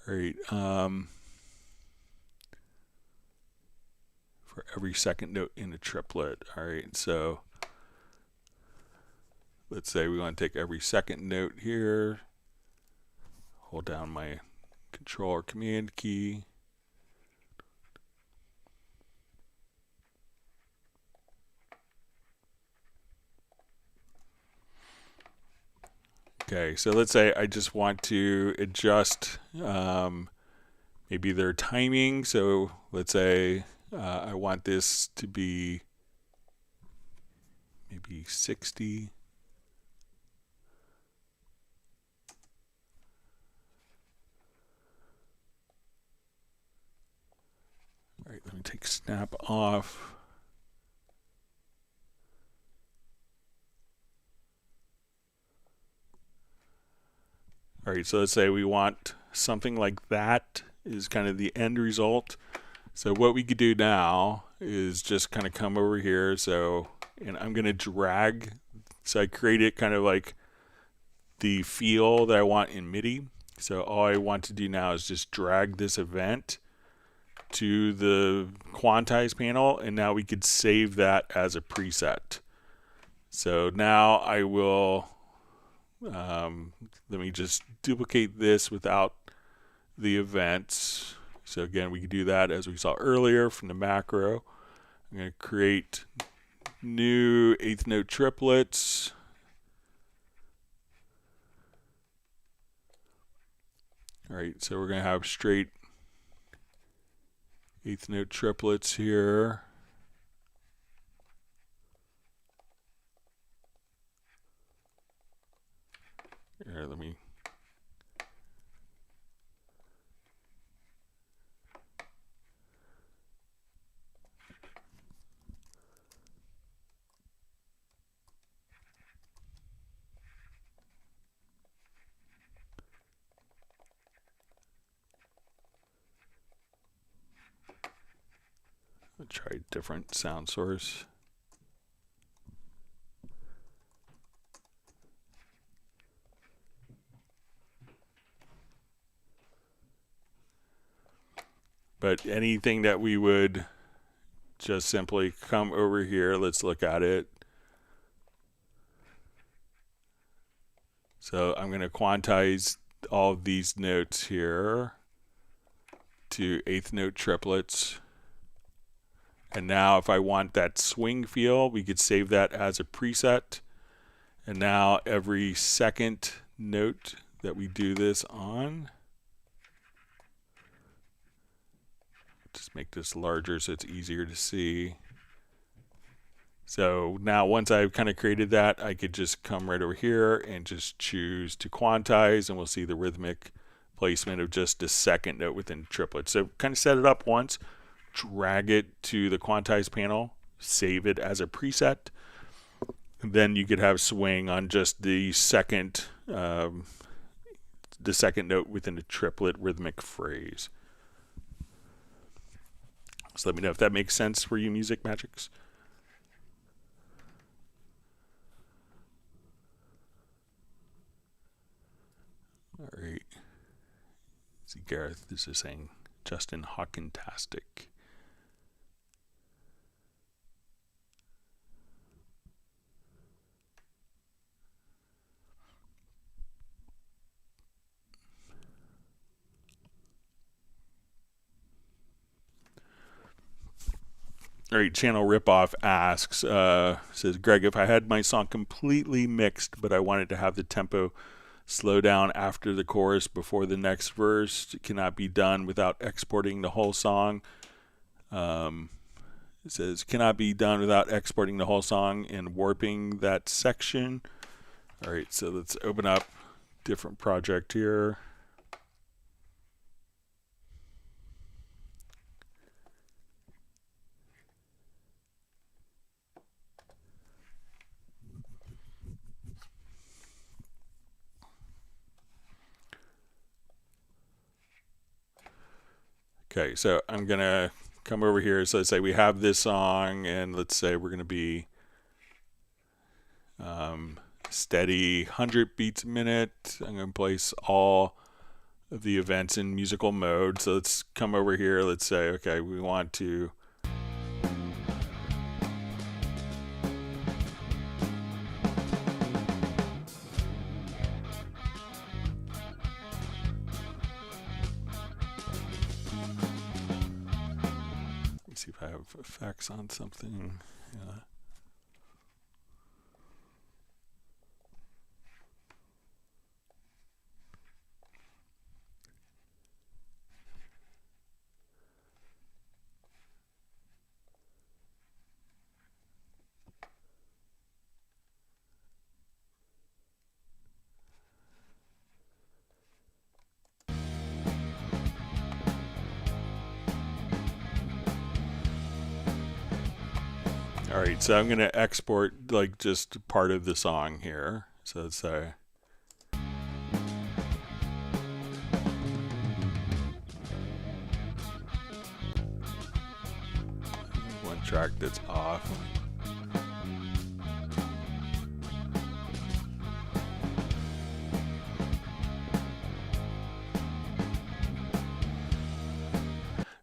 All right. For every second note in a triplet. All right. So let's say we want to take every second note here. Hold down my Control or Command key. Okay, so let's say I just want to adjust maybe their timing. So let's say I want this to be maybe 60. All right, let me take snap off. All right, so let's say we want something like that is kind of the end result. So what we could do now is just kind of come over here. So, and I'm going to drag. So I create it kind of like the feel that I want in MIDI. So all I want to do now is just drag this event to the quantize panel, and now we could save that as a preset. So now I will let me just duplicate this without the events. So again, we can do that as we saw earlier from the macro. I'm going to create new eighth note triplets. All right, so we're going to have straight eighth note triplets here. Here, let me try a different sound source. But anything that we would just simply come over here, let's look at it. So I'm going to quantize all of these notes here to eighth note triplets. And now if I want that swing feel, we could save that as a preset. And now every second note that we do this on, just make this larger so it's easier to see. So now once I've kind of created that, I could just come right over here and just choose to quantize, and we'll see the rhythmic placement of just a second note within triplet. So kind of set it up once, drag it to the quantize panel, save it as a preset, and then you could have swing on just the second note within a triplet rhythmic phrase. So let me know if that makes sense for you, Music Magics. All right. See, Gareth, this is saying Justin Hawkintastic. All right, Channel Ripoff asks, says, Greg, if I had my song completely mixed, but I wanted to have the tempo slow down after the chorus before the next verse, it cannot be done without exporting the whole song. It says, cannot be done without exporting the whole song and warping that section. All right, so let's open up different project here. Okay, so I'm going to come over here. So let's say we have this song, and let's say we're going to be steady 100 beats a minute. I'm going to place all of the events in musical mode. So let's come over here. Let's say, okay, we want to see if I have effects on something. All right, so I'm going to export like just part of the song here. So let's say one track that's off.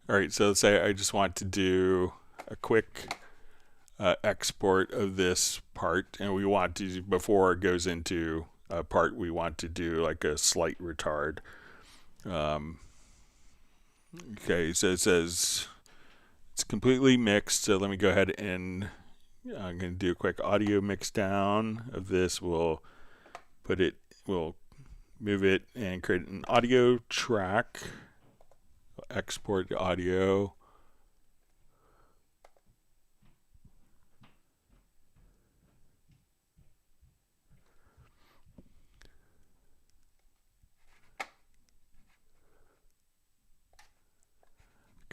All right, so let's say I just want to do a quick export of this part, and we want to, before it goes into a part, we want to do like a slight retard. Okay, so it says it's completely mixed, so let me go ahead and I'm going to do a quick audio mix down of this. We'll move it and create an audio track. Export the audio.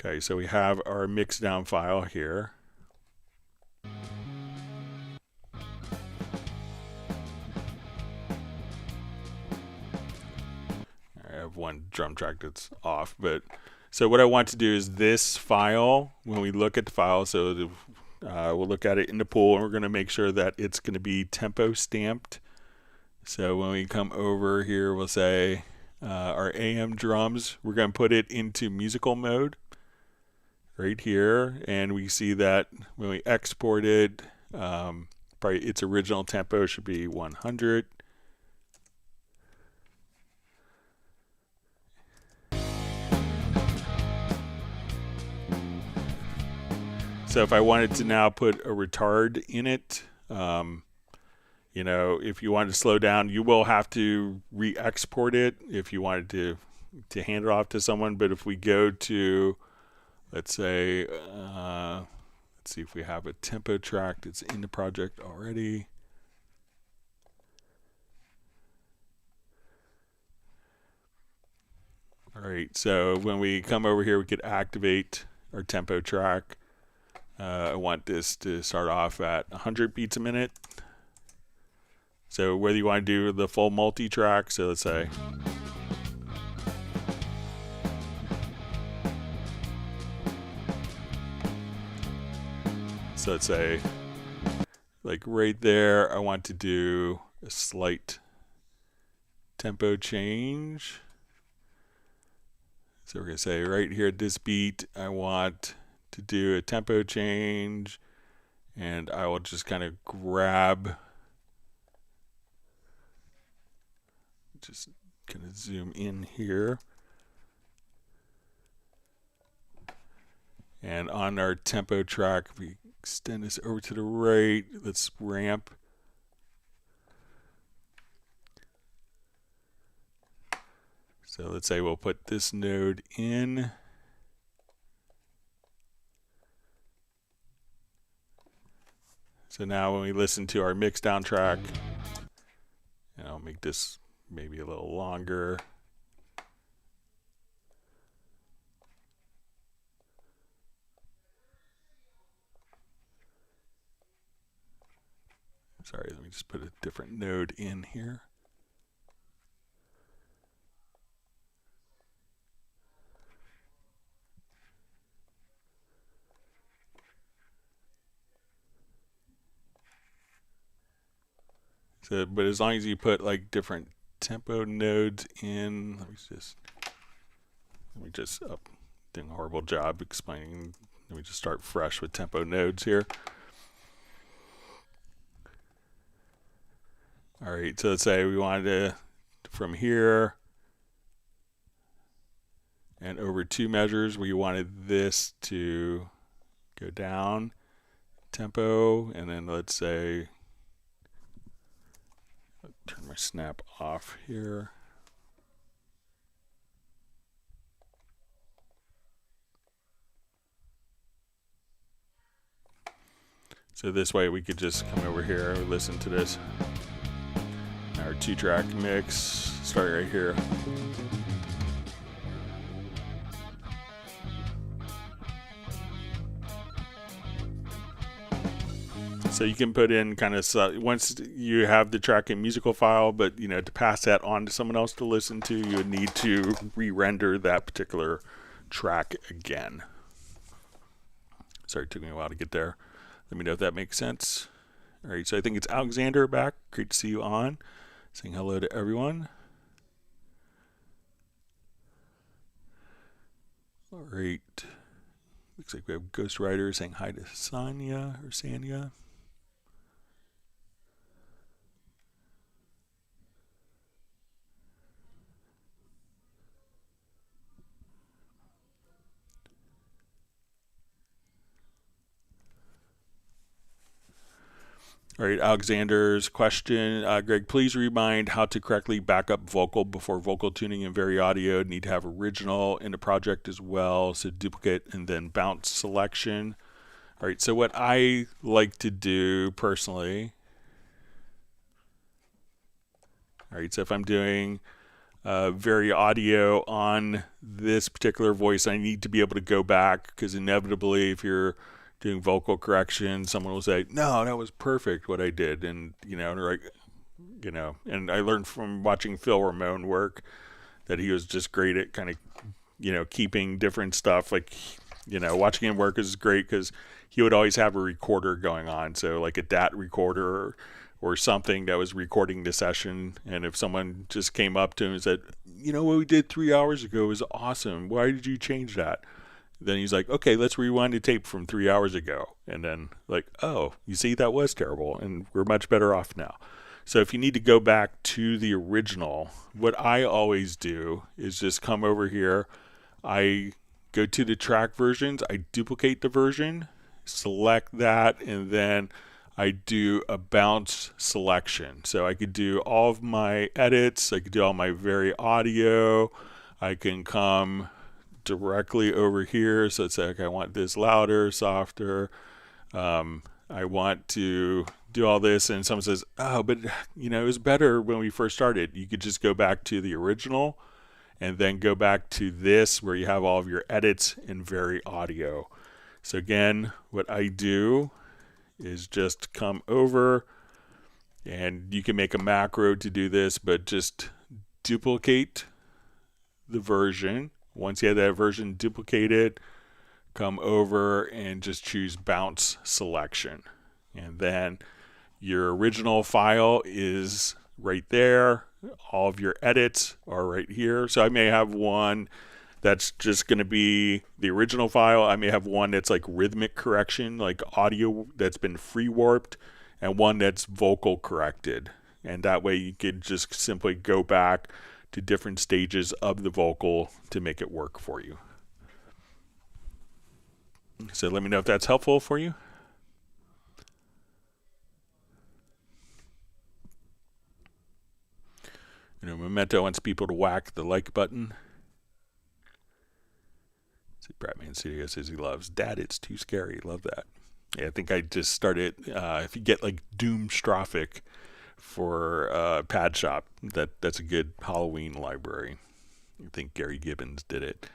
Okay, so we have our mix down file here. I have one drum track that's off, but so what I want to do is this file, when we look at the file, so we'll look at it in the pool, and we're going to make sure that it's going to be tempo stamped. So when we come over here, we'll say our AM drums, we're going to put it into musical mode right here, and we see that when we export it, probably its original tempo should be 100. So if I wanted to now put a retard in it, you know, if you wanted to slow down, you will have to re-export it if you wanted to hand it off to someone. But if we go to, let's say, let's see if we have a tempo track that's in the project already. All right, so when we come over here, we could activate our tempo track. I want this to start off at 100 beats a minute. So whether you want to do the full multi-track, so let's say like right there, I want to do a slight tempo change. So we're going to say right here at this beat, I want to do a tempo change, and I will just kind of grab, just kind of zoom in here. And on our tempo track, if we extend this over to the right, let's ramp. So let's say we'll put this node in. So now when we listen to our mix down track, and I'll make this maybe a little longer. Sorry, let me just put a different node in here. So, but as long as you put like different tempo nodes in, let me just Let me just doing a horrible job explaining. Let me just start fresh with tempo nodes here. All right, so let's say we wanted to, from here and over 2 measures, we wanted this to go down tempo, and then let's say, turn my snap off here. So this way we could just come over here and listen to this. Our 2-track mix, start right here. So you can put in kind of, once you have the track in musical file, but to pass that on to someone else to listen to, you would need to re-render that particular track again. Sorry, it took me a while to get there. Let me know if that makes sense. All right, so I think it's Alexander back. Great to see you on. Saying hello to everyone. All right. Looks like we have Ghostwriter saying hi to Sanya or Sanya. All right, Alexander's question. Greg, please remind how to correctly back up vocal before vocal tuning and Very Audio. Need to have original in the project as well. So duplicate and then bounce selection. All right, so what I like to do personally. All right, so if I'm doing Very Audio on this particular voice, I need to be able to go back, because inevitably if you're doing vocal correction, someone will say, no, that was perfect what I did. And, and I learned from watching Phil Ramone work that he was just great at kind of, keeping different stuff. Like, watching him work is great because he would always have a recorder going on. So like a DAT recorder or something that was recording the session. And if someone just came up to him and said, what we did 3 hours ago was awesome. Why did you change that? Then he's like, okay, let's rewind the tape from 3 hours ago. And then like, oh, you see, that was terrible and we're much better off now. So if you need to go back to the original, what I always do is just come over here. I go to the track versions. I duplicate the version, select that, and then I do a bounce selection. So I could do all of my edits. I could do all my Very Audio. I can come directly over here. So it's like I want this louder, softer. I want to do all this, and someone says, oh, but it was better when we first started. You could just go back to the original and then go back to this where you have all of your edits in Very Audio. So again, what I do is just come over, and you can make a macro to do this, but just duplicate the version. Once you have that version duplicated, come over and just choose bounce selection. And then your original file is right there. All of your edits are right here. So I may have one that's just going to be the original file. I may have one that's like rhythmic correction, like audio that's been free warped, and one that's vocal corrected. And that way you could just simply go back to different stages of the vocal to make it work for you. So let me know if that's helpful for you. Memento wants people to whack the like button. See, Bratman Studio says he loves Dad, it's too scary. Love that. Yeah, I think I just started, if you get like Doom Strophic for Pad Shop, that's a good Halloween library. I think Gary Gibbons did it.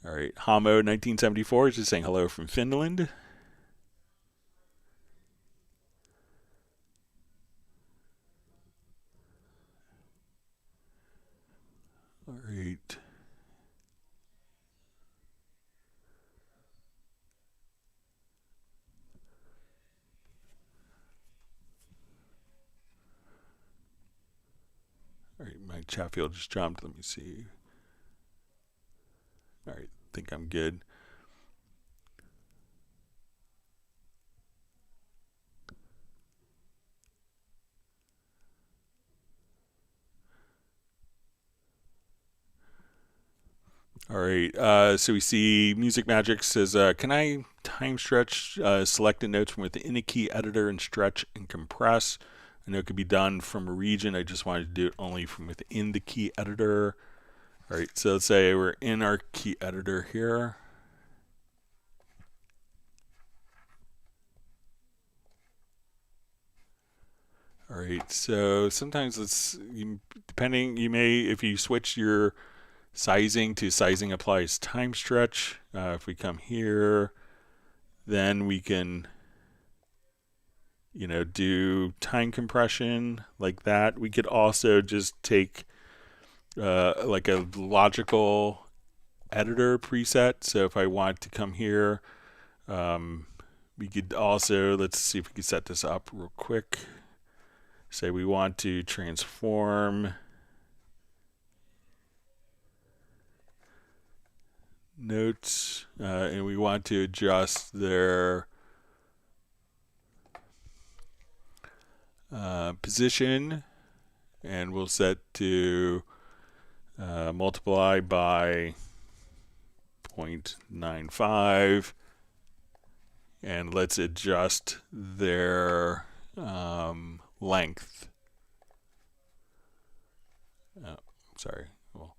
All right, Hamo 1974 is just saying hello from Finland. All right. All right, Mike Chatfield just jumped. Let me see. All right, I think I'm good. All right, so we see Music Magic says, can I time stretch selected notes from within a key editor and stretch and compress? I know it could be done from a region. I just wanted to do it only from within the key editor. All right, so let's say we're in our key editor here. All right, so sometimes it's depending. You may, if you switch your sizing to sizing applies time stretch. If we come here, then we can, do time compression like that. We could also just take like a logical editor preset. So if I want to come here, we could also, let's see if we can set this up real quick. Say we want to transform notes, and we want to adjust their position, and we'll set to multiply by 0.95, and let's adjust their length. Sorry, we'll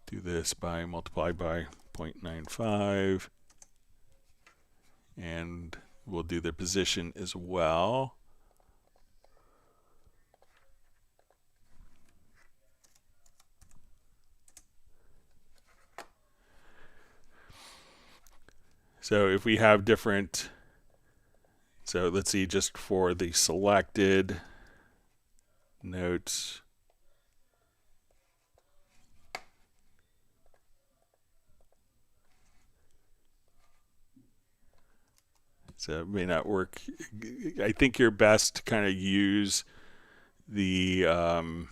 do this by multiply by 0.95, and we'll do the position as well. So if we have different, so let's see, just for the selected notes, so it may not work. I think you're best to kind of use the, to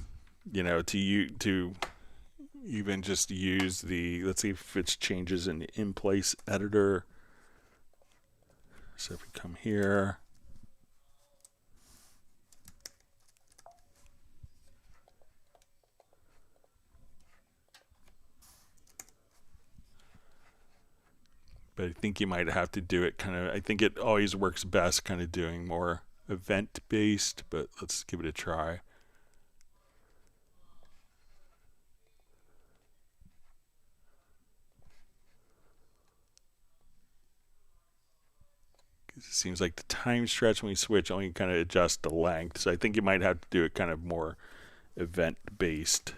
even just use the, let's see if it's changes in the in-place editor. So if we come here, but I think you might have to do it kind of, I think it always works best kind of doing more event-based, but let's give it a try. It seems like the time stretch when we switch only kind of adjust the length, so I think you might have to do it kind of more event-based.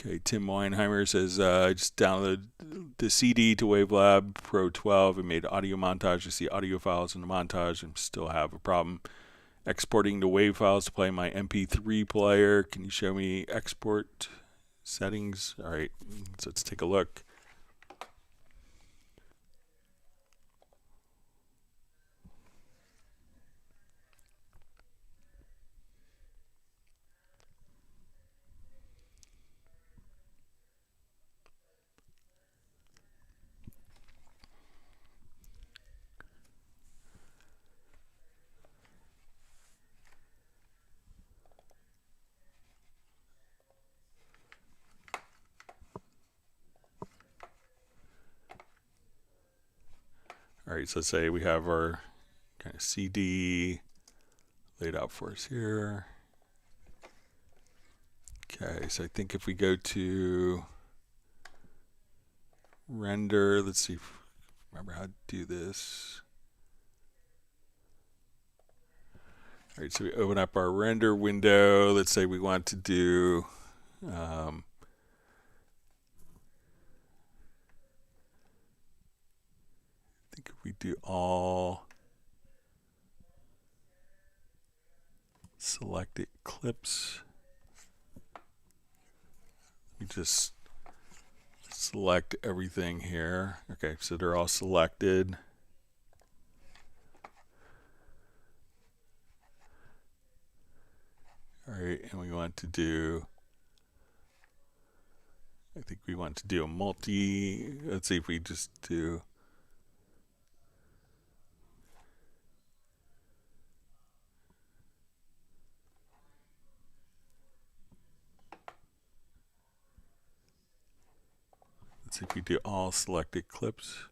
Okay, Tim Weinheimer says, I just downloaded the CD to Wavelab Pro 12 and made audio montage to see audio files in the montage and still have a problem exporting the WAV files to play my MP3 player. Can you show me export settings? All right, so let's take a look. All right, so let's say we have our kind of CD laid out for us here. Okay, so I think if we go to render, let's see, remember how to do this. All right, so we open up our render window. Let's say we want to do I think if we do all selected clips, let's select everything here. Okay, so they're all selected. All right, and we want to do, I think we want to do a multi. Let's see if we just do. Let's see if we do all selected clips.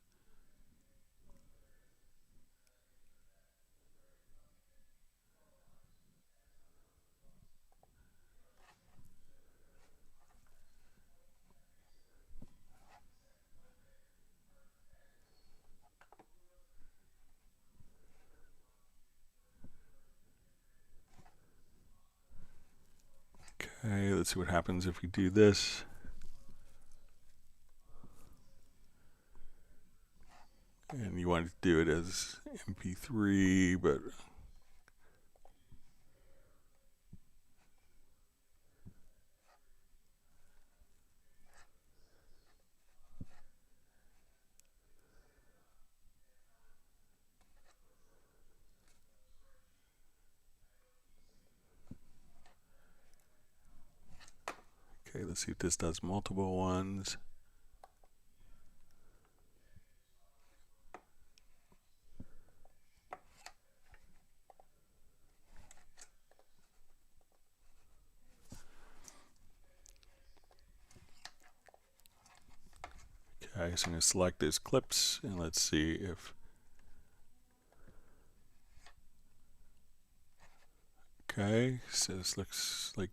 Okay, let's see what happens if we do this. And you want to do it as MP3, but okay, let's see if this does multiple ones. Okay, so I'm going to select those clips and let's see if. Okay, so this looks like.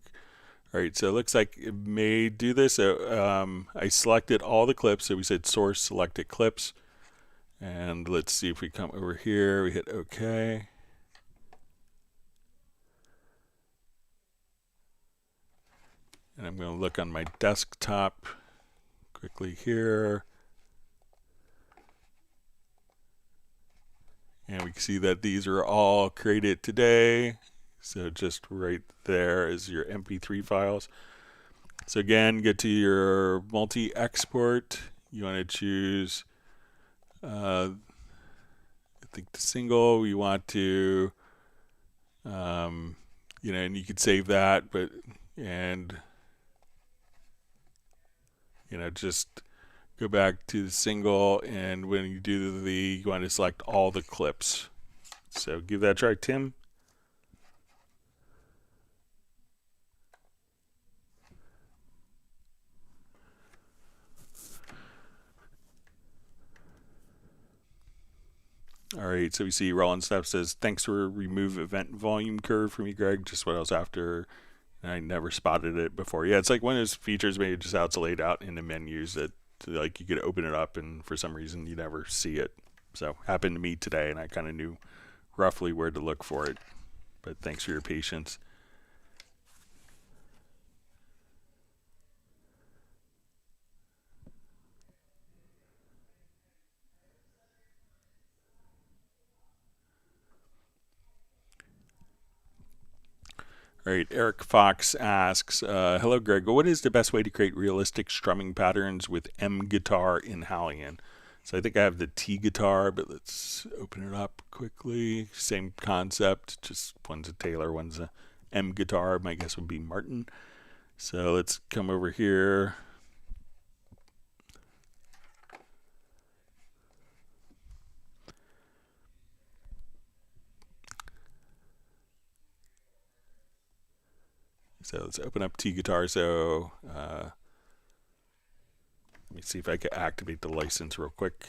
All right, so it looks like it may do this. So I selected all the clips. So we said source selected clips. And let's see if we come over here. We hit OK. And I'm going to look on my desktop quickly here. And we can see that these are all created today. So just right there is your MP3 files. So again, get to your multi-export. You want to choose, I think the single. You want to, you know, and you could save that, but, and, you know, just go back to the single. And when you do you want to select all the clips. So give that a try, Tim. All right, so we see Roland Stuff says, thanks for remove event volume curve for me, Greg. Just what I was after. I never spotted it before. Yeah, it's like one of those features maybe just how it's laid out in the menus that like you could open it up and for some reason you never see it. So happened to me today and I kind of knew roughly where to look for it. But thanks for your patience. All right, Eric Fox asks, hello, Greg. What is the best way to create realistic strumming patterns with M guitar in Halion? So I think I have the T guitar, but let's open it up quickly. Same concept, just one's a Taylor, one's a M guitar. My guess would be Martin. So let's come over here. So let's open up T guitar. So let me see if I can activate the license real quick.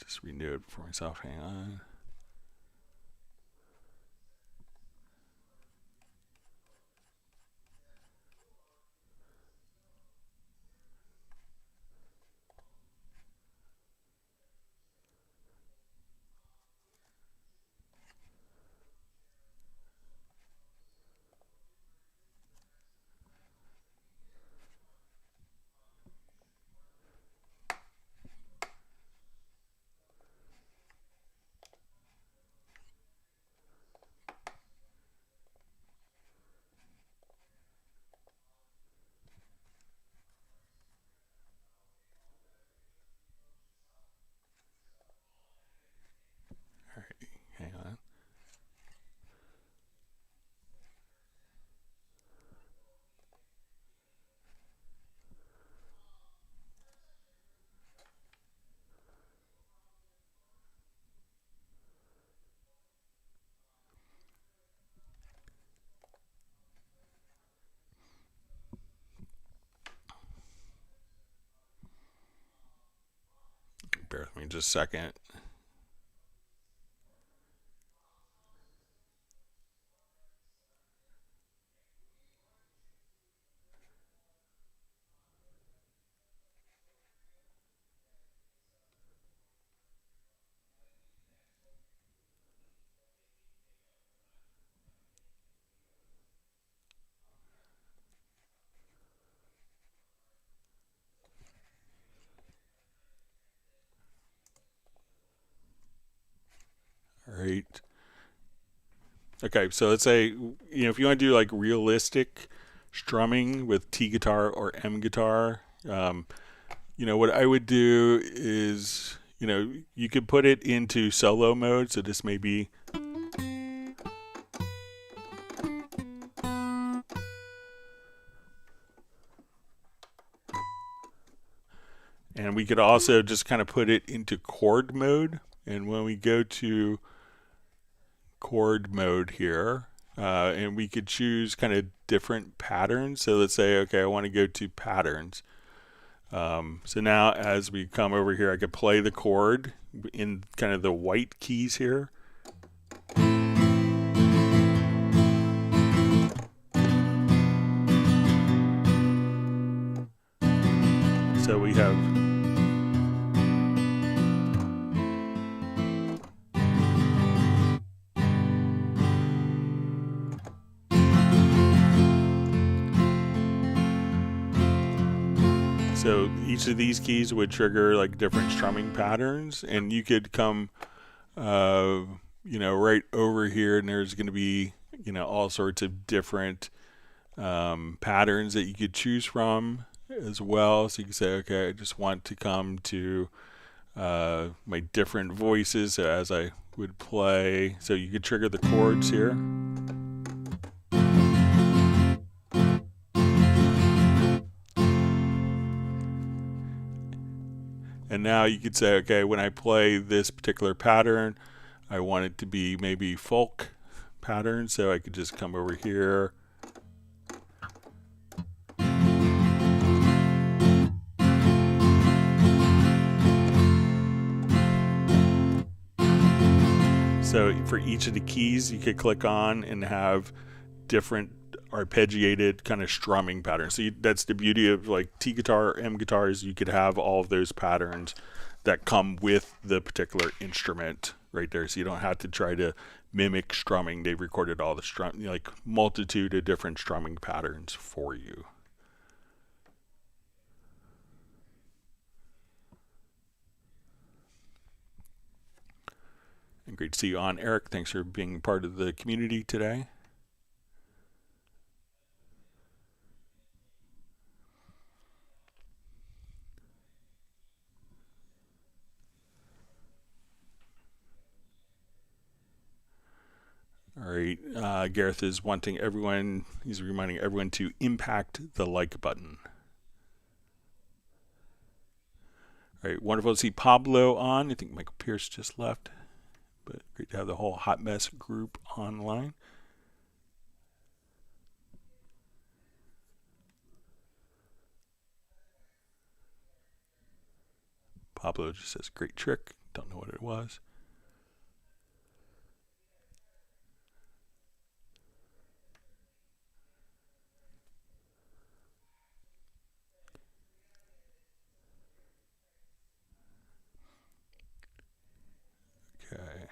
Just renew it for myself. Hang on. bear with me just a second. All right. Okay, so let's say, if you want to do like realistic strumming with T guitar or M guitar, what I would do is, you could put it into solo mode. So this may be, and we could also just kind of put it into chord mode. And when we go to chord mode here, and we could choose kind of different patterns. So let's say, okay, I want to go to patterns. So now as we come over here, I could play the chord in kind of the white keys here. So we have so each of these keys would trigger like different strumming patterns, and you could come right over here, and there's going to be all sorts of different patterns that you could choose from as well. So you can say, okay, I just want to come to my different voices as I would play. So you could trigger the chords here. And now you could say, okay, when I play this particular pattern, I want it to be maybe folk pattern. So I could just come over here. So for each of the keys, you could click on and have different arpeggiated kind of strumming patterns. So that's the beauty of like T guitar or M guitars. You could have all of those patterns that come with the particular instrument right there. So you don't have to try to mimic strumming. They've recorded all the like multitude of different strumming patterns for you. And great to see you on, Eric. Thanks for being part of the community today. All right, Gareth is he's reminding everyone to impact the like button. All right, wonderful to see Pablo on. I think Michael Pierce just left, but great to have the whole Hot Mess group online. Pablo just says, great trick. Don't know what it was. Okay.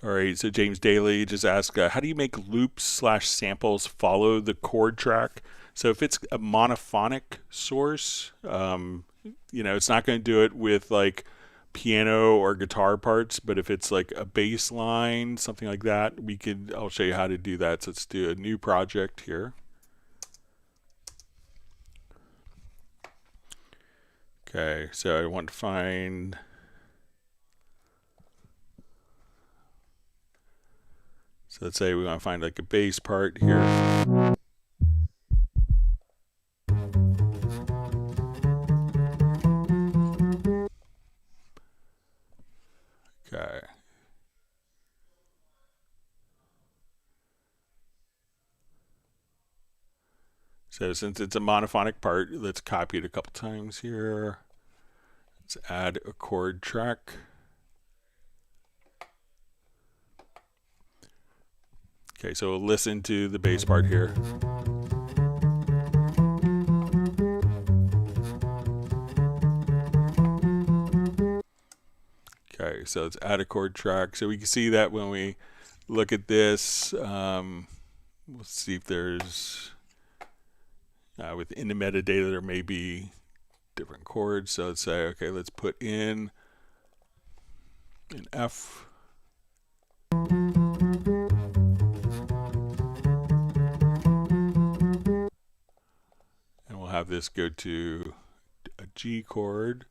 All right, so James Daly just asked, how do you make loops/samples follow the chord track? So if it's a monophonic source, it's not going to do it with like piano or guitar parts, but if it's like a bass line, something like that, I'll show you how to do that. So let's do a new project here. Okay, so I want to find, so let's say we want to find like a bass part here. So since it's a monophonic part, let's copy it a couple times here. Let's add a chord track. Okay, so we'll listen to the bass part here. Okay, so let's add a chord track. So we can see that when we look at this, we'll see if there's, within the metadata, there may be different chords. So let's say, okay, let's put in an F. And we'll have this go to a G chord.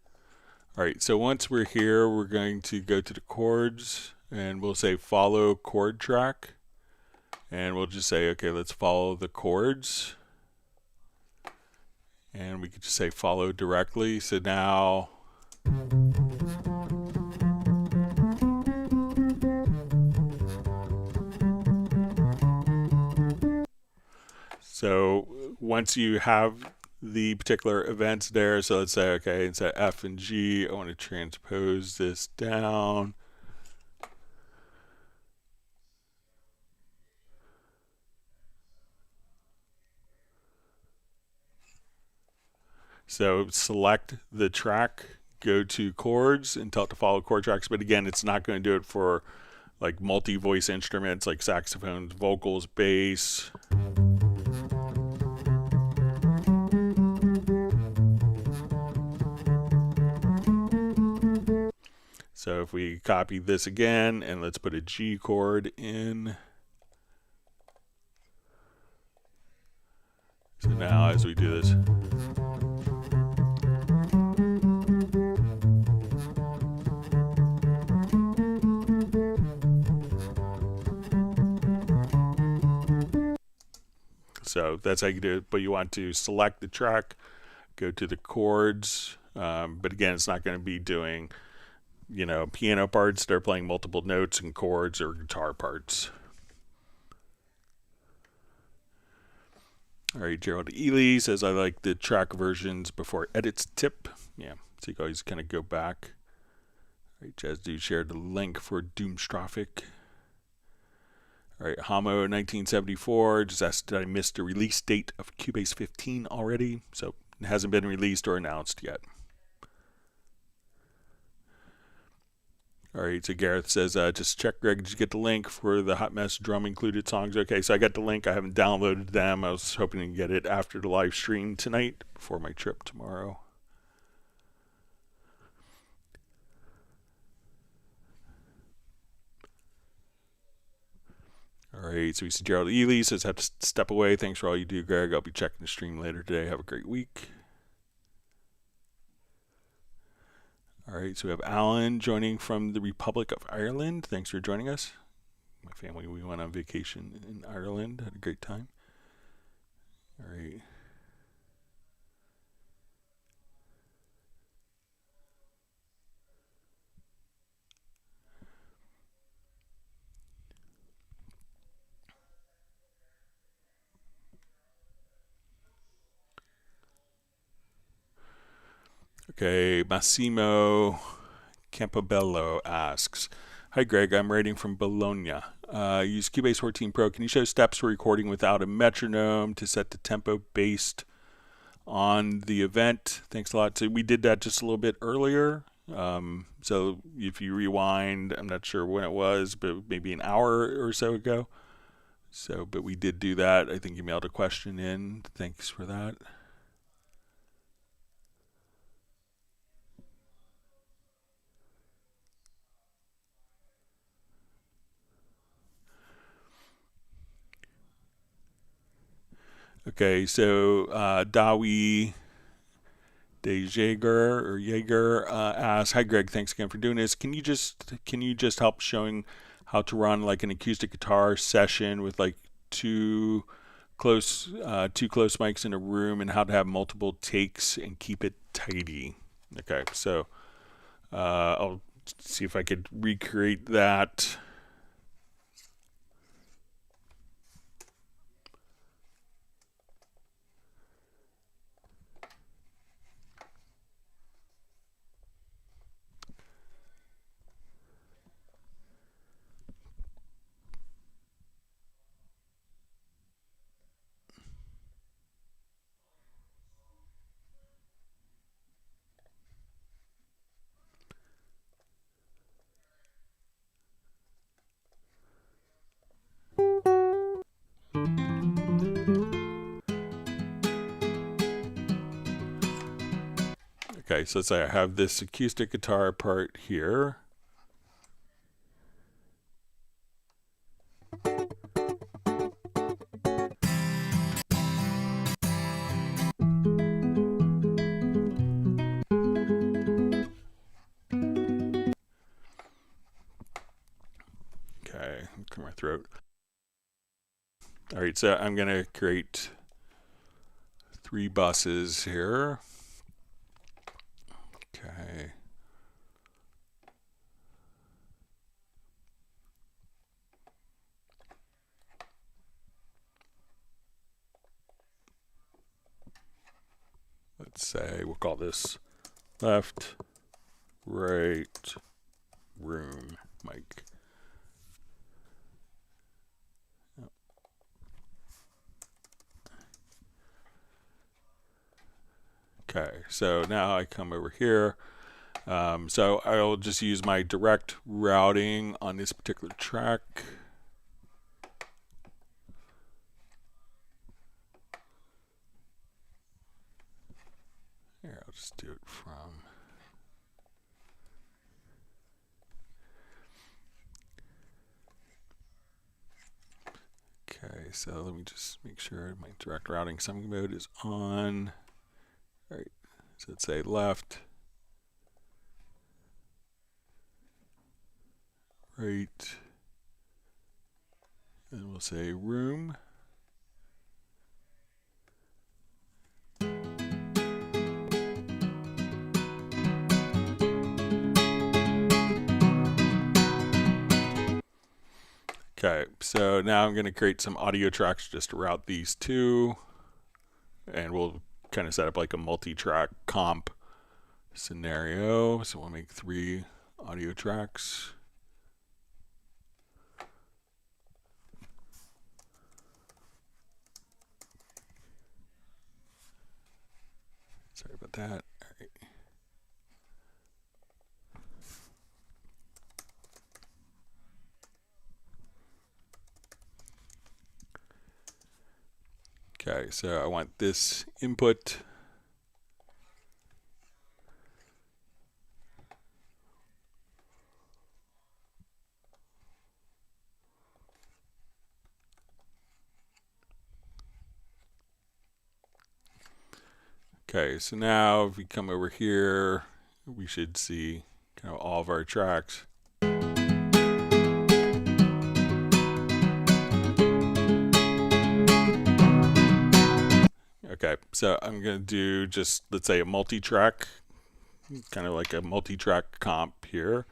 All right, so once we're here, we're going to go to the chords and we'll say follow chord track. And we'll just say, okay, let's follow the chords. And we could just say follow directly. So now, so once you have the particular events there, so let's say, okay, instead of F and G, I want to transpose this down. So select the track, go to chords, and tell it to follow chord tracks. But again, it's not going to do it for like multi-voice instruments like saxophones, vocals, bass. So if we copy this again and let's put a G chord in. So now as we do this, so that's how you do it, but you want to select the track, go to the chords, but again, it's not going to be doing, you know, piano parts. They're playing multiple notes and chords or guitar parts. All right, Gerald Ely says, I like the track versions before edits tip. Yeah, so you can always kind of go back. All right, Jazz Dude shared the link for Doomstrophic. All right, Hamo 1974 just asked, did I miss the release date of Cubase 15 already? So it hasn't been released or announced yet. All right, so Gareth says, just check, Greg, did you get the link for the Hot Mess drum included songs? Okay, so I got the link. I haven't downloaded them. I was hoping to get it after the live stream tonight before my trip tomorrow. All right, so we see Gerald Ely says, have to step away. Thanks for all you do, Greg. I'll be checking the stream later today. Have a great week. All right, so we have Alan joining from the Republic of Ireland. Thanks for joining us. My family, we went on vacation in Ireland. Had a great time. All right. Okay, Massimo Campobello asks, hi Greg, I'm writing from Bologna. Use Cubase 14 Pro. Can you show steps for recording without a metronome to set the tempo based on the event? Thanks a lot. So we did that just a little bit earlier. So if you rewind, I'm not sure when it was, but maybe an hour or so ago. So, but we did do that. I think you mailed a question in. Thanks for that. Okay, so Dawi De Jaeger asks, hi Greg, thanks again for doing this. Can you just help showing how to run like an acoustic guitar session with like two close mics in a room and how to have multiple takes and keep it tidy? Okay, so I'll see if I could recreate that. Okay, so let's say I have this acoustic guitar part here. Okay, clear my throat. All right, so I'm going to create 3 buses here. Okay. Let's say we'll call this left, right, room, mic. Okay, so now I come over here. So I'll just use my direct routing on this particular track. Here, I'll just do it from. Okay, so let me just make sure my direct routing summing mode is on. All right, so let's say left, right, and we'll say room. Okay, so now I'm going to create some audio tracks just to route these two, and we'll kind of set up like a multi-track comp scenario. So we'll make 3 audio tracks. Sorry about that. All right. Okay, so I want this input. Okay, so now if we come over here, we should see kind of all of our tracks. Okay, so I'm going to do just, let's say, a multi-track, kind of like a multi-track comp here.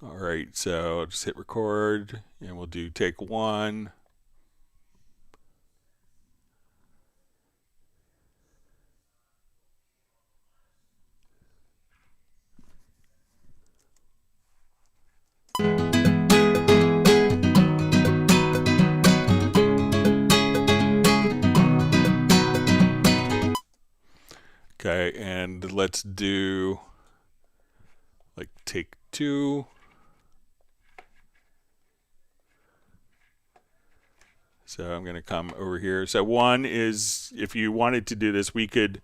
All right, so I'll just hit record, and we'll do take 1. Okay, and let's do like take 2. So I'm going to come over here. So 1 is, if you wanted to do this, we could,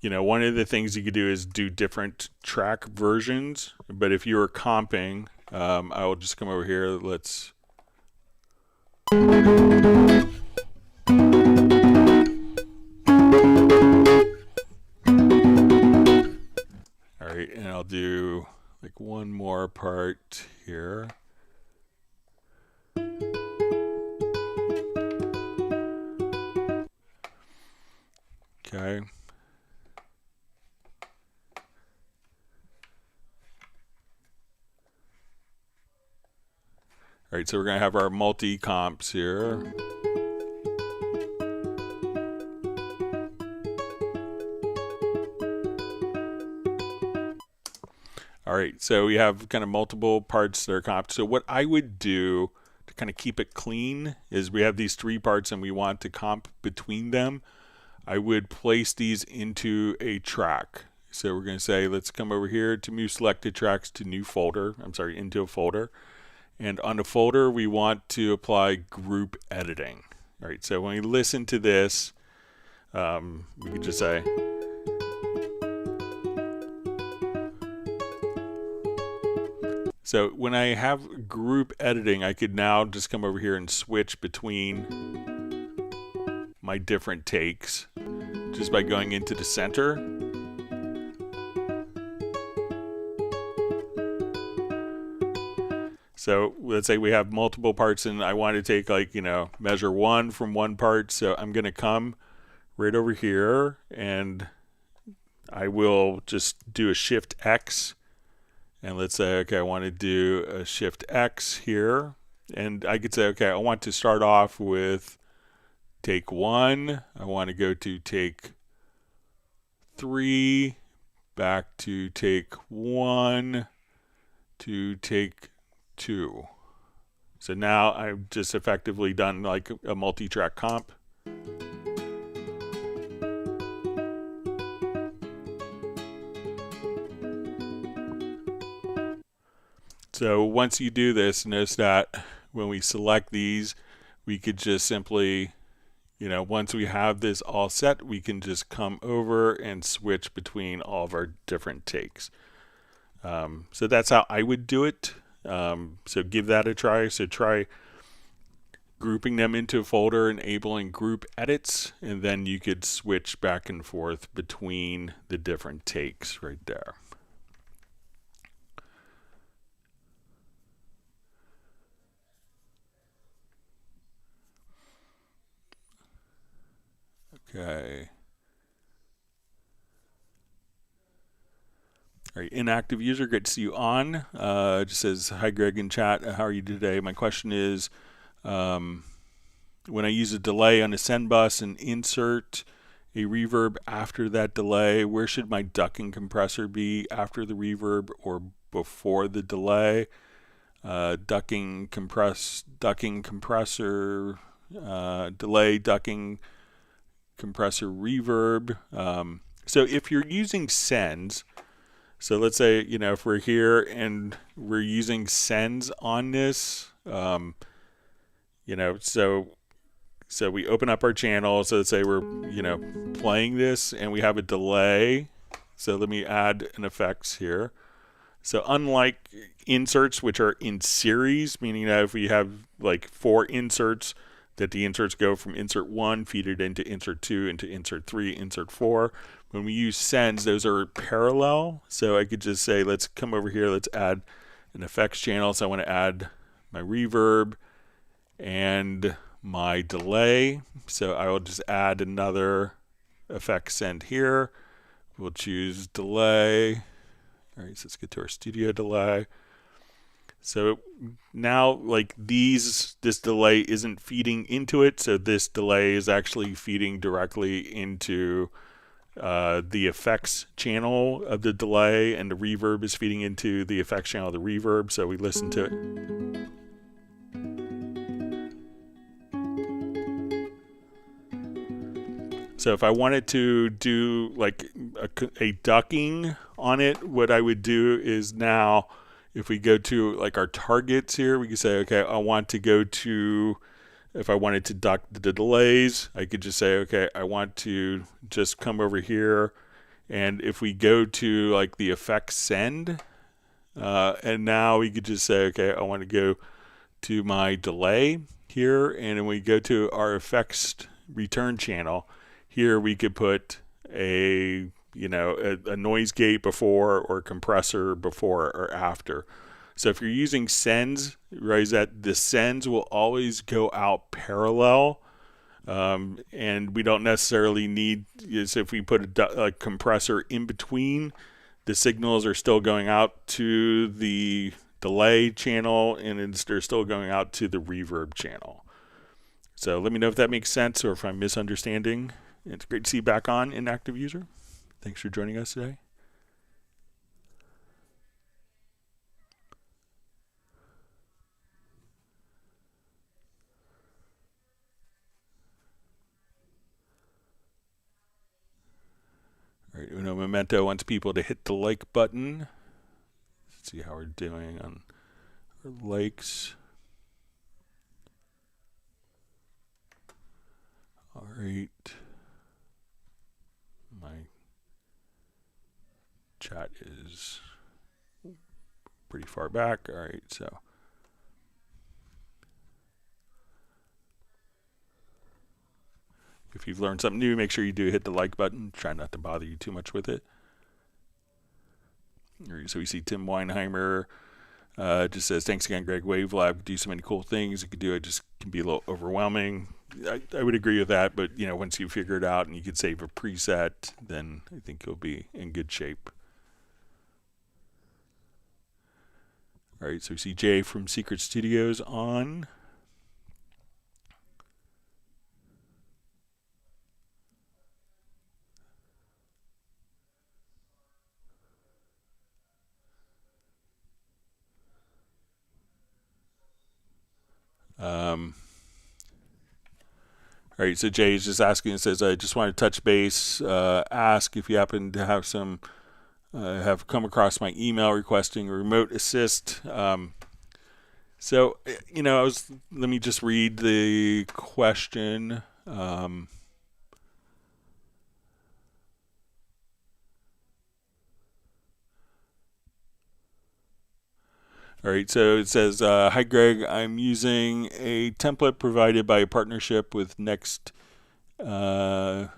one of the things you could do is do different track versions. But if you were comping, I will just come over here. Let's. All right, and I'll do like 1 more part here. Okay. All right, so we're going to have our multi-comps here. All right, so we have kind of multiple parts that are comped. So what I would do to kind of keep it clean is we have these 3 parts and we want to comp between them. I would place these into a track. So we're going to say, let's come over here to move selected tracks to new folder. Into a folder. And on the folder, we want to apply group editing. All right, so when we listen to this, we could just say, So when I have group editing, I could now just come over here and switch between my different takes just by going into the center. So let's say we have multiple parts and I want to take, like, measure 1 from one part. So I'm going to come right over here and I will just do a Shift X. And let's say, okay, I want to do a Shift X here. And I could say, okay, I want to start off with take 1. I want to go to take 3, back to take 1, to take 2. So now I've just effectively done like a multi-track comp. So once you do this, notice that when we select these, we could just simply, once we have this all set, we can just come over and switch between all of our different takes. So that's how I would do it. So give that a try. So try grouping them into a folder, enabling group edits, and then you could switch back and forth between the different takes right there. Okay. All right, inactive user, great to see you on. Just says, hi Greg in chat, how are you today? My question is, when I use a delay on a send bus and insert a reverb after that delay, where should my ducking compressor be, after the reverb or before the delay? Ducking compressor, delay, ducking compressor, reverb. So if you're using sends, so let's say, if we're here and we're using sends on this, so we open up our channel. So let's say we're, playing this and we have a delay. So let me add an effects here. So unlike inserts, which are in series, meaning that if we have like 4 inserts, that the inserts go from insert 1, feed it into insert 2, into insert 3, insert 4. When we use sends, those are parallel. So I could just say, let's come over here, let's add an effects channel. So I want to add my reverb and my delay. So I will just add another effect send here. We'll choose delay. All right, so let's get to our studio delay. So now, like this delay isn't feeding into it. So this delay is actually feeding directly into the effects channel of the delay, and the reverb is feeding into the effects channel of the reverb. So we listen to it. So if I wanted to do like a ducking on it, what I would do is now, if we go to like our targets here, we can say, okay, I want to go to, if I wanted to duck the delays, I could just say, okay, I want to just come over here. And if we go to like the effects send, and now we could just say, okay, I want to go to my delay here. And then we go to our effects return channel. Here we could put a noise gate before, or compressor before or after. So if you're using sends, right, that the sends will always go out parallel, and we don't necessarily need, so if we put a compressor in between, the signals are still going out to the delay channel, and they're still going out to the reverb channel. So let me know if that makes sense or if I'm misunderstanding. It's great to see you back on, inactive user. Thanks for joining us today. All right, Uno Memento wants people to hit the like button. Let's see how we're doing on our likes. All right. My chat is pretty far back. All right, so if you've learned something new, make sure you do hit the like button. Try not to bother you too much with it. All right, so we see Tim Weinheimer just says, thanks again, Greg. Wavelab do so many cool things. It just can be a little overwhelming. I would agree with that, but once you figure it out and you could save a preset, then I think you'll be in good shape. All right, so we see Jay from Secret Studios on. All right, so Jay is just asking, it says, I just want to touch base, ask if you happen to have have come across my email requesting a remote assist. So, let me just read the question. All right, so it says, hi Greg, I'm using a template provided by a partnership with Next M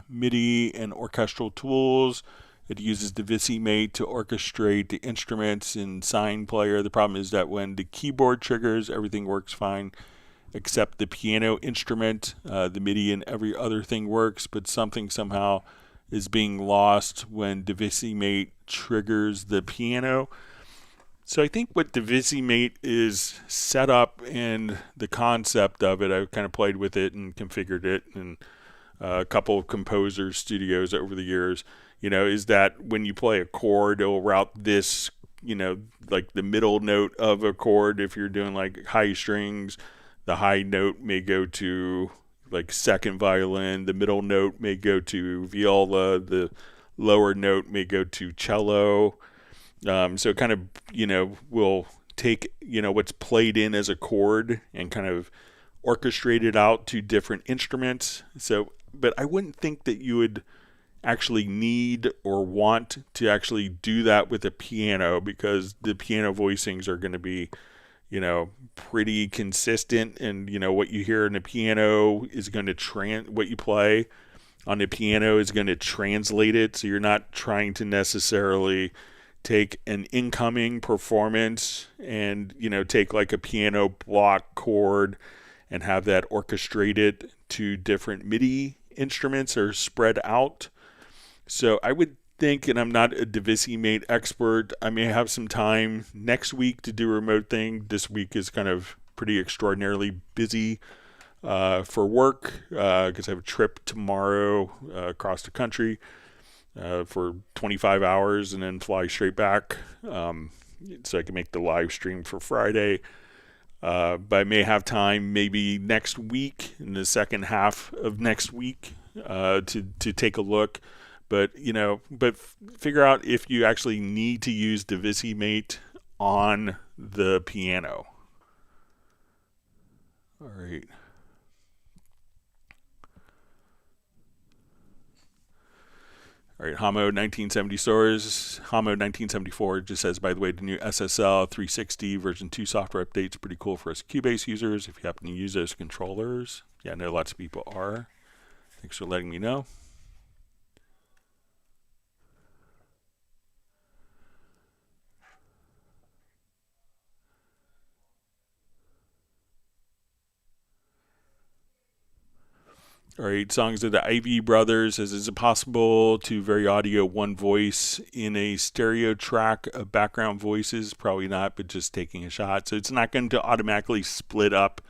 MIDI and orchestral tools. It uses Divisi Mate to orchestrate the instruments in Sign Player. The problem is that when the keyboard triggers, everything works fine except the piano instrument. The MIDI and every other thing works, but something somehow is being lost when Divisi Mate triggers the piano. So I think what Divisi Mate is set up and the concept of it, I kind of played with it and configured it in a couple of composer studios over the years, is that when you play a chord, it'll route this, like the middle note of a chord. If you're doing like high strings, the high note may go to like second violin, the middle note may go to viola, the lower note may go to cello. So it kind of, will take, what's played in as a chord and kind of orchestrate it out to different instruments. So, but I wouldn't think that you would actually need or want to actually do that with a piano, because the piano voicings are going to be, pretty consistent. And, what you hear in the piano is going to what you play on the piano is going to translate it. So you're not trying to necessarily take an incoming performance and take like a piano block chord and have that orchestrated to different MIDI instruments or spread out. So I would think, and I'm not a Divisi Mate expert, I may have some time next week to do a remote thing. This week is kind of pretty extraordinarily busy for work because I have a trip tomorrow across the country for 25 hours and then fly straight back so I can make the live stream for Friday. But I may have time maybe next week, in the second half of next week, to take a look. But figure out if you actually need to use Divisi Mate on the piano. All right. All right, Hamo 1970 stores. Hamo 1974 just says, by the way, the new SSL 360 version 2 software update's pretty cool for us Cubase users if you happen to use those controllers. Yeah, I know lots of people are. Thanks for letting me know. All right, songs of the Ivy Brothers says, is it possible to vary audio one voice in a stereo track of background voices? Probably not, but just taking a shot. So it's not going to automatically split up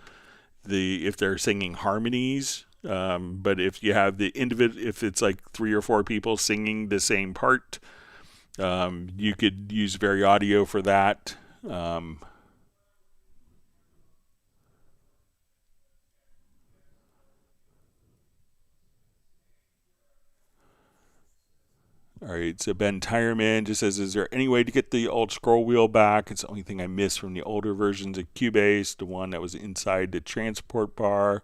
if they're singing harmonies. But if you have the if it's like 3 or 4 people singing the same part, you could use vary audio for that. All right, so Ben Tireman just says, is there any way to get the old scroll wheel back? It's the only thing I miss from the older versions of Cubase, the one that was inside the transport bar.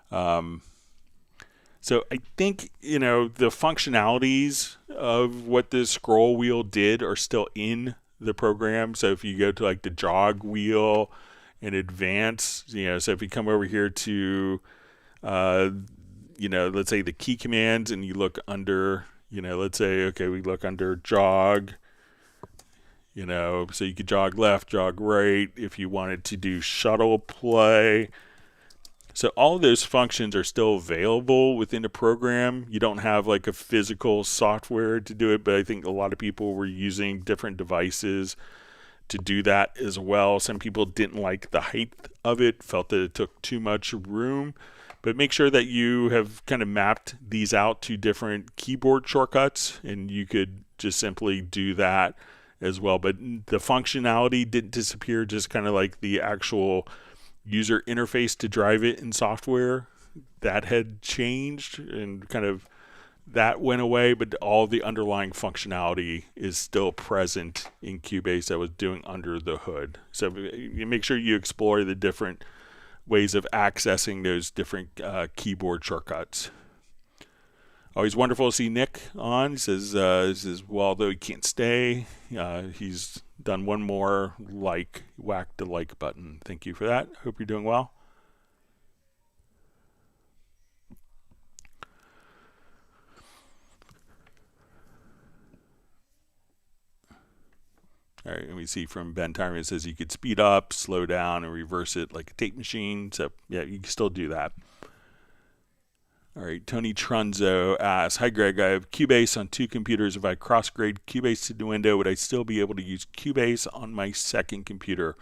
So I think, the functionalities of what the scroll wheel did are still in the program. So if you go to like the jog wheel in advance, so if you come over here to, let's say the key commands, and you look under, let's say, okay, we look under jog, so you could jog left, jog right, if you wanted to do shuttle play. So all of those functions are still available within the program. You don't have like a physical software to do it, but I think a lot of people were using different devices to do that as well. Some people didn't like the height of it, felt that it took too much room. But make sure that you have kind of mapped these out to different keyboard shortcuts, and you could just simply do that as well. But the functionality didn't disappear, just kind of like the actual user interface to drive it in software that had changed, and kind of that went away, but all the underlying functionality is still present in Cubase that was doing under the hood. So you make sure you explore the different ways of accessing those different keyboard shortcuts. Always wonderful to see Nick on. He says, well, although he can't stay, he's done one more whack the like button. Thank you for that. Hope you're doing well. All right, and we see from Ben Tyron, it says you could speed up, slow down, and reverse it like a tape machine. So yeah, you can still do that. All right, Tony Trunzo asks, hi Greg, I have Cubase on 2 computers. If I cross-grade Cubase to Nuendo, would I still be able to use Cubase on my second computer?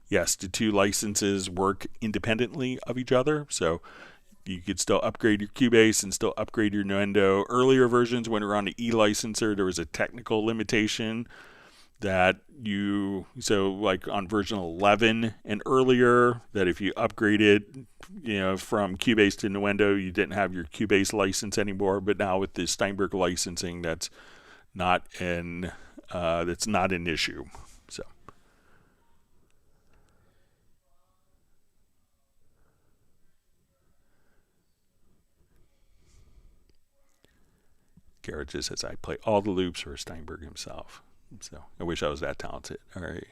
Yes, the 2 licenses work independently of each other, so you could still upgrade your Cubase and still upgrade your Nuendo. Earlier versions, when we were on the E-licenser, there was a technical limitation that so like on version 11 and earlier, that if you upgraded from Cubase to Nuendo, you didn't have your Cubase license anymore. But now with the Steinberg licensing, that's not an issue. So Garrett just says, I play all the loops for Steinberg himself. So I wish I was that talented. All right.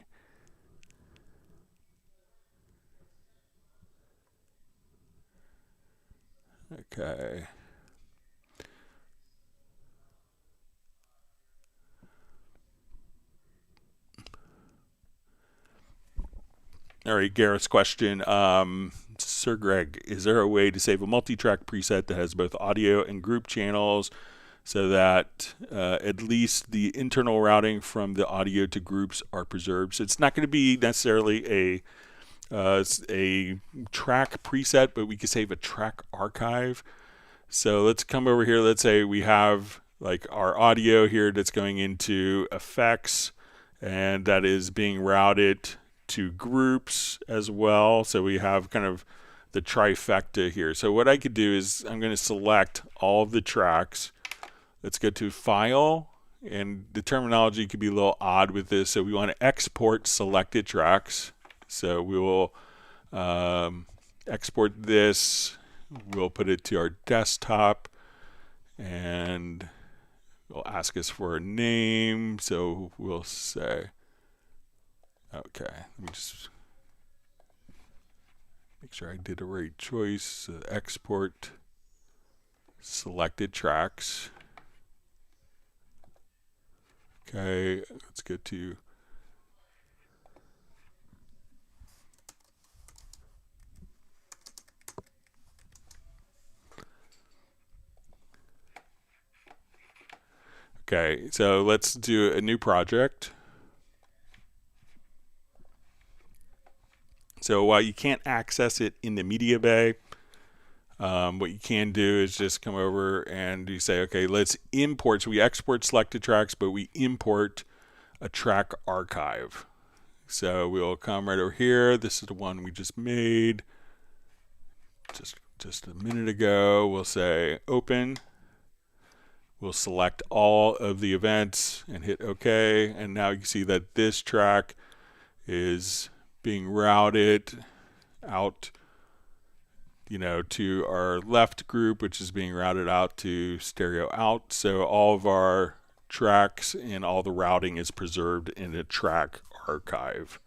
Okay. All right, Garrett's question. Sir Greg, is there a way to save a multi-track preset that has both audio and group channels, so that at least the internal routing from the audio to groups are preserved? So it's not going to be necessarily a track preset, but we can save a track archive. So let's come over here. Let's say we have like our audio here that's going into effects, and that is being routed to groups as well. So we have kind of the trifecta here. So what I could do is I'm going to select all of the tracks. Let's go to File, and the terminology could be a little odd with this. So we want to export selected tracks. So we will export this. We'll put it to our desktop, and it'll ask us for a name. So we'll say, okay, let me just make sure I did the right choice. Export selected tracks. Okay, let's go to okay, so let's do a new project. So while you can't access it in the media bay, what you can do is just come over and you say, okay, let's import. So we export selected tracks, but we import a track archive. So we'll come right over here. This is the one we just made just a minute ago. We'll say open. We'll select all of the events and hit OK. And now you can see that this track is being routed out, to our left group, which is being routed out to stereo out. So all of our tracks, and all the routing is preserved in a track archive.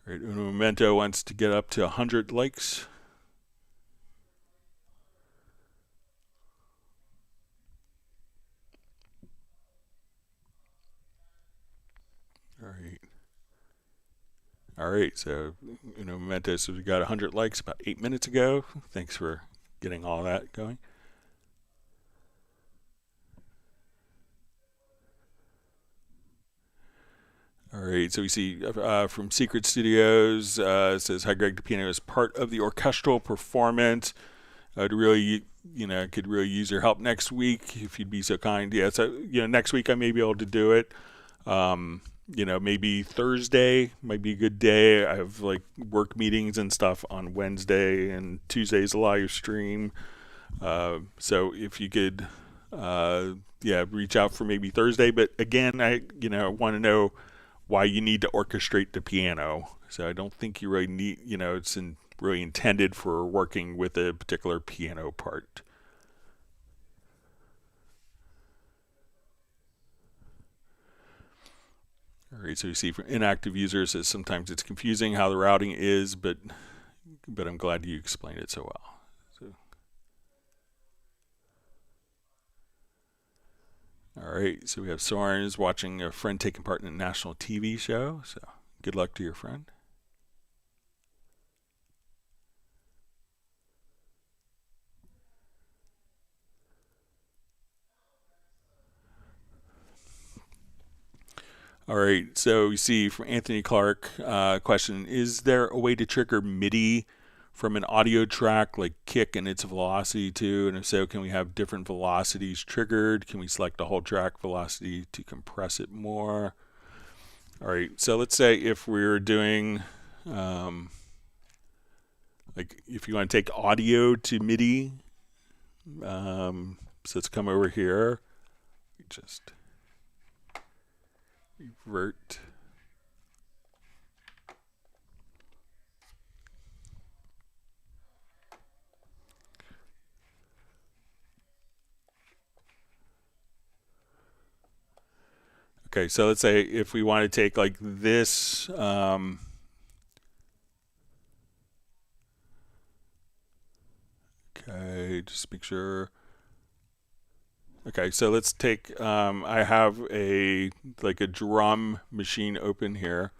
All right, Uno Momento wants to get up to 100 likes. All right, so Uno Momento, so we got 100 likes about 8 minutes ago. Thanks for getting all that going. All right, so we see from Secret Studios, it says, "Hi Greg, the piano is part of the orchestral performance. I'd really, could really use your help next week if you'd be so kind." Yeah, so next week I may be able to do it. Maybe Thursday might be a good day. I have like work meetings and stuff on Wednesday, and Tuesday's a live stream. So if you could, reach out for maybe Thursday. But again, I want to know why you need to orchestrate the piano. So I don't think you really need, it's really intended for working with a particular piano part. All right, so you see for inactive users, sometimes it's confusing how the routing is, but I'm glad you explained it so well. All right, so we have Soren's watching a friend taking part in a national TV show, so good luck to your friend. All right, so you see from Anthony Clark, question, is there a way to trigger MIDI from an audio track like kick and its velocity too? And if so, can we have different velocities triggered? Can we select the whole track velocity to compress it more? All right, so let's say if we're doing, like if you want to take audio to MIDI, so let's come over here, just revert. Okay, so let's say if we want to take like this, okay, just make sure. Okay, so let's take, I have a drum machine open here.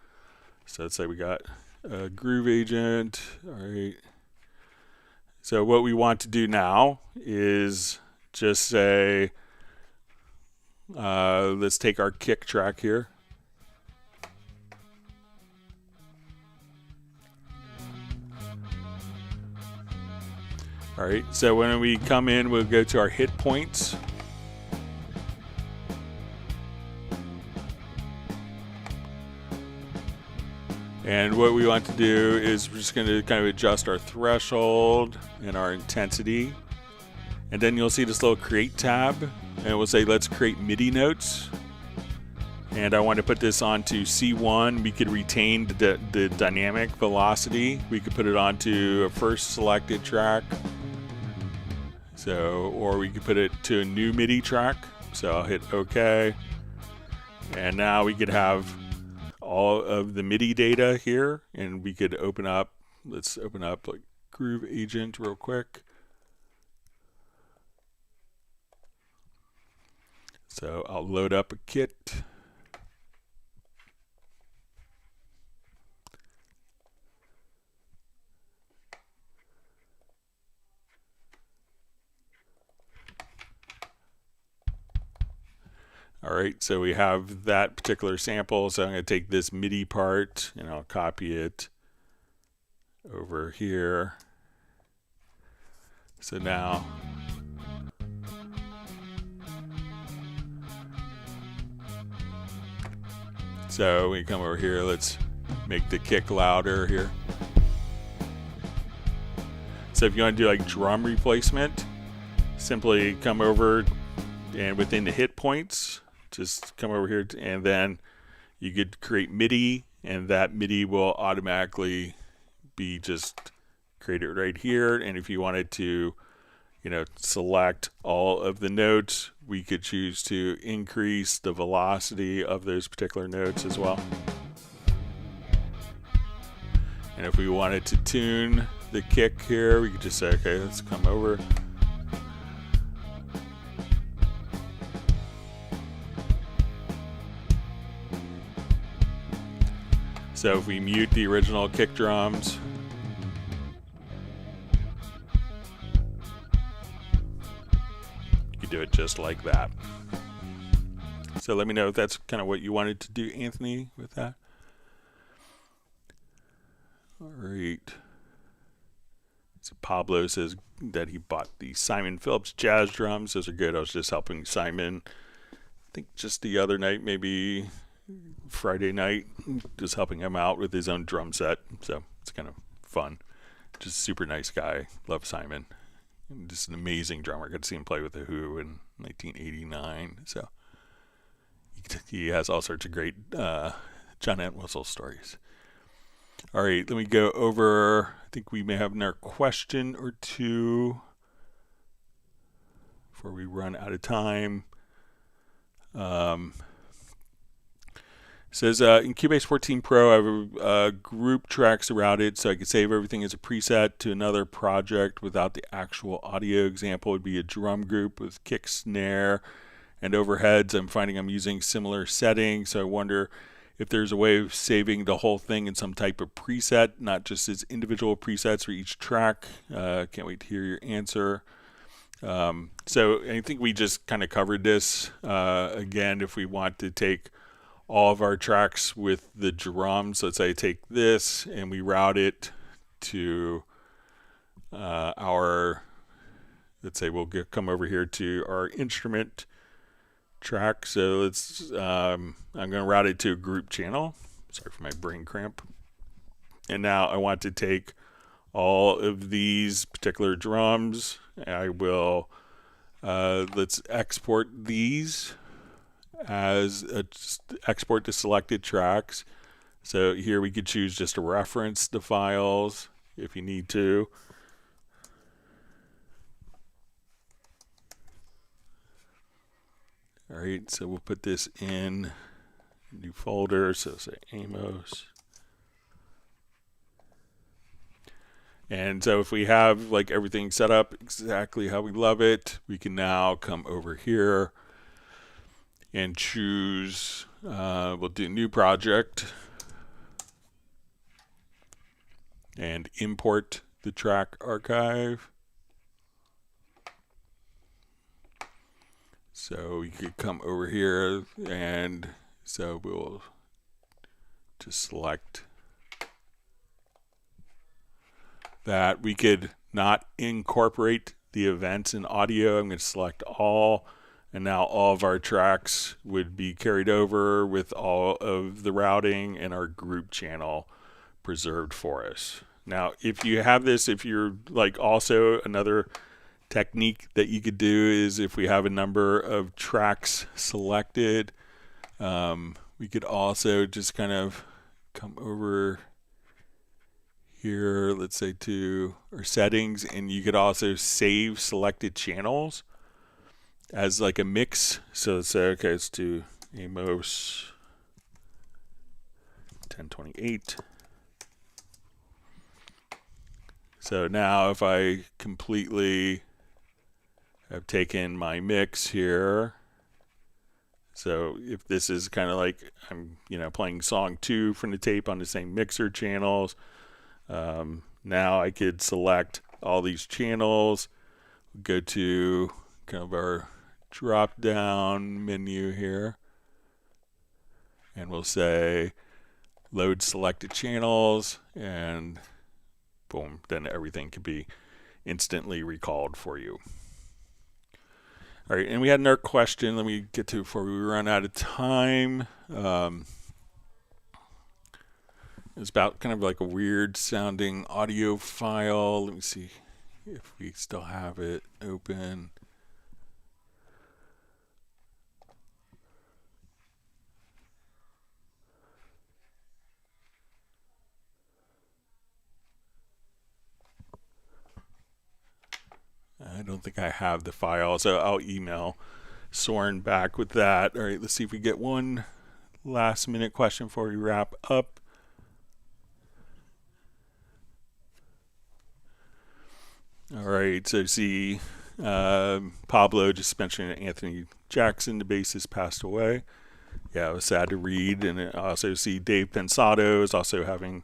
So let's say we got a groove agent. All right. So what we want to do now is just say, let's take our kick track here. All right, so when we come in, we'll go to our hit points. And what we want to do is we're just going to kind of adjust our threshold and our intensity. And then you'll see this little create tab, and we'll say let's create MIDI notes. And I want to put this onto C1. We could retain the dynamic velocity. We could put it onto a first selected track. So, or we could put it to a new MIDI track. So I'll hit OK. And now we could have all of the MIDI data here, and we could open up, let's open up like Groove Agent real quick. So I'll load up a kit. All right, so we have that particular sample. So I'm going to take this MIDI part and I'll copy it over here. So now, so we come over here, let's make the kick louder here. So if you want to do like drum replacement, simply come over and within the hit points, just come over here and then you could create MIDI, and that MIDI will automatically be just created right here. And if you wanted to select all of the notes. We could choose to increase the velocity of those particular notes as well. And if we wanted to tune the kick here, we could just say, okay, let's come over. So if we mute the original kick drums, you can do it just like that. So let me know if that's kind of what you wanted to do, Anthony, with that. All right. So Pablo says that he bought the Simon Phillips jazz drums. Those are good. I was just helping Simon, I think just the other night, maybe Friday night, just helping him out with his own drum set. So it's kind of fun. Just super nice guy. Love Simon. Just an amazing drummer. I got to see him play with The Who in 1989. So he has all sorts of great John Entwistle stories. All right, let me go over. I think we may have another question or two before we run out of time. Says in Cubase 14 Pro, I have group tracks routed so I can save everything as a preset to another project without the actual audio. Example would be a drum group with kick, snare, and overheads. I'm finding I'm using similar settings, so I wonder if there's a way of saving the whole thing in some type of preset, not just as individual presets for each track. Can't wait to hear your answer. So I think we just kind of covered this. Again, if we want to take all of our tracks with the drums, let's say take this and we route it to let's say we'll come over here to our instrument track. So let's I'm going to route it to a group channel. Sorry for my brain cramp. And now I want to take all of these particular drums. I will let's export these as export to selected tracks. So here we could choose just to reference the files if you need to. All right, so we'll put this in a new folder. So say Amos. And so if we have like everything set up exactly how we love it, we can now come over here and choose, we'll do new project and import the track archive. So you could come over here, and so we'll just select that. We could not incorporate the events in audio. I'm going to select all, and now all of our tracks would be carried over with all of the routing and our group channel preserved for us. Now, if you have this, if you're like also another technique that you could do is if we have a number of tracks selected, we could also just kind of come over here, let's say to our settings, and you could also save selected channels as like a mix. So let's say, okay, let's do Amos 1028. So now if I completely have taken my mix here, so if this is kind of like I'm playing song 2 from the tape on the same mixer channels, now I could select all these channels, go to kind of our drop down menu here, and we'll say load selected channels, and boom, then everything can be instantly recalled for you. All right, and we had another question. Let me get to it before we run out of time. It's about kind of like a weird sounding audio file. Let me see if we still have it open. don't think I have the file, so I'll email Soren back with that. All right, let's see if we get one last minute question before we wrap up. All right, so see Pablo just mentioned Anthony Jackson, the bassist, passed away. Yeah, it was sad to read. And I also see Dave Pensato is also having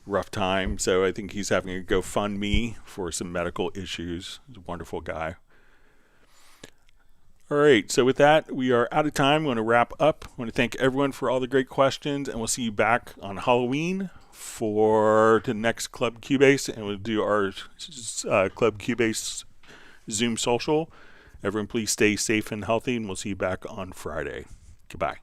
rough time. So I think he's having a GoFundMe for some medical issues. He's a wonderful guy. All right, so with that, we are out of time. I'm going to wrap up. I want to thank everyone for all the great questions, and we'll see you back on Halloween for the next Club Cubase, and we'll do our Club Cubase Zoom social. Everyone, please stay safe and healthy, and we'll see you back on Friday. Goodbye.